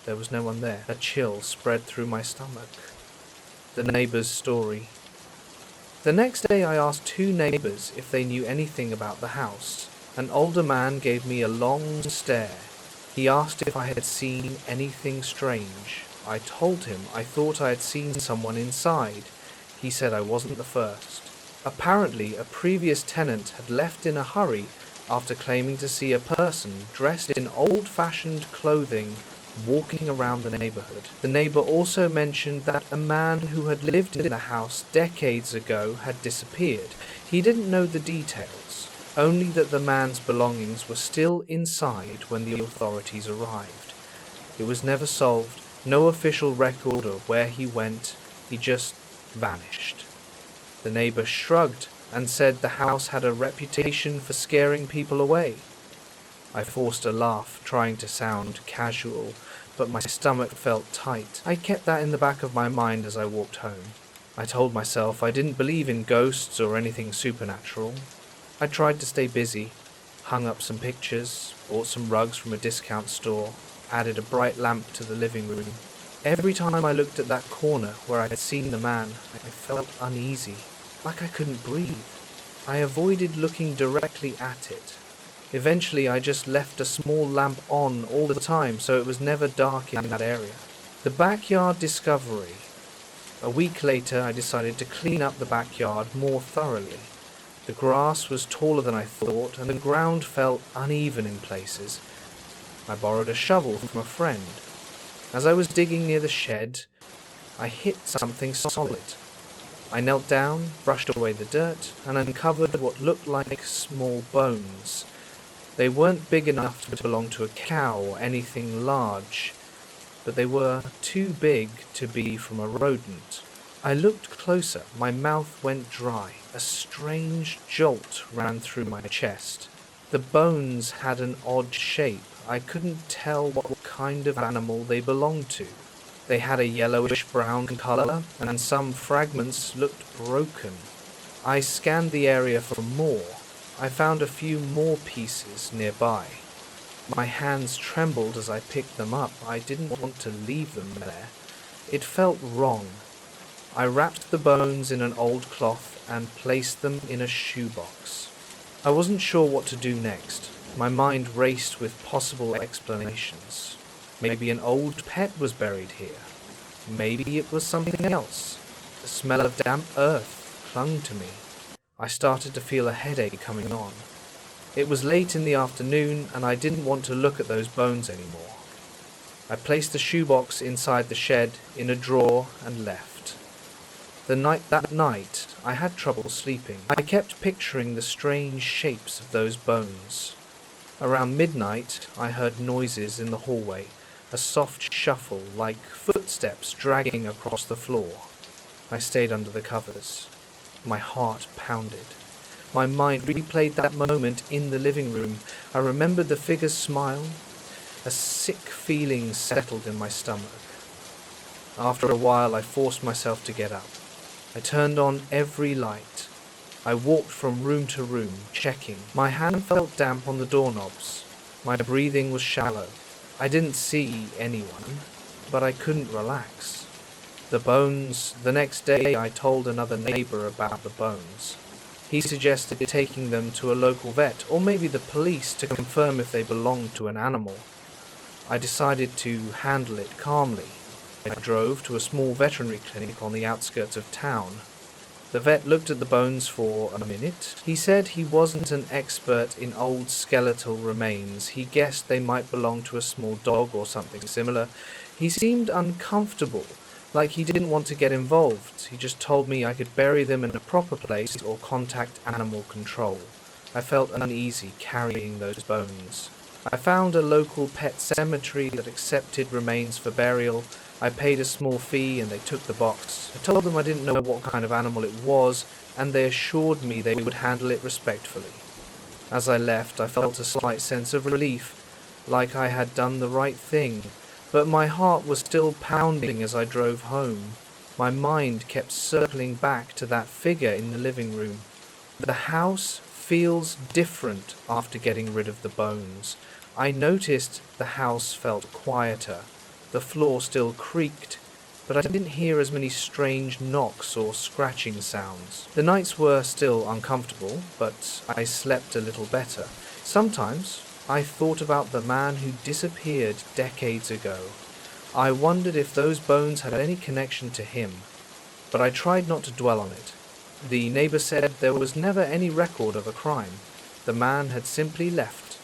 There was no one there. A chill spread through my stomach. The neighbor's story. The next day I asked 2 neighbors if they knew anything about the house. An older man gave me a long stare. He asked if I had seen anything strange. I told him I thought I had seen someone inside. He said I wasn't the first. Apparently, a previous tenant had left in a hurry after claiming to see a person dressed in old-fashioned clothing walking around the neighborhood. The neighbor also mentioned that a man who had lived in the house decades ago had disappeared. He didn't know the details, only that the man's belongings were still inside when the authorities arrived. It was never solved, no official record of where he went, he just vanished. The neighbor shrugged and said the house had a reputation for scaring people away. I forced a laugh, trying to sound casual, but my stomach felt tight. I kept that in the back of my mind as I walked home. I told myself I didn't believe in ghosts or anything supernatural. I tried to stay busy, hung up some pictures, bought some rugs from a discount store, added a bright lamp to the living room. Every time I looked at that corner where I had seen the man, I felt uneasy, like I couldn't breathe. I avoided looking directly at it. Eventually, I just left a small lamp on all the time so it was never dark in that area. The backyard discovery. A week later, I decided to clean up the backyard more thoroughly. The grass was taller than I thought, and the ground felt uneven in places. I borrowed a shovel from a friend. As I was digging near the shed, I hit something solid. I knelt down, brushed away the dirt, and uncovered what looked like small bones. They weren't big enough to belong to a cow or anything large, but they were too big to be from a rodent. I looked closer. My mouth went dry. A strange jolt ran through my chest. The bones had an odd shape. I couldn't tell what kind of animal they belonged to. They had a yellowish-brown color, and some fragments looked broken. I scanned the area for more. I found a few more pieces nearby. My hands trembled as I picked them up. I didn't want to leave them there. It felt wrong. I wrapped the bones in an old cloth and placed them in a shoebox. I wasn't sure what to do next. My mind raced with possible explanations. Maybe an old pet was buried here. Maybe it was something else. The smell of damp earth clung to me. I started to feel a headache coming on. It was late in the afternoon, and I didn't want to look at those bones anymore. I placed the shoebox inside the shed in a drawer and left. That night, I had trouble sleeping. I kept picturing the strange shapes of those bones. Around midnight, I heard noises in the hallway, a soft shuffle like footsteps dragging across the floor. I stayed under the covers. My heart pounded. My mind replayed that moment in the living room. I remembered the figure's smile. A sick feeling settled in my stomach. After a while, I forced myself to get up. I turned on every light. I walked from room to room, checking. My hand felt damp on the doorknobs. My breathing was shallow. I didn't see anyone, but I couldn't relax. The bones. The next day I told another neighbor about the bones. He suggested taking them to a local vet, or maybe the police, to confirm if they belonged to an animal. I decided to handle it calmly. I drove to a small veterinary clinic on the outskirts of town. The vet looked at the bones for a minute. He said he wasn't an expert in old skeletal remains. He guessed they might belong to a small dog or something similar. He seemed uncomfortable, like he didn't want to get involved. He just told me I could bury them in a proper place or contact animal control. I felt uneasy carrying those bones. I found a local pet cemetery that accepted remains for burial. I paid a small fee and they took the box. I told them I didn't know what kind of animal it was, and they assured me they would handle it respectfully. As I left, I felt a slight sense of relief, like I had done the right thing, but my heart was still pounding as I drove home. My mind kept circling back to that figure in the living room. The house feels different after getting rid of the bones. I noticed the house felt quieter. The floor still creaked, but I didn't hear as many strange knocks or scratching sounds. The nights were still uncomfortable, but I slept a little better. Sometimes, I thought about the man who disappeared decades ago. I wondered if those bones had any connection to him, but I tried not to dwell on it. The neighbor said there was never any record of a crime. The man had simply left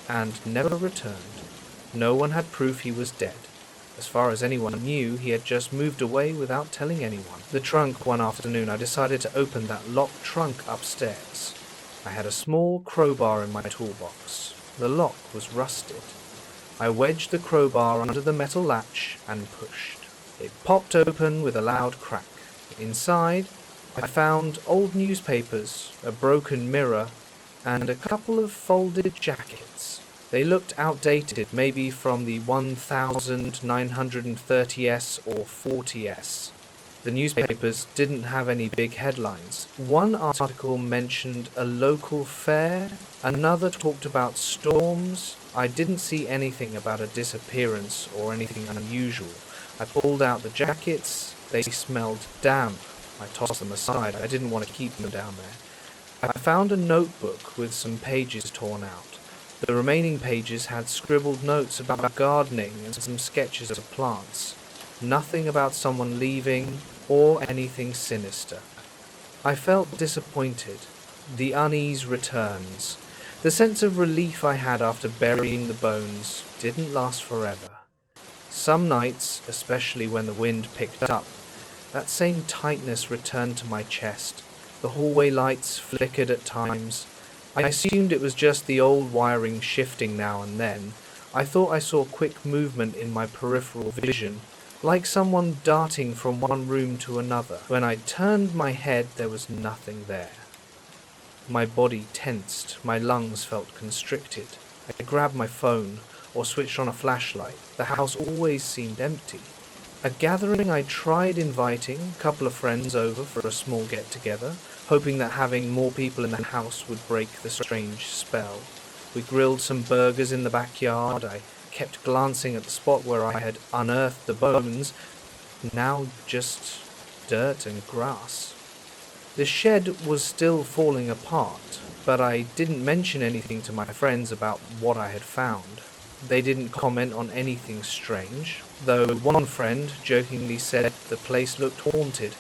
and never returned. No one had proof he was dead. As far as anyone knew, he had just moved away without telling anyone. The trunk one afternoon, I decided to open that locked trunk upstairs. I had a small crowbar in my toolbox. The lock was rusted. I wedged the crowbar under the metal latch and pushed. It popped open with a loud crack. Inside, I found old newspapers, a broken mirror, and a couple of folded jackets. They looked outdated, maybe from the 1930s or 40s. The newspapers didn't have any big headlines. One article mentioned a local fair, another talked about storms. I didn't see anything about a disappearance or anything unusual. I pulled out the jackets. They smelled damp. I tossed them aside. I didn't want to keep them down there. I found a notebook with some pages torn out. The remaining pages had scribbled notes about gardening and some sketches of plants. Nothing about someone leaving or anything sinister. I felt disappointed. The unease returns. The sense of relief I had after burying the bones didn't last forever. Some nights, especially when the wind picked up, that same tightness returned to my chest. The hallway lights flickered at times. I assumed it was just the old wiring shifting now and then. I thought I saw quick movement in my peripheral vision, like someone darting from one room to another. When I turned my head, there was nothing there. My body tensed, my lungs felt constricted. I grabbed my phone or switched on a flashlight. The house always seemed empty. A gathering I tried inviting, a couple of friends over for a small get-together, hoping that having more people in the house would break the strange spell. We grilled some burgers in the backyard. I kept glancing at the spot where I had unearthed the bones, now just dirt and grass. The shed was still falling apart, but I didn't mention anything to my friends about what I had found. They didn't comment on anything strange, though one friend jokingly said the place looked haunted.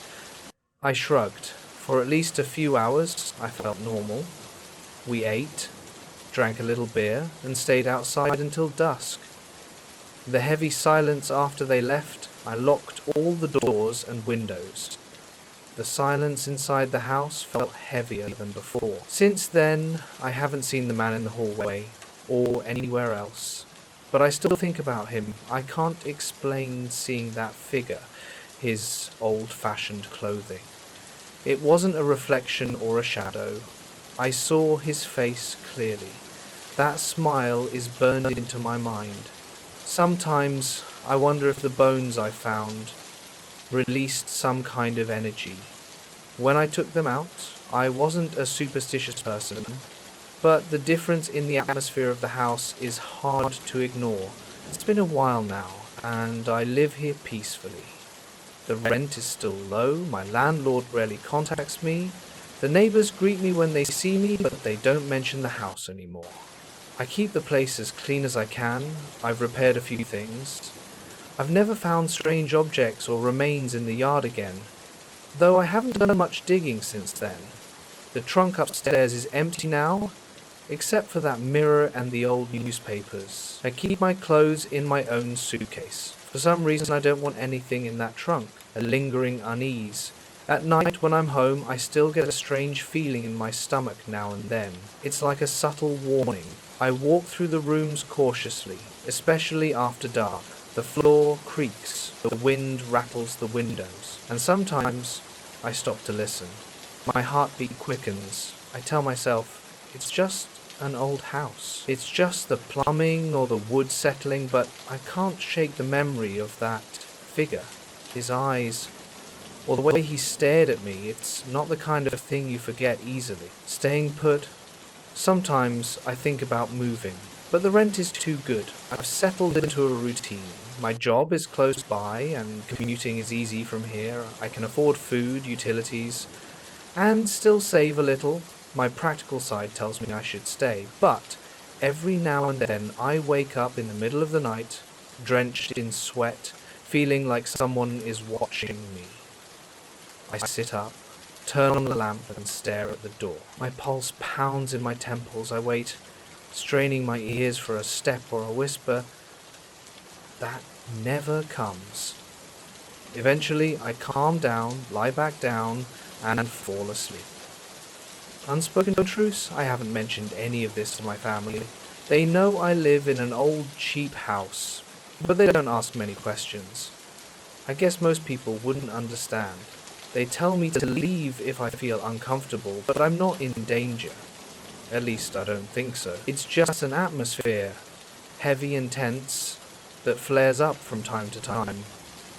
I shrugged. For at least a few hours, I felt normal. We ate, drank a little beer, and stayed outside until dusk. The heavy silence after they left, I locked all the doors and windows. The silence inside the house felt heavier than before. Since then, I haven't seen the man in the hallway, or anywhere else. But I still think about him. I can't explain seeing that figure, his old-fashioned clothing. It wasn't a reflection or a shadow. I saw his face clearly. That smile is burned into my mind. Sometimes I wonder if the bones I found released some kind of energy. When I took them out, I wasn't a superstitious person, but the difference in the atmosphere of the house is hard to ignore. It's been a while now, and I live here peacefully. The rent is still low, my landlord rarely contacts me, the neighbors greet me when they see me, but they don't mention the house anymore. I keep the place as clean as I can. I've repaired a few things. I've never found strange objects or remains in the yard again, though I haven't done much digging since then. The trunk upstairs is empty now, except for that mirror and the old newspapers. I keep my clothes in my own suitcase. For some reason I don't want anything in that trunk, a lingering unease. At night when I'm home, I still get a strange feeling in my stomach now and then. It's like a subtle warning. I walk through the rooms cautiously, especially after dark. The floor creaks, the wind rattles the windows, and sometimes I stop to listen. My heartbeat quickens. I tell myself, it's just an old house. It's just the plumbing or the wood settling, but I can't shake the memory of that figure. His eyes, or the way he stared at me, it's not the kind of thing you forget easily. Staying put, sometimes I think about moving, but the rent is too good. I've settled into a routine. My job is close by and commuting is easy from here. I can afford food, utilities, and still save a little. My practical side tells me I should stay, but Every now and then I wake up in the middle of the night, drenched in sweat, feeling like someone is watching me. I sit up, turn on the lamp and stare at the door. My pulse pounds in my temples. I wait, straining my ears for a step or a whisper. That never comes. Eventually, I calm down, lie back down, and fall asleep. Unspoken truths, I haven't mentioned any of this to my family. They know I live in an old, cheap house, but they don't ask many questions. I guess most people wouldn't understand. They tell me to leave if I feel uncomfortable, but I'm not in danger. At least I don't think so. It's just an atmosphere, heavy and tense, that flares up from time to time,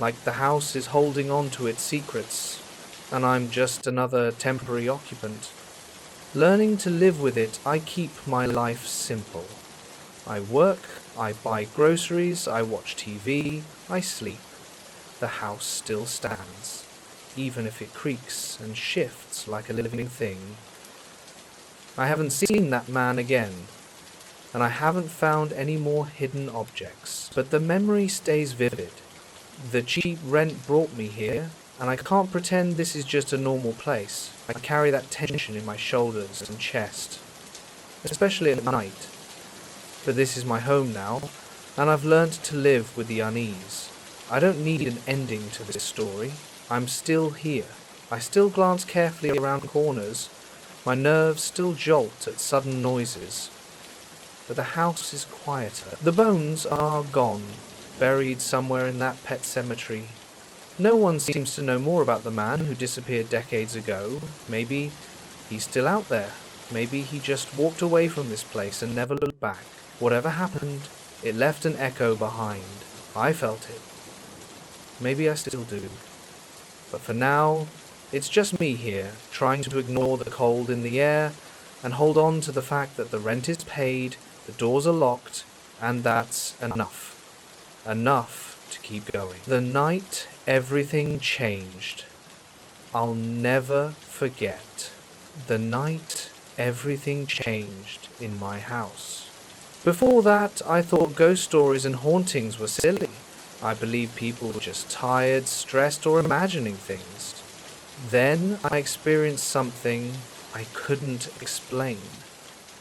like the house is holding on to its secrets, and I'm just another temporary occupant. Learning to live with it, I keep my life simple. I work, I buy groceries, I watch TV, I sleep. The house still stands, even if it creaks and shifts like a living thing. I haven't seen that man again, and I haven't found any more hidden objects, but the memory stays vivid. The cheap rent brought me here, and I can't pretend this is just a normal place. I carry that tension in my shoulders and chest, especially at night. But this is my home now, and I've learned to live with the unease. I don't need an ending to this story. I'm still here. I still glance carefully around corners. My nerves still jolt at sudden noises. But the house is quieter. The bones are gone, buried somewhere in that pet cemetery. No one seems to know more about the man who disappeared decades ago. Maybe he's still out there. Maybe he just walked away from this place and never looked back. Whatever happened, it left an echo behind. I felt it. Maybe I still do. But for now, it's just me here, trying to ignore the cold in the air and hold on to the fact that the rent is paid, the doors are locked, and that's enough. Enough to keep going. The night everything changed. I'll never forget. The night everything changed in my house. Before that, I thought ghost stories and hauntings were silly. I believed people were just tired, stressed, or imagining things. Then I experienced something I couldn't explain.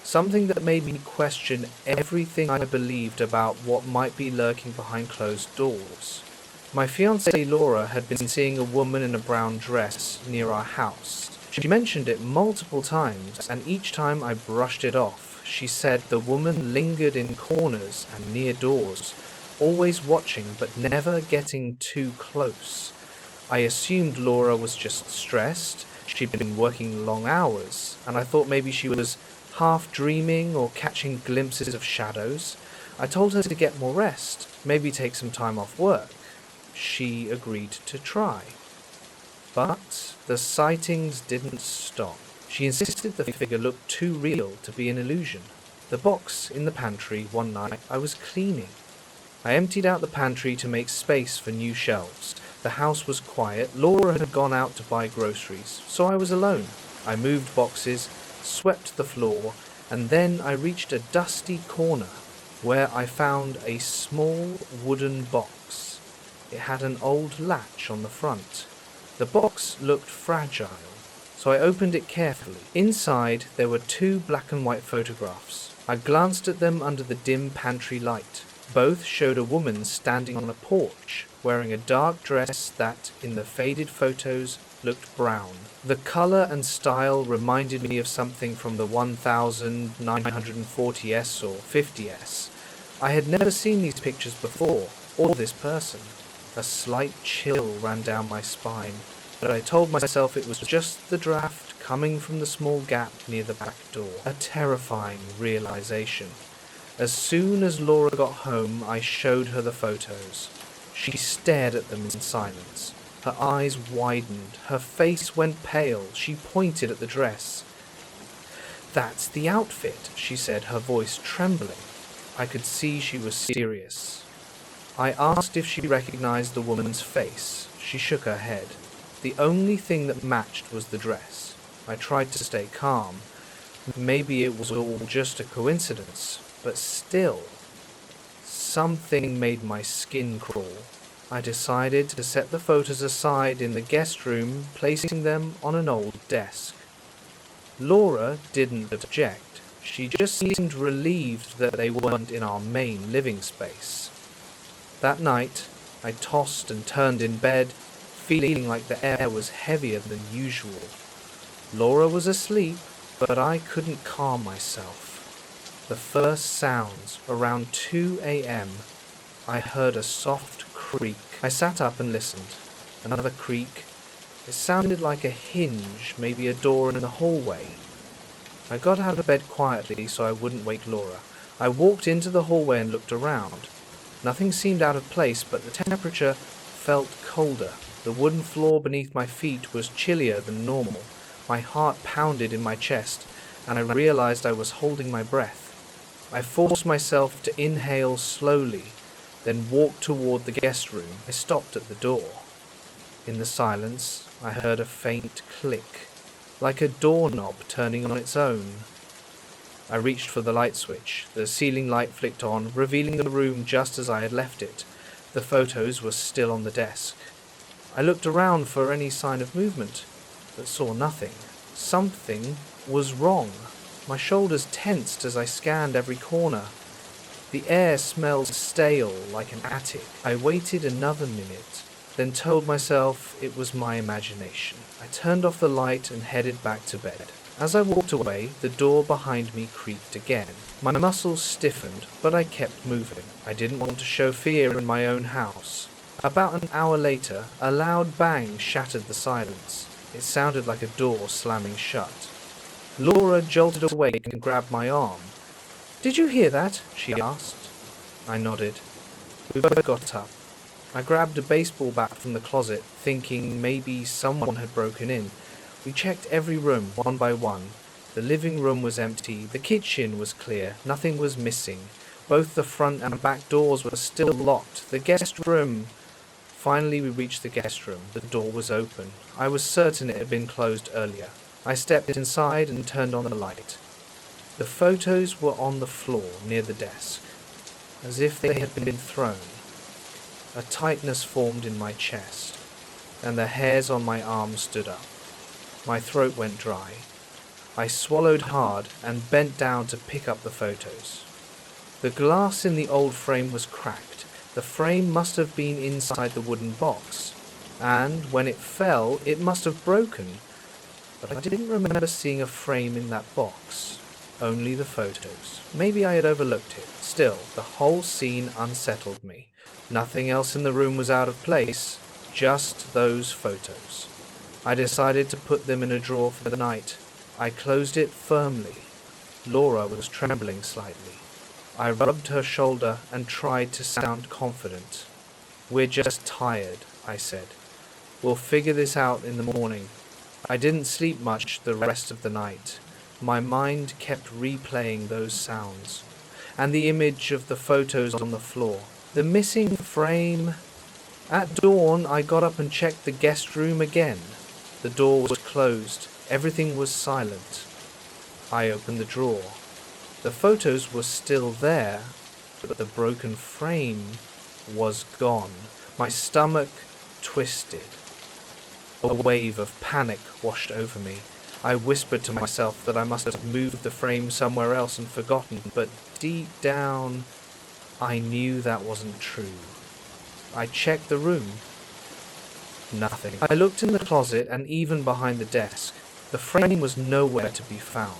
Something that made me question everything I believed about what might be lurking behind closed doors. My fiancée Laura had been seeing a woman in a brown dress near our house. She mentioned it multiple times, and each time I brushed it off. She said the woman lingered in corners and near doors, always watching but never getting too close. I assumed Laura was just stressed. She'd been working long hours, and I thought maybe she was half dreaming or catching glimpses of shadows. I told her to get more rest, maybe take some time off work. She agreed to try. But the sightings didn't stop. She insisted the figure looked too real to be an illusion. The box in the pantry one night I was cleaning. I emptied out the pantry to make space for new shelves. The house was quiet. Laura had gone out to buy groceries, so I was alone. I moved boxes, swept the floor, and then I reached a dusty corner where I found a small wooden box. It had an old latch on the front. The box looked fragile, so I opened it carefully. Inside there were 2 black and white photographs. I glanced at them under the dim pantry light. Both showed a woman standing on a porch, wearing a dark dress that, in the faded photos, looked brown. The color and style reminded me of something from the 1940s or 50s. I had never seen these pictures before, or this person. A slight chill ran down my spine, but I told myself it was just the draft coming from the small gap near the back door. A terrifying realization. As soon as Laura got home, I showed her the photos. She stared at them in silence. Her eyes widened. Her face went pale. She pointed at the dress. "That's the outfit," she said, her voice trembling. I could see she was serious. I asked if she recognized the woman's face. She shook her head. The only thing that matched was the dress. I tried to stay calm. Maybe it was all just a coincidence. but still, something made my skin crawl. I decided to set the photos aside in the guest room, placing them on an old desk. Laura didn't object. She just seemed relieved that they weren't in our main living space. That night, I tossed and turned in bed, feeling like the air was heavier than usual. Laura was asleep, but I couldn't calm myself. The first sounds, around 2 a.m., I heard a soft creak. I sat up and listened. Another creak. It sounded like a hinge, maybe a door in the hallway. I got out of bed quietly so I wouldn't wake Laura. I walked into the hallway and looked around. Nothing seemed out of place, but the temperature felt colder. The wooden floor beneath my feet was chillier than normal. My heart pounded in my chest, and I realized I was holding my breath. I forced myself to inhale slowly, then walked toward the guest room. I stopped at the door. In the silence, I heard a faint click, like a doorknob turning on its own. I reached for the light switch. The ceiling light flicked on, revealing the room just as I had left it. The photos were still on the desk. I looked around for any sign of movement, but saw nothing. Something was wrong. My shoulders tensed as I scanned every corner. The air smelled stale, like an attic. I waited another minute, then told myself it was my imagination. I turned off the light and headed back to bed. As I walked away, the door behind me creaked again. My muscles stiffened, but I kept moving. I didn't want to show fear in my own house. About an hour later, a loud bang shattered the silence. It sounded like a door slamming shut. Laura jolted awake and grabbed my arm. "Did you hear that?" she asked. I nodded. We both got up. I grabbed a baseball bat from the closet, thinking maybe someone had broken in. We checked every room, one by one. The living room was empty, the kitchen was clear, nothing was missing. Both the front and back doors were still locked. The guest room... Finally we reached the guest room. The door was open. I was certain it had been closed earlier. I stepped inside and turned on the light. The photos were on the floor near the desk, as if they had been thrown. A tightness formed in my chest, and the hairs on my arms stood up. My throat went dry. I swallowed hard and bent down to pick up the photos. The glass in the old frame was cracked. The frame must have been inside the wooden box, and when it fell, it must have broken. But I didn't remember seeing a frame in that box, only the photos. Maybe I had overlooked it. Still, the whole scene unsettled me. Nothing else in the room was out of place, just those photos. I decided to put them in a drawer for the night. I closed it firmly. Laura was trembling slightly. I rubbed her shoulder and tried to sound confident. "We're just tired," I said. "We'll figure this out in the morning." I didn't sleep much the rest of the night. My mind kept replaying those sounds, and the image of the photos on the floor. The missing frame. At dawn, I got up and checked the guest room again. The door was closed. Everything was silent. I opened the drawer. The photos were still there, but the broken frame was gone. My stomach twisted. A wave of panic washed over me. I whispered to myself that I must have moved the frame somewhere else and forgotten, but deep down, I knew that wasn't true. I checked the room. Nothing. I looked in the closet and even behind the desk. The frame was nowhere to be found.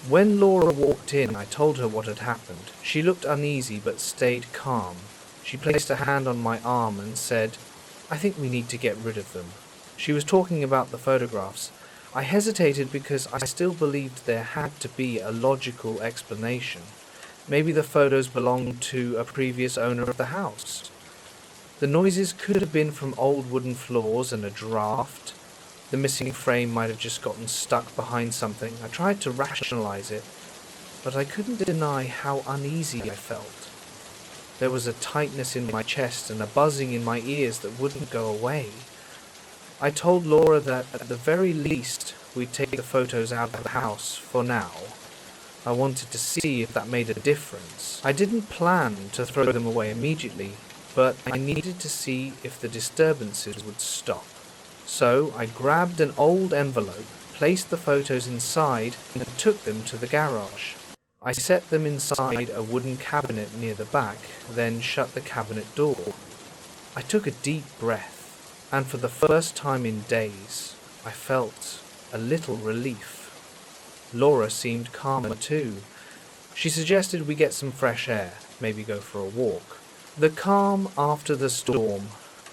When Laura walked in, I told her what had happened. She looked uneasy but stayed calm. She placed a hand on my arm and said, "I think we need to get rid of them." She was talking about the photographs. I hesitated because I still believed there had to be a logical explanation. Maybe the photos belonged to a previous owner of the house. The noises could have been from old wooden floors and a draft. The missing frame might have just gotten stuck behind something. I tried to rationalize it, but I couldn't deny how uneasy I felt. There was a tightness in my chest and a buzzing in my ears that wouldn't go away. I told Laura that at the very least we'd take the photos out of the house for now. I wanted to see if that made a difference. I didn't plan to throw them away immediately, but I needed to see if the disturbances would stop. So I grabbed an old envelope, placed the photos inside, and took them to the garage. I set them inside a wooden cabinet near the back, then shut the cabinet door. I took a deep breath, and for the first time in days, I felt a little relief. Laura seemed calmer too. She suggested we get some fresh air, maybe go for a walk. The calm after the storm.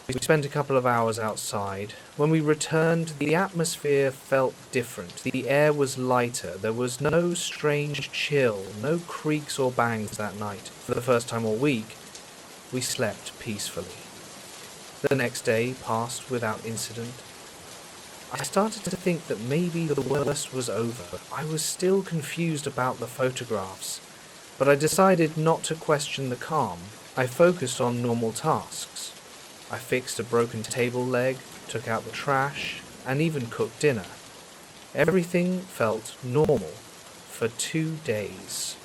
We spent a couple of hours outside. When we returned, the atmosphere felt different. The air was lighter. There was no strange chill, no creaks or bangs that night. For the first time all week, we slept peacefully. The next day passed without incident. I started to think that maybe the worst was over. I was still confused about the photographs, but I decided not to question the calm. I focused on normal tasks. I fixed a broken table leg, took out the trash, and even cooked dinner. Everything felt normal for 2 days.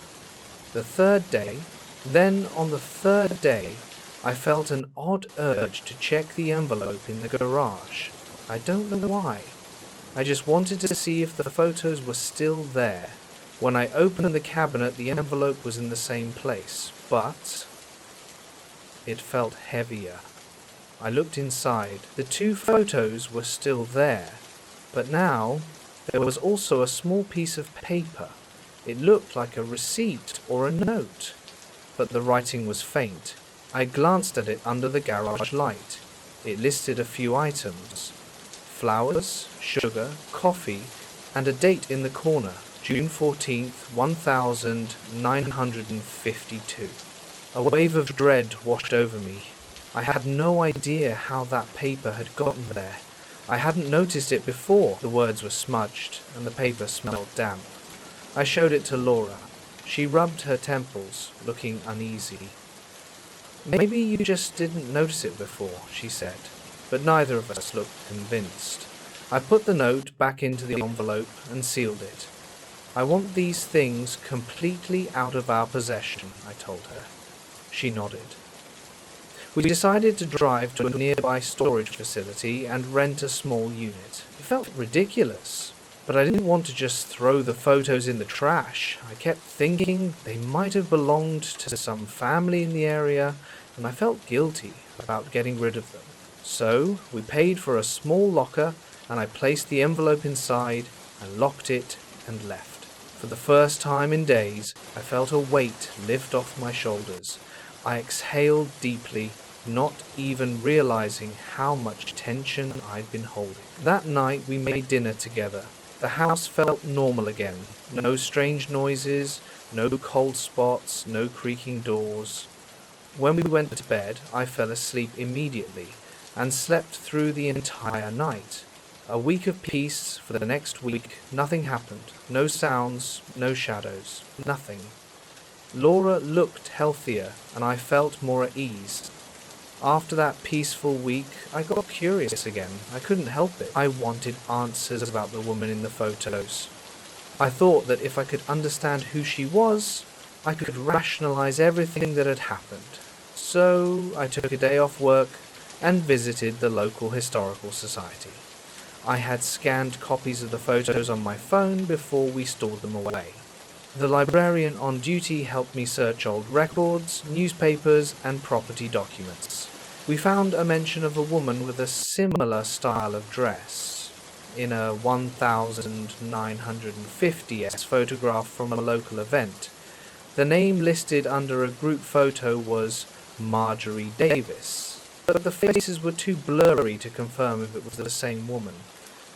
The third day, then on the third day, I felt an odd urge to check the envelope in the garage. I don't know why. I just wanted to see if the photos were still there. When I opened the cabinet, the envelope was in the same place, but it felt heavier. I looked inside. The 2 photos were still there, but now there was also a small piece of paper. It looked like a receipt or a note, but the writing was faint. I glanced at it under the garage light. It listed a few items: flowers, sugar, coffee, and a date in the corner, June 14th, 1952. A wave of dread washed over me. I had no idea how that paper had gotten there. I hadn't noticed it before. The words were smudged, and the paper smelled damp. I showed it to Laura. She rubbed her temples, looking uneasy. "Maybe you just didn't notice it before," she said, but neither of us looked convinced. I put the note back into the envelope and sealed it. "I want these things completely out of our possession," I told her. She nodded. We decided to drive to a nearby storage facility and rent a small unit. It felt ridiculous, but I didn't want to just throw the photos in the trash. I kept thinking they might have belonged to some family in the area, and I felt guilty about getting rid of them. So we paid for a small locker, and I placed the envelope inside and locked it and left. For the first time in days, I felt a weight lift off my shoulders. I exhaled deeply, not even realizing how much tension I'd been holding. That night we made dinner together. The house felt normal again. No strange noises, no cold spots, no creaking doors. When we went to bed, I fell asleep immediately and slept through the entire night. A week of peace. For the next week, nothing happened. No sounds, no shadows, nothing. Laura looked healthier, and I felt more at ease. After that peaceful week, I got curious again. I couldn't help it. I wanted answers about the woman in the photos. I thought that if I could understand who she was, I could rationalize everything that had happened. So I took a day off work and visited the local historical society. I had scanned copies of the photos on my phone before we stored them away. The librarian on duty helped me search old records, newspapers, and property documents. We found a mention of a woman with a similar style of dress in a 1950s photograph from a local event. The name listed under a group photo was Marjorie Davis, but the faces were too blurry to confirm if it was the same woman.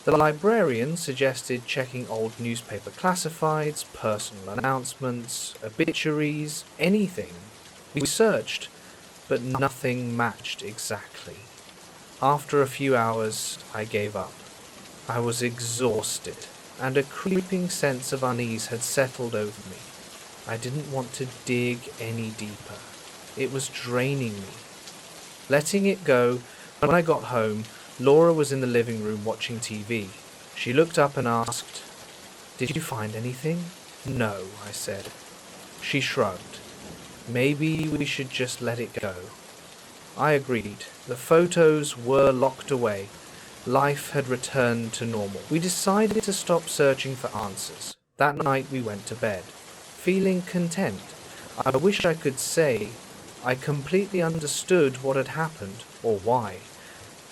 The librarian suggested checking old newspaper classifieds, personal announcements, obituaries, anything. We searched, but nothing matched exactly. After a few hours, I gave up. I was exhausted, and a creeping sense of unease had settled over me. I didn't want to dig any deeper. It was draining me. Letting it go, when I got home, Laura was in the living room watching TV. She looked up and asked, "Did you find anything?" No, I said. She shrugged. Maybe we should just let it go. I agreed. The photos were locked away. Life had returned to normal. We decided to stop searching for answers. That night we went to bed, feeling content. I wish I could say I completely understood what had happened or why.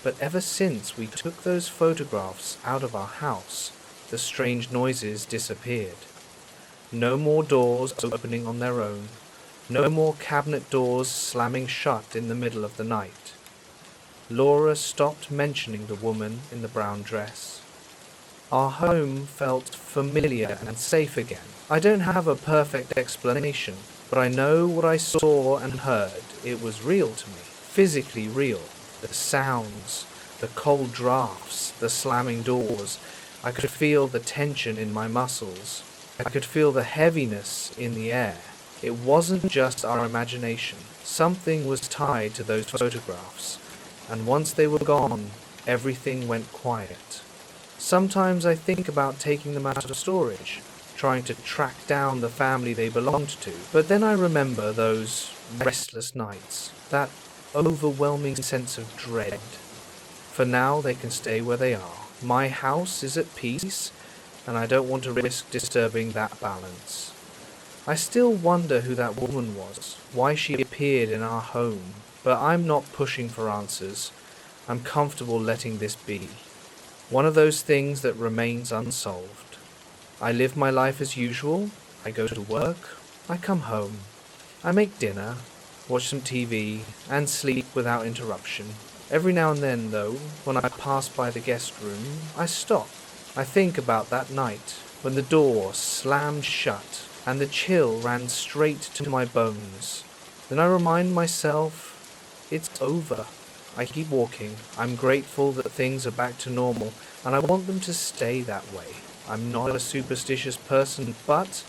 But ever since we took those photographs out of our house, the strange noises disappeared. No more doors opening on their own. No more cabinet doors slamming shut in the middle of the night. Laura stopped mentioning the woman in the brown dress. Our home felt familiar and safe again. I don't have a perfect explanation, but I know what I saw and heard. It was real to me, physically real. The sounds, the cold drafts, the slamming doors. I could feel the tension in my muscles. I could feel the heaviness in the air. It wasn't just our imagination. Something was tied to those photographs, and once they were gone, everything went quiet. Sometimes I think about taking them out of storage, trying to track down the family they belonged to, but then I remember those restless nights, that overwhelming sense of dread. For now, they can stay where they are. My house is at peace, and I don't want to risk disturbing that balance. I still wonder who that woman was, why she appeared in our home, but I'm not pushing for answers. I'm comfortable letting this be. One of those things that remains unsolved. I live my life as usual. I go to work. I come home. I make dinner, watch some TV, and sleep without interruption. Every now and then, though, when I pass by the guest room, I stop. I think about that night when the door slammed shut and the chill ran straight to my bones. Then I remind myself, it's over. I keep walking. I'm grateful that things are back to normal, and I want them to stay that way. I'm not a superstitious person, but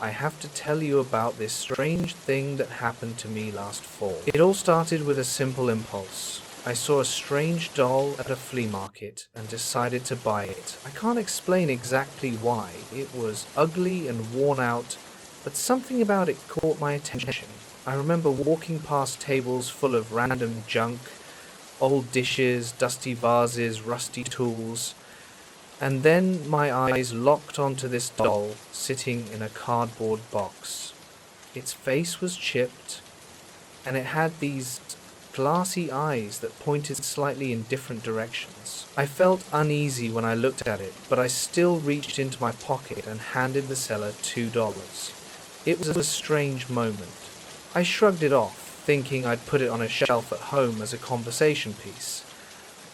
I have to tell you about this strange thing that happened to me last fall. It all started with a simple impulse. I saw a strange doll at a flea market and decided to buy it. I can't explain exactly why. It was ugly and worn out, but something about it caught my attention. I remember walking past tables full of random junk, old dishes, dusty vases, rusty tools, and then my eyes locked onto this doll sitting in a cardboard box. Its face was chipped, and it had these glassy eyes that pointed slightly in different directions. I felt uneasy when I looked at it, but I still reached into my pocket and handed the seller $2. It was a strange moment. I shrugged it off, thinking I'd put it on a shelf at home as a conversation piece.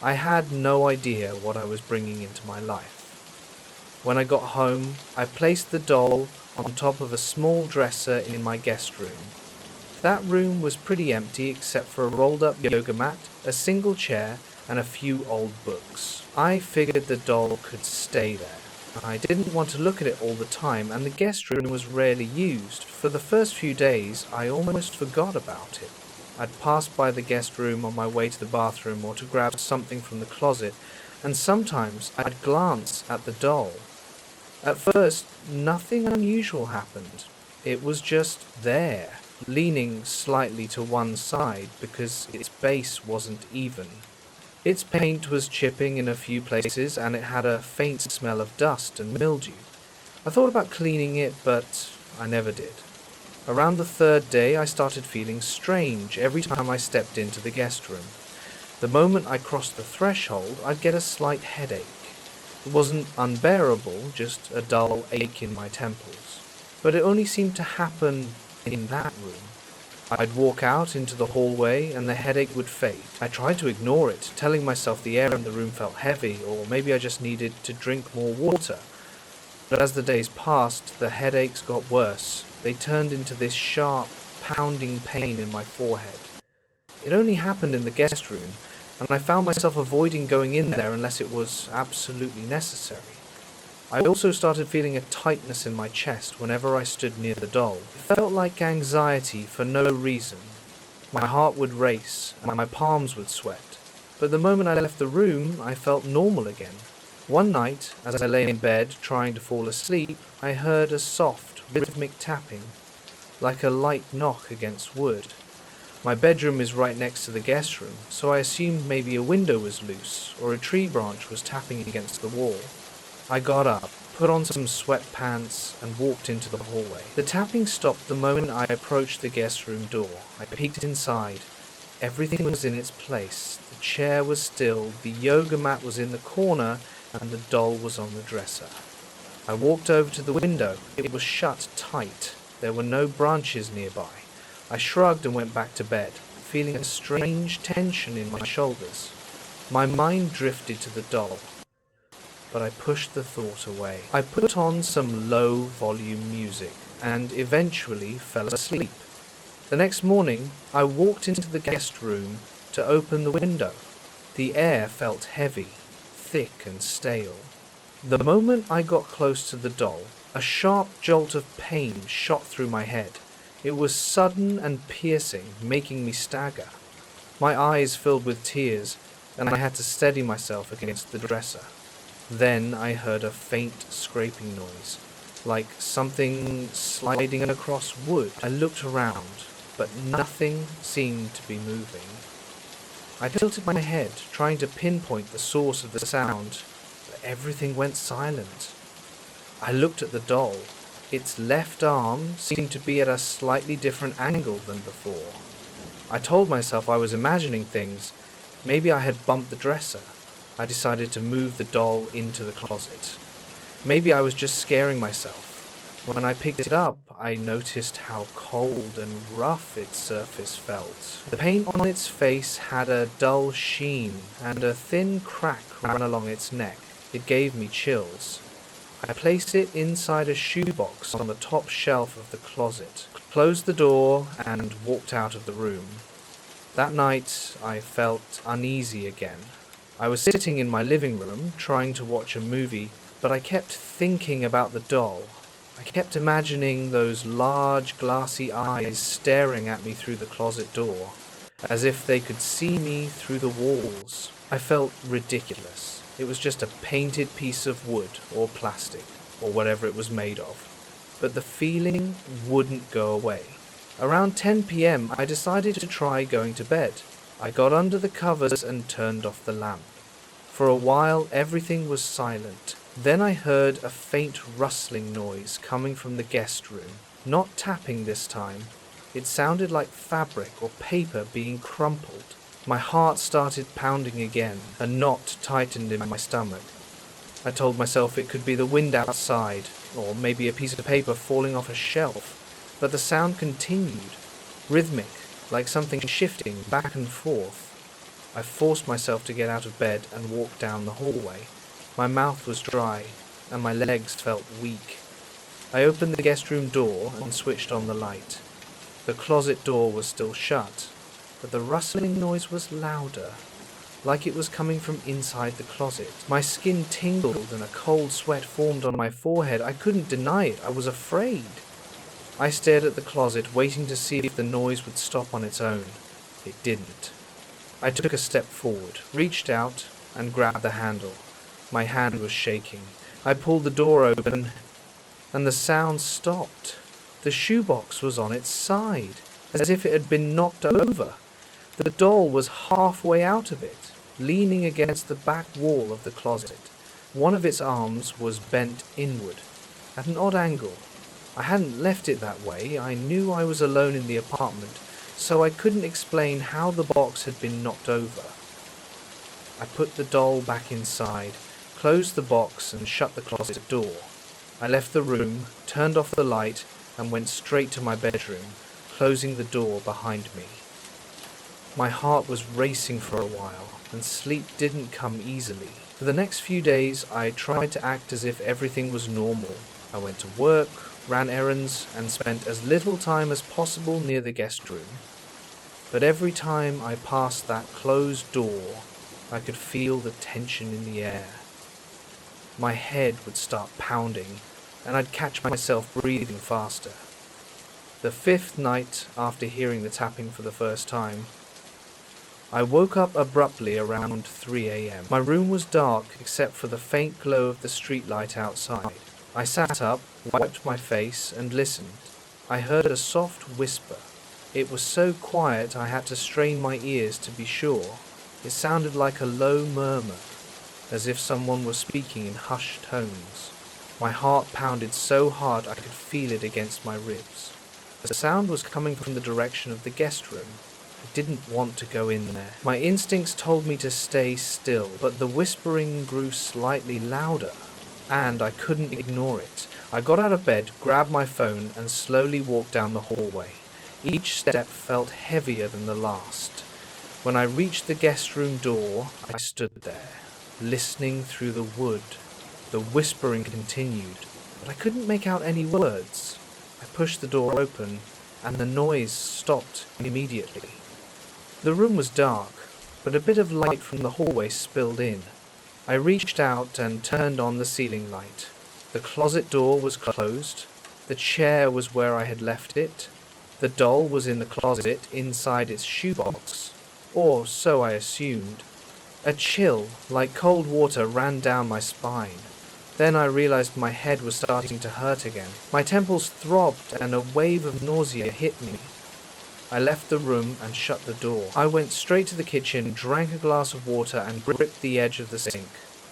I had no idea what I was bringing into my life. When I got home, I placed the doll on top of a small dresser in my guest room. That room was pretty empty except for a rolled-up yoga mat, a single chair, and a few old books. I figured the doll could stay there. I didn't want to look at it all the time, and the guest room was rarely used. For the first few days, I almost forgot about it. I'd pass by the guest room on my way to the bathroom or to grab something from the closet, and sometimes I'd glance at the doll. At first, nothing unusual happened. It was just there, leaning slightly to one side because its base wasn't even. Its paint was chipping in a few places, and it had a faint smell of dust and mildew. I thought about cleaning it, but I never did. Around the third day, I started feeling strange every time I stepped into the guest room. The moment I crossed the threshold, I'd get a slight headache. It wasn't unbearable, just a dull ache in my temples. But it only seemed to happen in that room. I'd walk out into the hallway and the headache would fade. I tried to ignore it, telling myself the air in the room felt heavy, or maybe I just needed to drink more water. But as the days passed, the headaches got worse. They turned into this sharp, pounding pain in my forehead. It only happened in the guest room, and I found myself avoiding going in there unless it was absolutely necessary. I also started feeling a tightness in my chest whenever I stood near the doll. It felt like anxiety for no reason. My heart would race, and my palms would sweat. But the moment I left the room, I felt normal again. One night, as I lay in bed trying to fall asleep, I heard a soft, rhythmic tapping, like a light knock against wood. My bedroom is right next to the guest room, so I assumed maybe a window was loose or a tree branch was tapping against the wall. I got up, put on some sweatpants, and walked into the hallway. The tapping stopped the moment I approached the guest room door. I peeked inside. Everything was in its place. The chair was still, the yoga mat was in the corner, and the doll was on the dresser. I walked over to the window. It was shut tight. There were no branches nearby. I shrugged and went back to bed, feeling a strange tension in my shoulders. My mind drifted to the doll, but I pushed the thought away. I put on some low-volume music and eventually fell asleep. The next morning, I walked into the guest room to open the window. The air felt heavy, thick and stale. The moment I got close to the doll, a sharp jolt of pain shot through my head. It was sudden and piercing, making me stagger. My eyes filled with tears, and I had to steady myself against the dresser. Then I heard a faint scraping noise, like something sliding across wood. I looked around, but nothing seemed to be moving. I tilted my head, trying to pinpoint the source of the sound, but everything went silent. I looked at the doll. Its left arm seemed to be at a slightly different angle than before. I told myself I was imagining things. Maybe I had bumped the dresser. I decided to move the doll into the closet. Maybe I was just scaring myself. When I picked it up, I noticed how cold and rough its surface felt. The paint on its face had a dull sheen, and a thin crack ran along its neck. It gave me chills. I placed it inside a shoebox on the top shelf of the closet, closed the door, and walked out of the room. That night, I felt uneasy again. I was sitting in my living room, trying to watch a movie, but I kept thinking about the doll. I kept imagining those large, glassy eyes staring at me through the closet door, as if they could see me through the walls. I felt ridiculous. It was just a painted piece of wood or plastic, or whatever it was made of. But the feeling wouldn't go away. Around 10 p.m., I decided to try going to bed. I got under the covers and turned off the lamp. For a while, everything was silent. Then I heard a faint rustling noise coming from the guest room. Not tapping this time. It sounded like fabric or paper being crumpled. My heart started pounding again. A knot tightened in my stomach. I told myself it could be the wind outside, or maybe a piece of paper falling off a shelf. But the sound continued, rhythmic, like something shifting back and forth. I forced myself to get out of bed and walk down the hallway. My mouth was dry, and my legs felt weak. I opened the guest room door and switched on the light. The closet door was still shut, but the rustling noise was louder, like it was coming from inside the closet. My skin tingled and a cold sweat formed on my forehead. I couldn't deny it. I was afraid. I stared at the closet, waiting to see if the noise would stop on its own. It didn't. I took a step forward, reached out, and grabbed the handle. My hand was shaking. I pulled the door open, and the sound stopped. The shoebox was on its side, as if it had been knocked over. The doll was halfway out of it, leaning against the back wall of the closet. One of its arms was bent inward, at an odd angle. I hadn't left it that way. I knew I was alone in the apartment, so I couldn't explain how the box had been knocked over. I put the doll back inside, closed the box and shut the closet door. I left the room, turned off the light, and went straight to my bedroom, closing the door behind me. My heart was racing for a while, and sleep didn't come easily. For the next few days, I tried to act as if everything was normal. I went to work, ran errands, and spent as little time as possible near the guest room. But every time I passed that closed door, I could feel the tension in the air. My head would start pounding, and I'd catch myself breathing faster. The fifth night after hearing the tapping for the first time, I woke up abruptly around 3 a.m. My room was dark except for the faint glow of the streetlight outside. I sat up, wiped my face, and listened. I heard a soft whisper. It was so quiet I had to strain my ears to be sure. It sounded like a low murmur, as if someone was speaking in hushed tones. My heart pounded so hard I could feel it against my ribs. The sound was coming from the direction of the guest room. I didn't want to go in there. My instincts told me to stay still, but the whispering grew slightly louder, and I couldn't ignore it. I got out of bed, grabbed my phone, and slowly walked down the hallway. Each step felt heavier than the last. When I reached the guest room door, I stood there, listening through the wood. The whispering continued, but I couldn't make out any words. I pushed the door open, and the noise stopped immediately. The room was dark, but a bit of light from the hallway spilled in. I reached out and turned on the ceiling light. The closet door was closed. The chair was where I had left it. The doll was in the closet inside its shoebox, or so I assumed. A chill, like cold water, ran down my spine. Then I realized my head was starting to hurt again. My temples throbbed and a wave of nausea hit me. I left the room and shut the door. I went straight to the kitchen, drank a glass of water, and gripped the edge of the sink.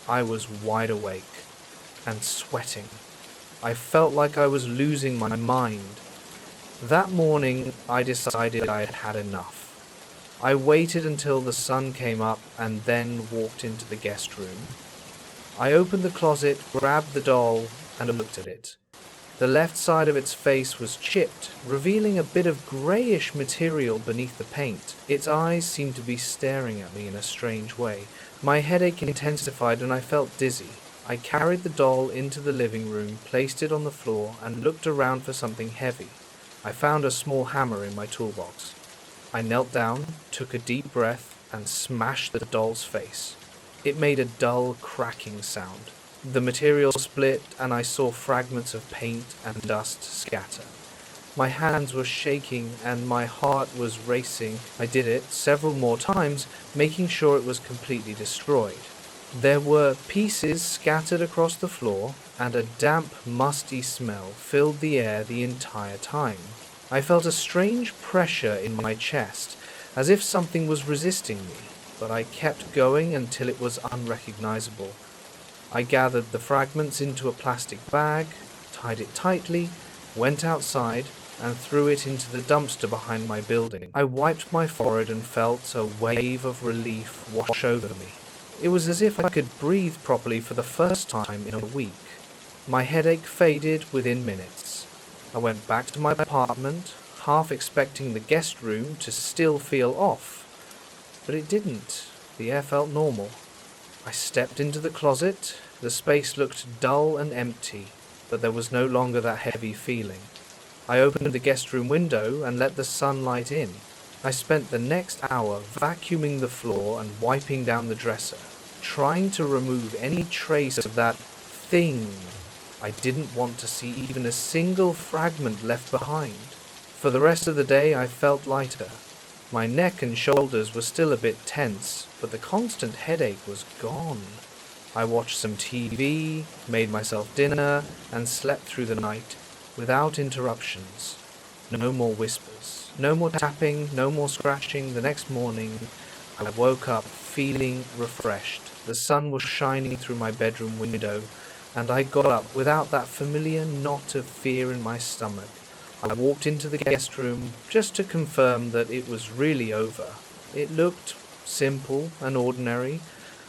I was wide awake and sweating. I felt like I was losing my mind. That morning, I decided I had had enough. I waited until the sun came up and then walked into the guest room. I opened the closet, grabbed the doll, and looked at it. The left side of its face was chipped, revealing a bit of greyish material beneath the paint. Its eyes seemed to be staring at me in a strange way. My headache intensified and I felt dizzy. I carried the doll into the living room, placed it on the floor, and looked around for something heavy. I found a small hammer in my toolbox. I knelt down, took a deep breath, and smashed the doll's face. It made a dull, cracking sound. The material split, and I saw fragments of paint and dust scatter. My hands were shaking, and my heart was racing. I did it several more times, making sure it was completely destroyed. There were pieces scattered across the floor, and a damp, musty smell filled the air the entire time. I felt a strange pressure in my chest, as if something was resisting me, but I kept going until it was unrecognizable. I gathered the fragments into a plastic bag, tied it tightly, went outside, and threw it into the dumpster behind my building. I wiped my forehead and felt a wave of relief wash over me. It was as if I could breathe properly for the first time in a week. My headache faded within minutes. I went back to my apartment, half expecting the guest room to still feel off. But it didn't. The air felt normal. I stepped into the closet. The space looked dull and empty, but there was no longer that heavy feeling. I opened the guest room window and let the sunlight in. I spent the next hour vacuuming the floor and wiping down the dresser, trying to remove any trace of that thing. I didn't want to see even a single fragment left behind. For the rest of the day, I felt lighter. My neck and shoulders were still a bit tense, but the constant headache was gone. I watched some TV, made myself dinner, and slept through the night without interruptions. No more whispers, no more tapping, no more scratching. The next morning, I woke up feeling refreshed. The sun was shining through my bedroom window, and I got up without that familiar knot of fear in my stomach. I walked into the guest room just to confirm that it was really over. It looked simple and ordinary.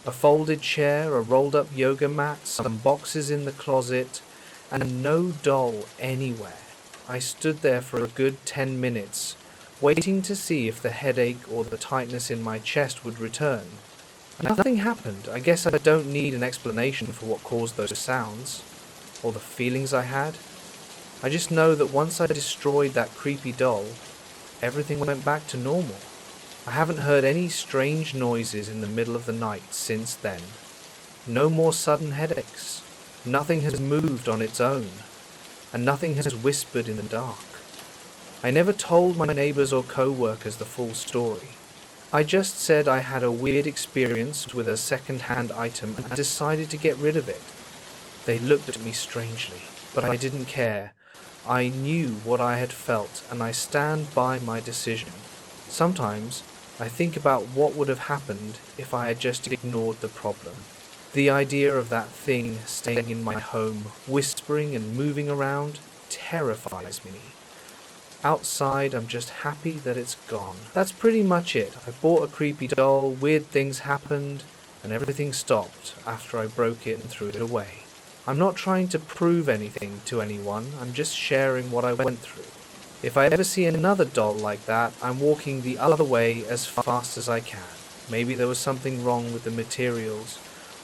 A folded chair, a rolled-up yoga mat, some boxes in the closet, and no doll anywhere. I stood there for a good 10 minutes, waiting to see if the headache or the tightness in my chest would return. Nothing happened. I guess I don't need an explanation for what caused those sounds, or the feelings I had. I just know that once I destroyed that creepy doll, everything went back to normal. I haven't heard any strange noises in the middle of the night since then. No more sudden headaches. Nothing has moved on its own, and nothing has whispered in the dark. I never told my neighbors or co-workers the full story. I just said I had a weird experience with a second-hand item and decided to get rid of it. They looked at me strangely, but I didn't care. I knew what I had felt, and I stand by my decision. Sometimes I think about what would have happened if I had just ignored the problem. The idea of that thing staying in my home, whispering and moving around, terrifies me. Outside, I'm just happy that it's gone. That's pretty much it. I bought a creepy doll, weird things happened, and everything stopped after I broke it and threw it away. I'm not trying to prove anything to anyone, I'm just sharing what I went through. If I ever see another doll like that, I'm walking the other way as fast as I can. Maybe there was something wrong with the materials,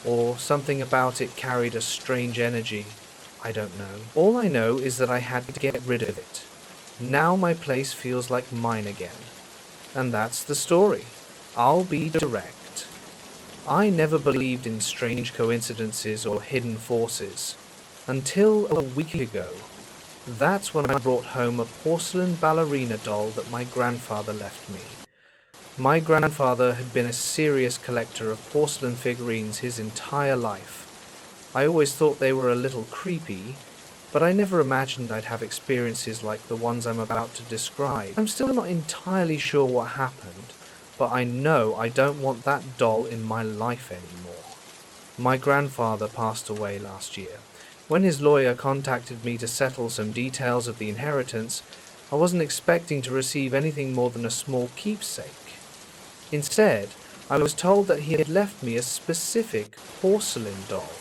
or something about it carried a strange energy. I don't know. All I know is that I had to get rid of it. Now my place feels like mine again. And that's the story. I'll be direct. I never believed in strange coincidences or hidden forces. Until a week ago. That's when I brought home a porcelain ballerina doll that my grandfather left me. My grandfather had been a serious collector of porcelain figurines his entire life. I always thought they were a little creepy, but I never imagined I'd have experiences like the ones I'm about to describe. I'm still not entirely sure what happened, but I know I don't want that doll in my life anymore. My grandfather passed away last year. When his lawyer contacted me to settle some details of the inheritance, I wasn't expecting to receive anything more than a small keepsake. Instead, I was told that he had left me a specific porcelain doll.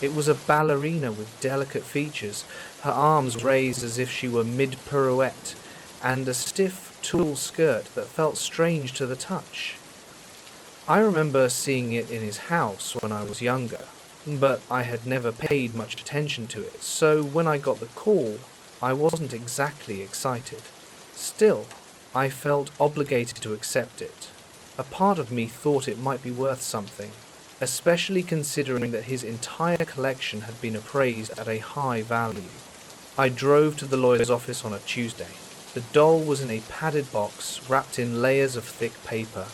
It was a ballerina with delicate features, her arms raised as if she were mid-pirouette, and a stiff tulle skirt that felt strange to the touch. I remember seeing it in his house when I was younger, but I had never paid much attention to it, so when I got the call, I wasn't exactly excited. Still, I felt obligated to accept it. A part of me thought it might be worth something, especially considering that his entire collection had been appraised at a high value. I drove to the lawyer's office on a Tuesday. The doll was in a padded box wrapped in layers of thick paper.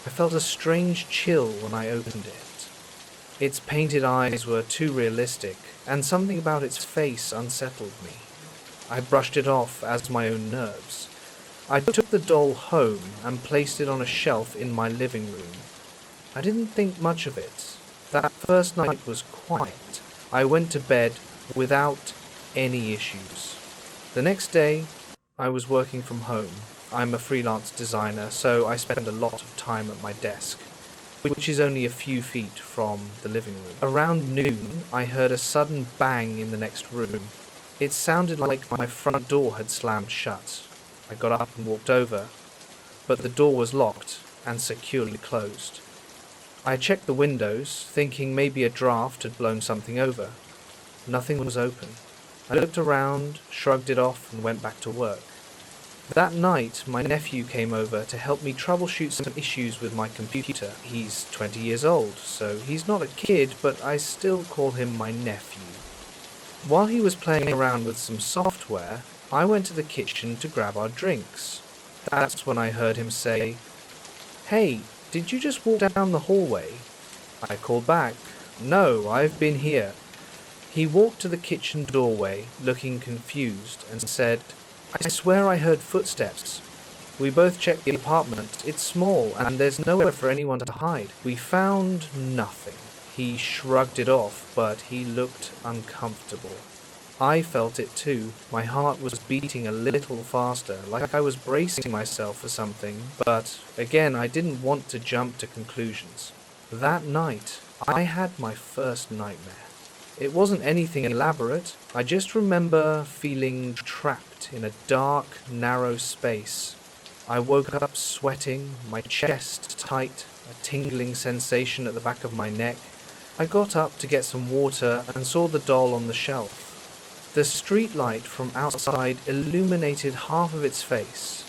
I felt a strange chill when I opened it. Its painted eyes were too realistic, and something about its face unsettled me. I brushed it off as my own nerves. I took the doll home and placed it on a shelf in my living room. I didn't think much of it. That first night was quiet. I went to bed without any issues. The next day, I was working from home. I'm a freelance designer, so I spend a lot of time at my desk, which is only a few feet from the living room. Around noon, I heard a sudden bang in the next room. It sounded like my front door had slammed shut. I got up and walked over, but the door was locked and securely closed. I checked the windows, thinking maybe a draft had blown something over. Nothing was open. I looked around, shrugged it off, and went back to work. That night, my nephew came over to help me troubleshoot some issues with my computer. He's 20 years old, so he's not a kid, but I still call him my nephew. While he was playing around with some software, I went to the kitchen to grab our drinks. That's when I heard him say, "Hey, did you just walk down the hallway?" I called back, "No, I've been here." He walked to the kitchen doorway, looking confused, and said, "I swear I heard footsteps. We both checked the apartment. It's small, and there's nowhere for anyone to hide. We found nothing." He shrugged it off, but he looked uncomfortable. I felt it too. My heart was beating a little faster, like I was bracing myself for something, but again, I didn't want to jump to conclusions. That night, I had my first nightmare. It wasn't anything elaborate. I just remember feeling trapped in a dark, narrow space. I woke up sweating, my chest tight, a tingling sensation at the back of my neck. I got up to get some water and saw the doll on the shelf. The street light from outside illuminated half of its face,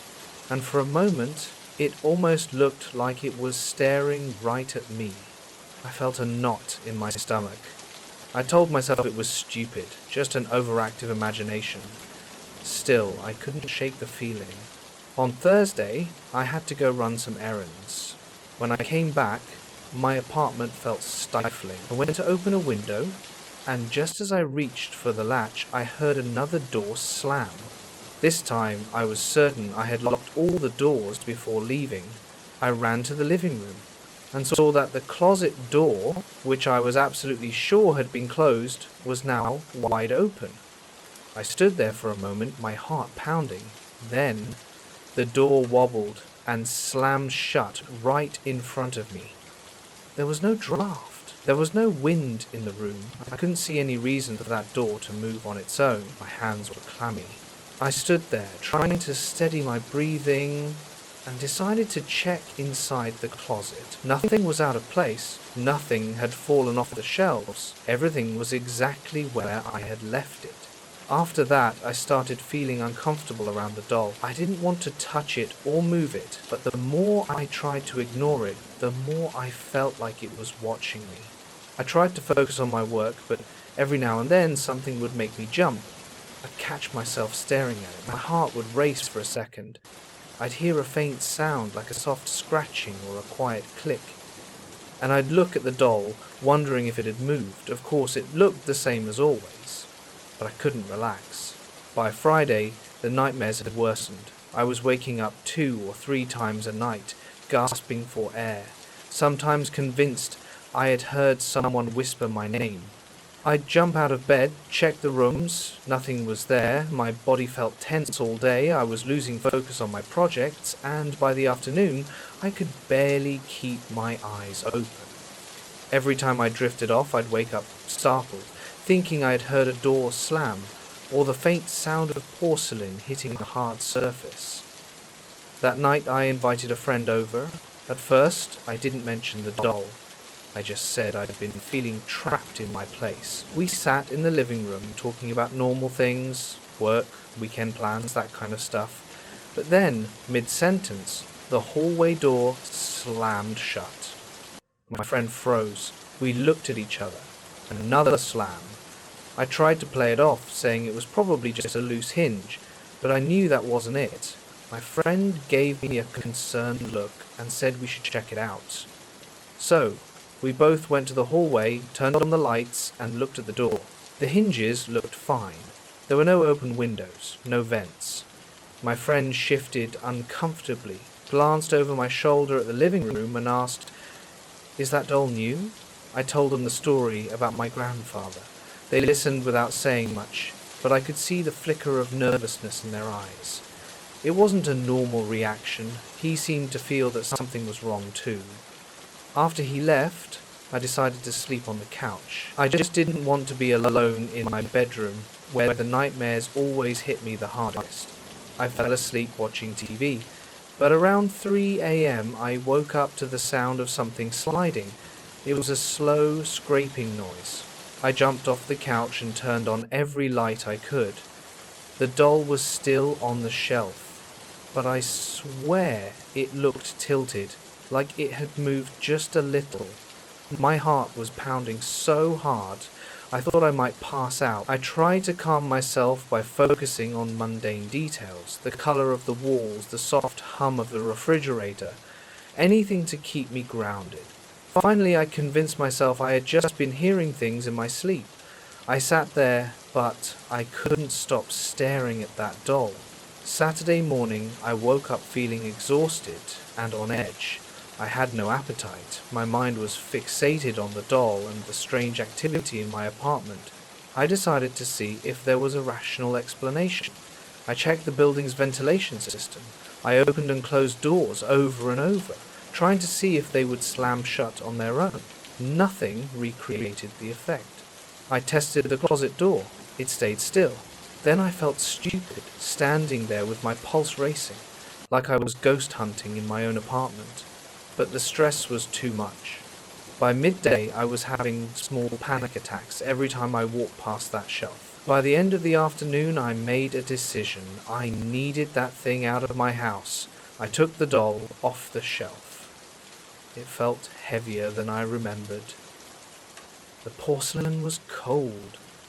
and for a moment, it almost looked like it was staring right at me. I felt a knot in my stomach. I told myself it was stupid, just an overactive imagination. Still, I couldn't shake the feeling. On Thursday, I had to go run some errands. When I came back, my apartment felt stifling. I went to open a window, and just as I reached for the latch, I heard another door slam. This time, I was certain I had locked all the doors before leaving. I ran to the living room and saw that the closet door, which I was absolutely sure had been closed, was now wide open. I stood there for a moment, my heart pounding. Then, the door wobbled and slammed shut right in front of me. There was no draft. There was no wind in the room. I couldn't see any reason for that door to move on its own. My hands were clammy. I stood there, trying to steady my breathing, and decided to check inside the closet. Nothing was out of place. Nothing had fallen off the shelves. Everything was exactly where I had left it. After that, I started feeling uncomfortable around the doll. I didn't want to touch it or move it, but the more I tried to ignore it, the more I felt like it was watching me. I tried to focus on my work, but every now and then something would make me jump. I'd catch myself staring at it. My heart would race for a second. I'd hear a faint sound like a soft scratching or a quiet click. And I'd look at the doll, wondering if it had moved. Of course, it looked the same as always, but I couldn't relax. By Friday, the nightmares had worsened. I was waking up 2 or 3 times a night, gasping for air, sometimes convinced I had heard someone whisper my name. I'd jump out of bed, check the rooms, nothing was there, my body felt tense all day, I was losing focus on my projects, and by the afternoon, I could barely keep my eyes open. Every time I drifted off, I'd wake up startled, thinking I had heard a door slam, or the faint sound of porcelain hitting a hard surface. That night I invited a friend over. At first, I didn't mention the doll. I just said I'd been feeling trapped in my place. We sat in the living room talking about normal things, work, weekend plans, that kind of stuff. But then, mid-sentence, the hallway door slammed shut. My friend froze. We looked at each other. Another slam. I tried to play it off, saying it was probably just a loose hinge, but I knew that wasn't it. My friend gave me a concerned look and said we should check it out. So, we both went to the hallway, turned on the lights, and looked at the door. The hinges looked fine. There were no open windows, no vents. My friend shifted uncomfortably, glanced over my shoulder at the living room, and asked, "Is that doll new?" I told them the story about my grandfather. They listened without saying much, but I could see the flicker of nervousness in their eyes. It wasn't a normal reaction. He seemed to feel that something was wrong too. After he left, I decided to sleep on the couch. I just didn't want to be alone in my bedroom, where the nightmares always hit me the hardest. I fell asleep watching TV, but around 3 a.m. I woke up to the sound of something sliding. It was a slow, scraping noise. I jumped off the couch and turned on every light I could. The doll was still on the shelf, but I swear it looked tilted, like it had moved just a little. My heart was pounding so hard, I thought I might pass out. I tried to calm myself by focusing on mundane details, the color of the walls, the soft hum of the refrigerator, anything to keep me grounded. Finally, I convinced myself I had just been hearing things in my sleep. I sat there, but I couldn't stop staring at that doll. Saturday morning, I woke up feeling exhausted and on edge. I had no appetite. My mind was fixated on the doll and the strange activity in my apartment. I decided to see if there was a rational explanation. I checked the building's ventilation system. I opened and closed doors over and over, trying to see if they would slam shut on their own. Nothing recreated the effect. I tested the closet door. It stayed still. Then I felt stupid, standing there with my pulse racing, like I was ghost hunting in my own apartment. But the stress was too much. By midday, I was having small panic attacks every time I walked past that shelf. By the end of the afternoon, I made a decision. I needed that thing out of my house. I took the doll off the shelf. It felt heavier than I remembered. The porcelain was cold.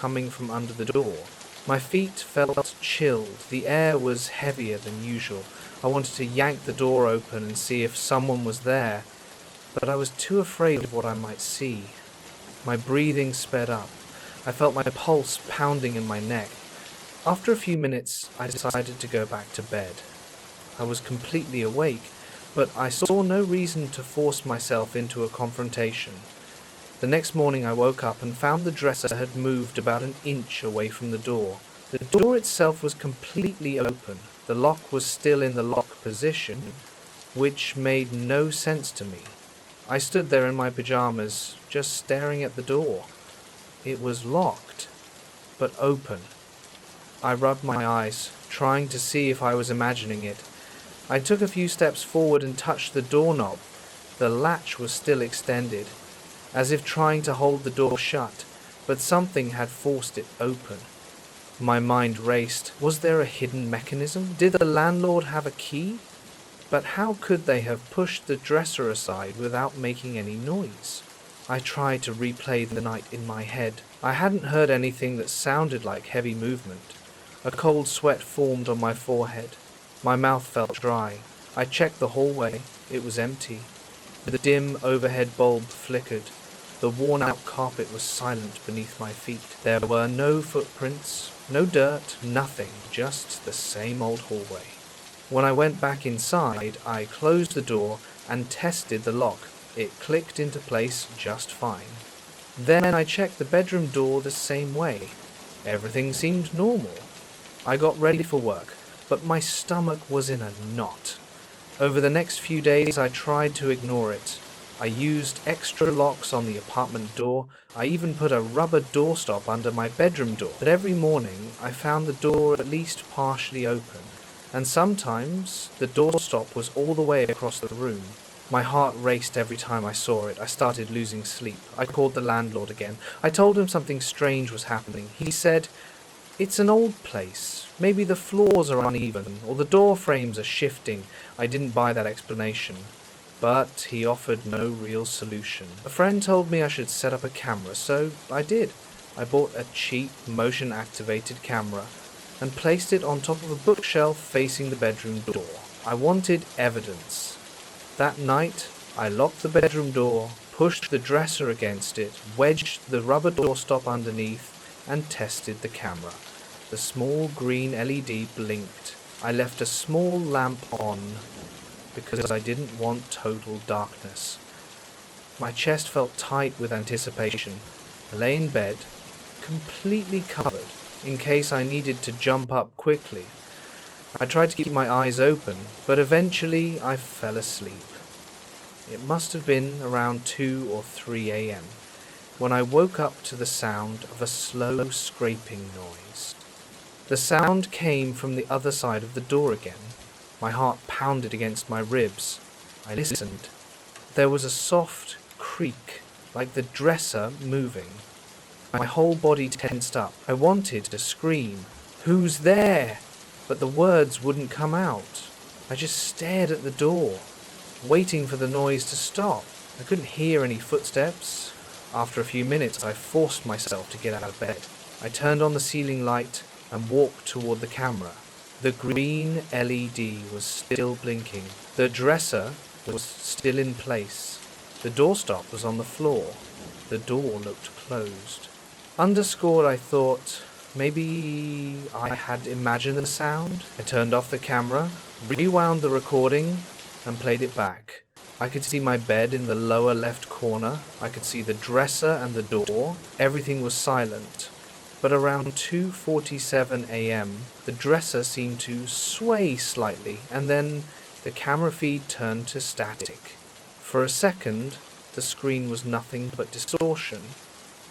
coming from under the door. My feet felt chilled. The air was heavier than usual. I wanted to yank the door open and see if someone was there, but I was too afraid of what I might see. My breathing sped up. I felt my pulse pounding in my neck. After a few minutes, I decided to go back to bed. I was completely awake, but I saw no reason to force myself into a confrontation. The next morning I woke up and found the dresser had moved about an inch away from the door. The door itself was completely open. The lock was still in the lock position, which made no sense to me. I stood there in my pajamas, just staring at the door. It was locked, but open. I rubbed my eyes, trying to see if I was imagining it. I took a few steps forward and touched the doorknob. The latch was still extended, as if trying to hold the door shut, but something had forced it open. My mind raced. Was there a hidden mechanism? Did the landlord have a key? But how could they have pushed the dresser aside without making any noise? I tried to replay the night in my head. I hadn't heard anything that sounded like heavy movement. A cold sweat formed on my forehead. My mouth felt dry. I checked the hallway. It was empty. The dim overhead bulb flickered. The worn-out carpet was silent beneath my feet. There were no footprints, no dirt, nothing, just the same old hallway. When I went back inside, I closed the door and tested the lock. It clicked into place just fine. Then I checked the bedroom door the same way. Everything seemed normal. I got ready for work, but my stomach was in a knot. Over the next few days, I tried to ignore it. I used extra locks on the apartment door. I even put a rubber doorstop under my bedroom door. But every morning, I found the door at least partially open, and sometimes the doorstop was all the way across the room. My heart raced every time I saw it. I started losing sleep. I called the landlord again. I told him something strange was happening. He said, "It's an old place. Maybe the floors are uneven, or the door frames are shifting." I didn't buy that explanation, but he offered no real solution. A friend told me I should set up a camera, so I did. I bought a cheap, motion-activated camera and placed it on top of a bookshelf facing the bedroom door. I wanted evidence. That night, I locked the bedroom door, pushed the dresser against it, wedged the rubber doorstop underneath, and tested the camera. The small green LED blinked. I left a small lamp on because I didn't want total darkness. My chest felt tight with anticipation. I lay in bed, completely covered, in case I needed to jump up quickly. I tried to keep my eyes open, but eventually I fell asleep. It must have been around 2 or 3 a.m. when I woke up to the sound of a slow scraping noise. The sound came from the other side of the door again. My heart pounded against my ribs. I listened. There was a soft creak, like the dresser moving. My whole body tensed up. I wanted to scream, "Who's there?" But the words wouldn't come out. I just stared at the door, waiting for the noise to stop. I couldn't hear any footsteps. After a few minutes, I forced myself to get out of bed. I turned on the ceiling light and walked toward the camera. The green LED was still blinking. The dresser was still in place. The doorstop was on the floor. The door looked closed. Underscored, I thought, maybe I had imagined the sound. I turned off the camera, rewound the recording, and played it back. I could see my bed in the lower left corner. I could see the dresser and the door. Everything was silent. But around 2:47 a.m., the dresser seemed to sway slightly, and then the camera feed turned to static. For a second, the screen was nothing but distortion.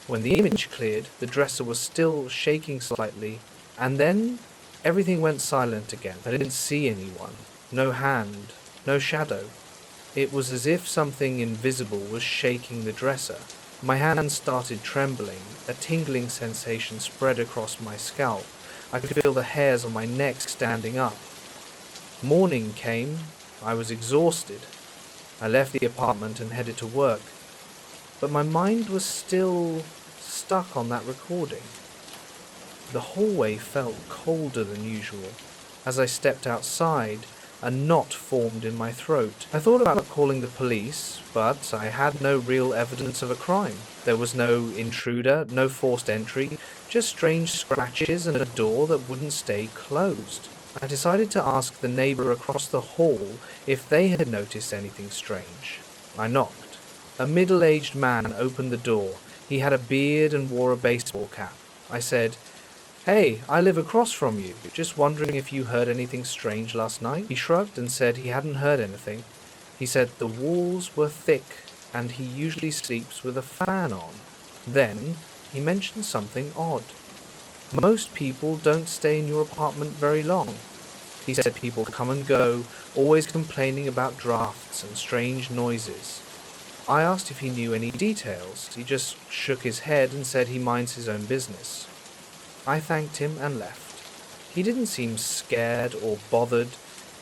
When the image cleared, the dresser was still shaking slightly, and then everything went silent again. I didn't see anyone. No hand, no shadow. It was as if something invisible was shaking the dresser. My hands started trembling. A tingling sensation spread across my scalp. I could feel the hairs on my neck standing up. Morning came. I was exhausted. I left the apartment and headed to work. But my mind was still stuck on that recording. The hallway felt colder than usual. As I stepped outside, a knot formed in my throat. I thought about calling the police, but I had no real evidence of a crime. There was no intruder, no forced entry, just strange scratches and a door that wouldn't stay closed. I decided to ask the neighbor across the hall if they had noticed anything strange. I knocked. A middle-aged man opened the door. He had a beard and wore a baseball cap. I said, "Hey, I live across from you. Just wondering if you heard anything strange last night?" He shrugged and said he hadn't heard anything. He said the walls were thick and he usually sleeps with a fan on. Then he mentioned something odd. Most people don't stay in your apartment very long. He said people come and go, always complaining about drafts and strange noises. I asked if he knew any details. He just shook his head and said he minds his own business. I thanked him and left. He didn't seem scared or bothered,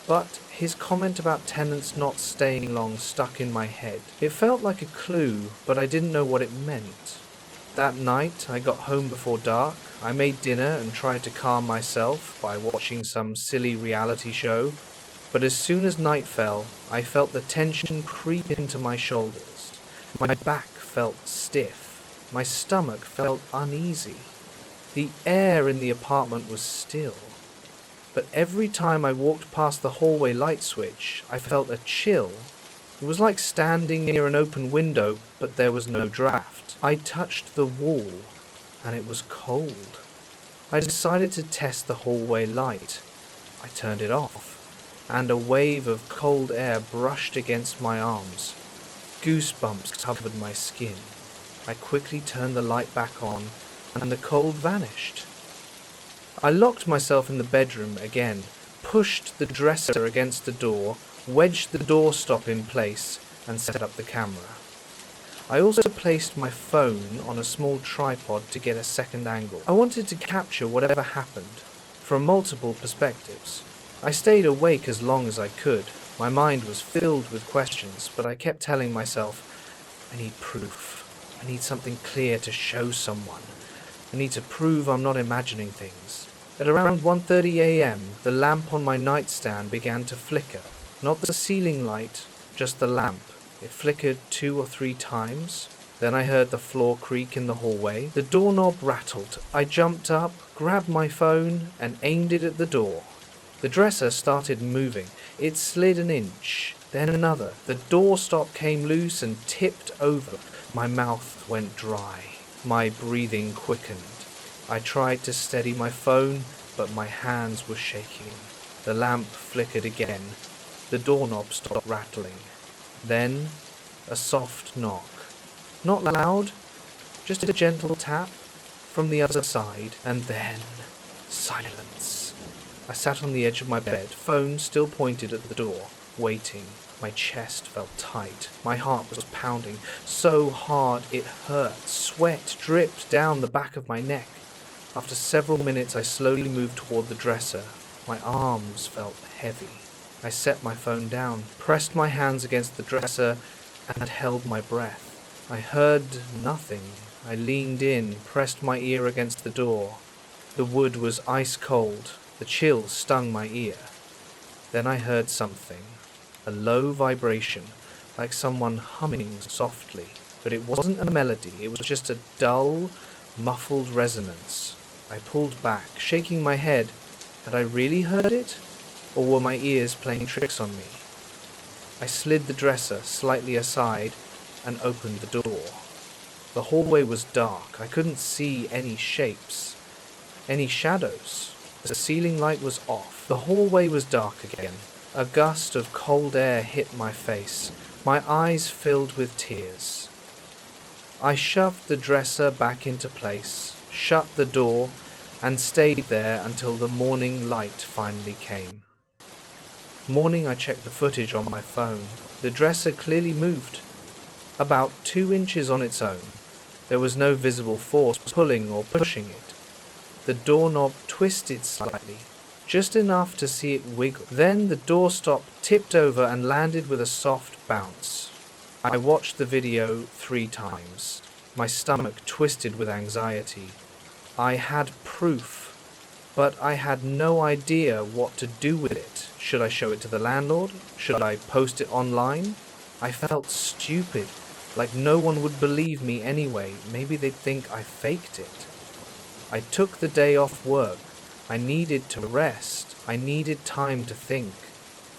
but his comment about tenants not staying long stuck in my head. It felt like a clue, but I didn't know what it meant. That night, I got home before dark. I made dinner and tried to calm myself by watching some silly reality show, but as soon as night fell, I felt the tension creep into my shoulders. My back felt stiff. My stomach felt uneasy. The air in the apartment was still, but every time I walked past the hallway light switch, I felt a chill. It was like standing near an open window, but there was no draft. I touched the wall, and it was cold. I decided to test the hallway light. I turned it off, and a wave of cold air brushed against my arms. Goosebumps covered my skin. I quickly turned the light back on, and the cold vanished. I locked myself in the bedroom again, pushed the dresser against the door, wedged the doorstop in place, and set up the camera. I also placed my phone on a small tripod to get a second angle. I wanted to capture whatever happened, from multiple perspectives. I stayed awake as long as I could. My mind was filled with questions, but I kept telling myself, I need proof. I need something clear to show someone. I need to prove I'm not imagining things. At around 1:30 a.m., the lamp on my nightstand began to flicker. Not the ceiling light, just the lamp. It flickered 2 or 3 times. Then I heard the floor creak in the hallway. The doorknob rattled. I jumped up, grabbed my phone, and aimed it at the door. The dresser started moving. It slid an inch, then another. The doorstop came loose and tipped over. My mouth went dry. My breathing quickened. I tried to steady my phone, but my hands were shaking. The lamp flickered again. The doorknob stopped rattling. Then, a soft knock. Not loud, just a gentle tap from the other side, and then silence. I sat on the edge of my bed, phone still pointed at the door, waiting. My chest felt tight. My heart was pounding so hard it hurt. Sweat dripped down the back of my neck. After several minutes, I slowly moved toward the dresser. My arms felt heavy. I set my phone down, pressed my hands against the dresser, and held my breath. I heard nothing. I leaned in, pressed my ear against the door. The wood was ice cold. The chill stung my ear. Then I heard something. A low vibration, like someone humming softly. But it wasn't a melody, it was just a dull, muffled resonance. I pulled back, shaking my head. Had I really heard it? Or were my ears playing tricks on me? I slid the dresser slightly aside and opened the door. The hallway was dark. I couldn't see any shapes, any shadows. The ceiling light was off. The hallway was dark again. A gust of cold air hit my face. My eyes filled with tears. I shoved the dresser back into place, shut the door, and stayed there until the morning light finally came. Morning, I checked the footage on my phone. The dresser clearly moved, about 2 inches on its own. There was no visible force pulling or pushing it. The doorknob twisted slightly, just enough to see it wiggle. Then the doorstop tipped over and landed with a soft bounce. I watched the video 3 times. My stomach twisted with anxiety. I had proof, but I had no idea what to do with it. Should I show it to the landlord? Should I post it online? I felt stupid, like no one would believe me anyway. Maybe they'd think I faked it. I took the day off work. I needed to rest. I needed time to think.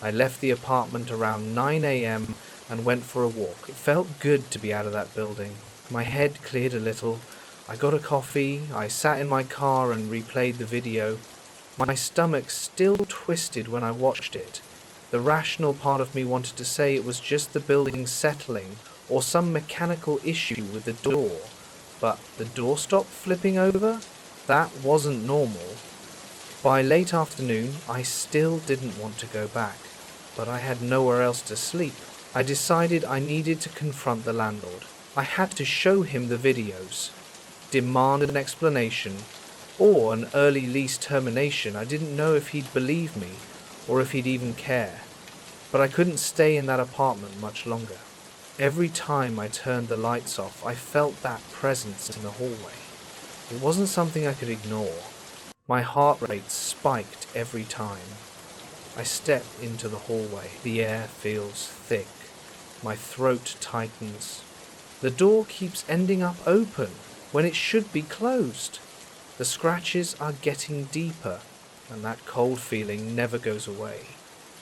I left the apartment around 9 a.m. and went for a walk. It felt good to be out of that building. My head cleared a little. I got a coffee. I sat in my car and replayed the video. My stomach still twisted when I watched it. The rational part of me wanted to say it was just the building settling or some mechanical issue with the door. But the door stopped flipping over? That wasn't normal. By late afternoon, I still didn't want to go back, but I had nowhere else to sleep. I decided I needed to confront the landlord. I had to show him the videos, demand an explanation, or an early lease termination. I didn't know if he'd believe me, or if he'd even care. But I couldn't stay in that apartment much longer. Every time I turned the lights off, I felt that presence in the hallway. It wasn't something I could ignore. My heart rate spiked every time. I step into the hallway. The air feels thick. My throat tightens. The door keeps ending up open when it should be closed. The scratches are getting deeper, and that cold feeling never goes away.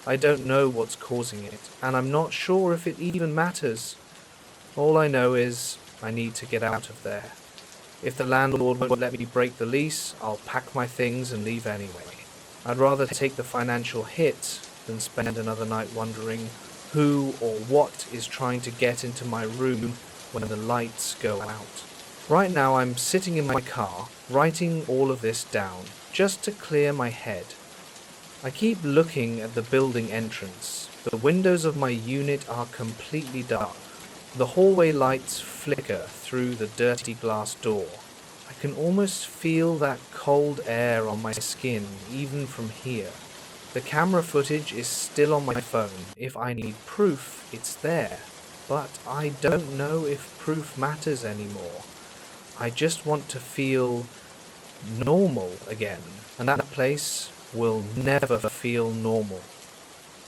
I don't know what's causing it, and I'm not sure if it even matters. All I know is I need to get out of there. If the landlord won't let me break the lease, I'll pack my things and leave anyway. I'd rather take the financial hit than spend another night wondering who or what is trying to get into my room when the lights go out. Right now I'm sitting in my car, writing all of this down, just to clear my head. I keep looking at the building entrance. The windows of my unit are completely dark. The hallway lights flicker through the dirty glass door. I can almost feel that cold air on my skin, even from here. The camera footage is still on my phone. If I need proof, it's there. But I don't know if proof matters anymore. I just want to feel normal again, and that place will never feel normal.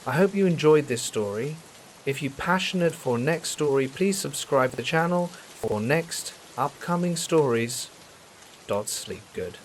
I hope you enjoyed this story. If you're passionate for next story, please subscribe to the channel for next upcoming stories. Sleep good.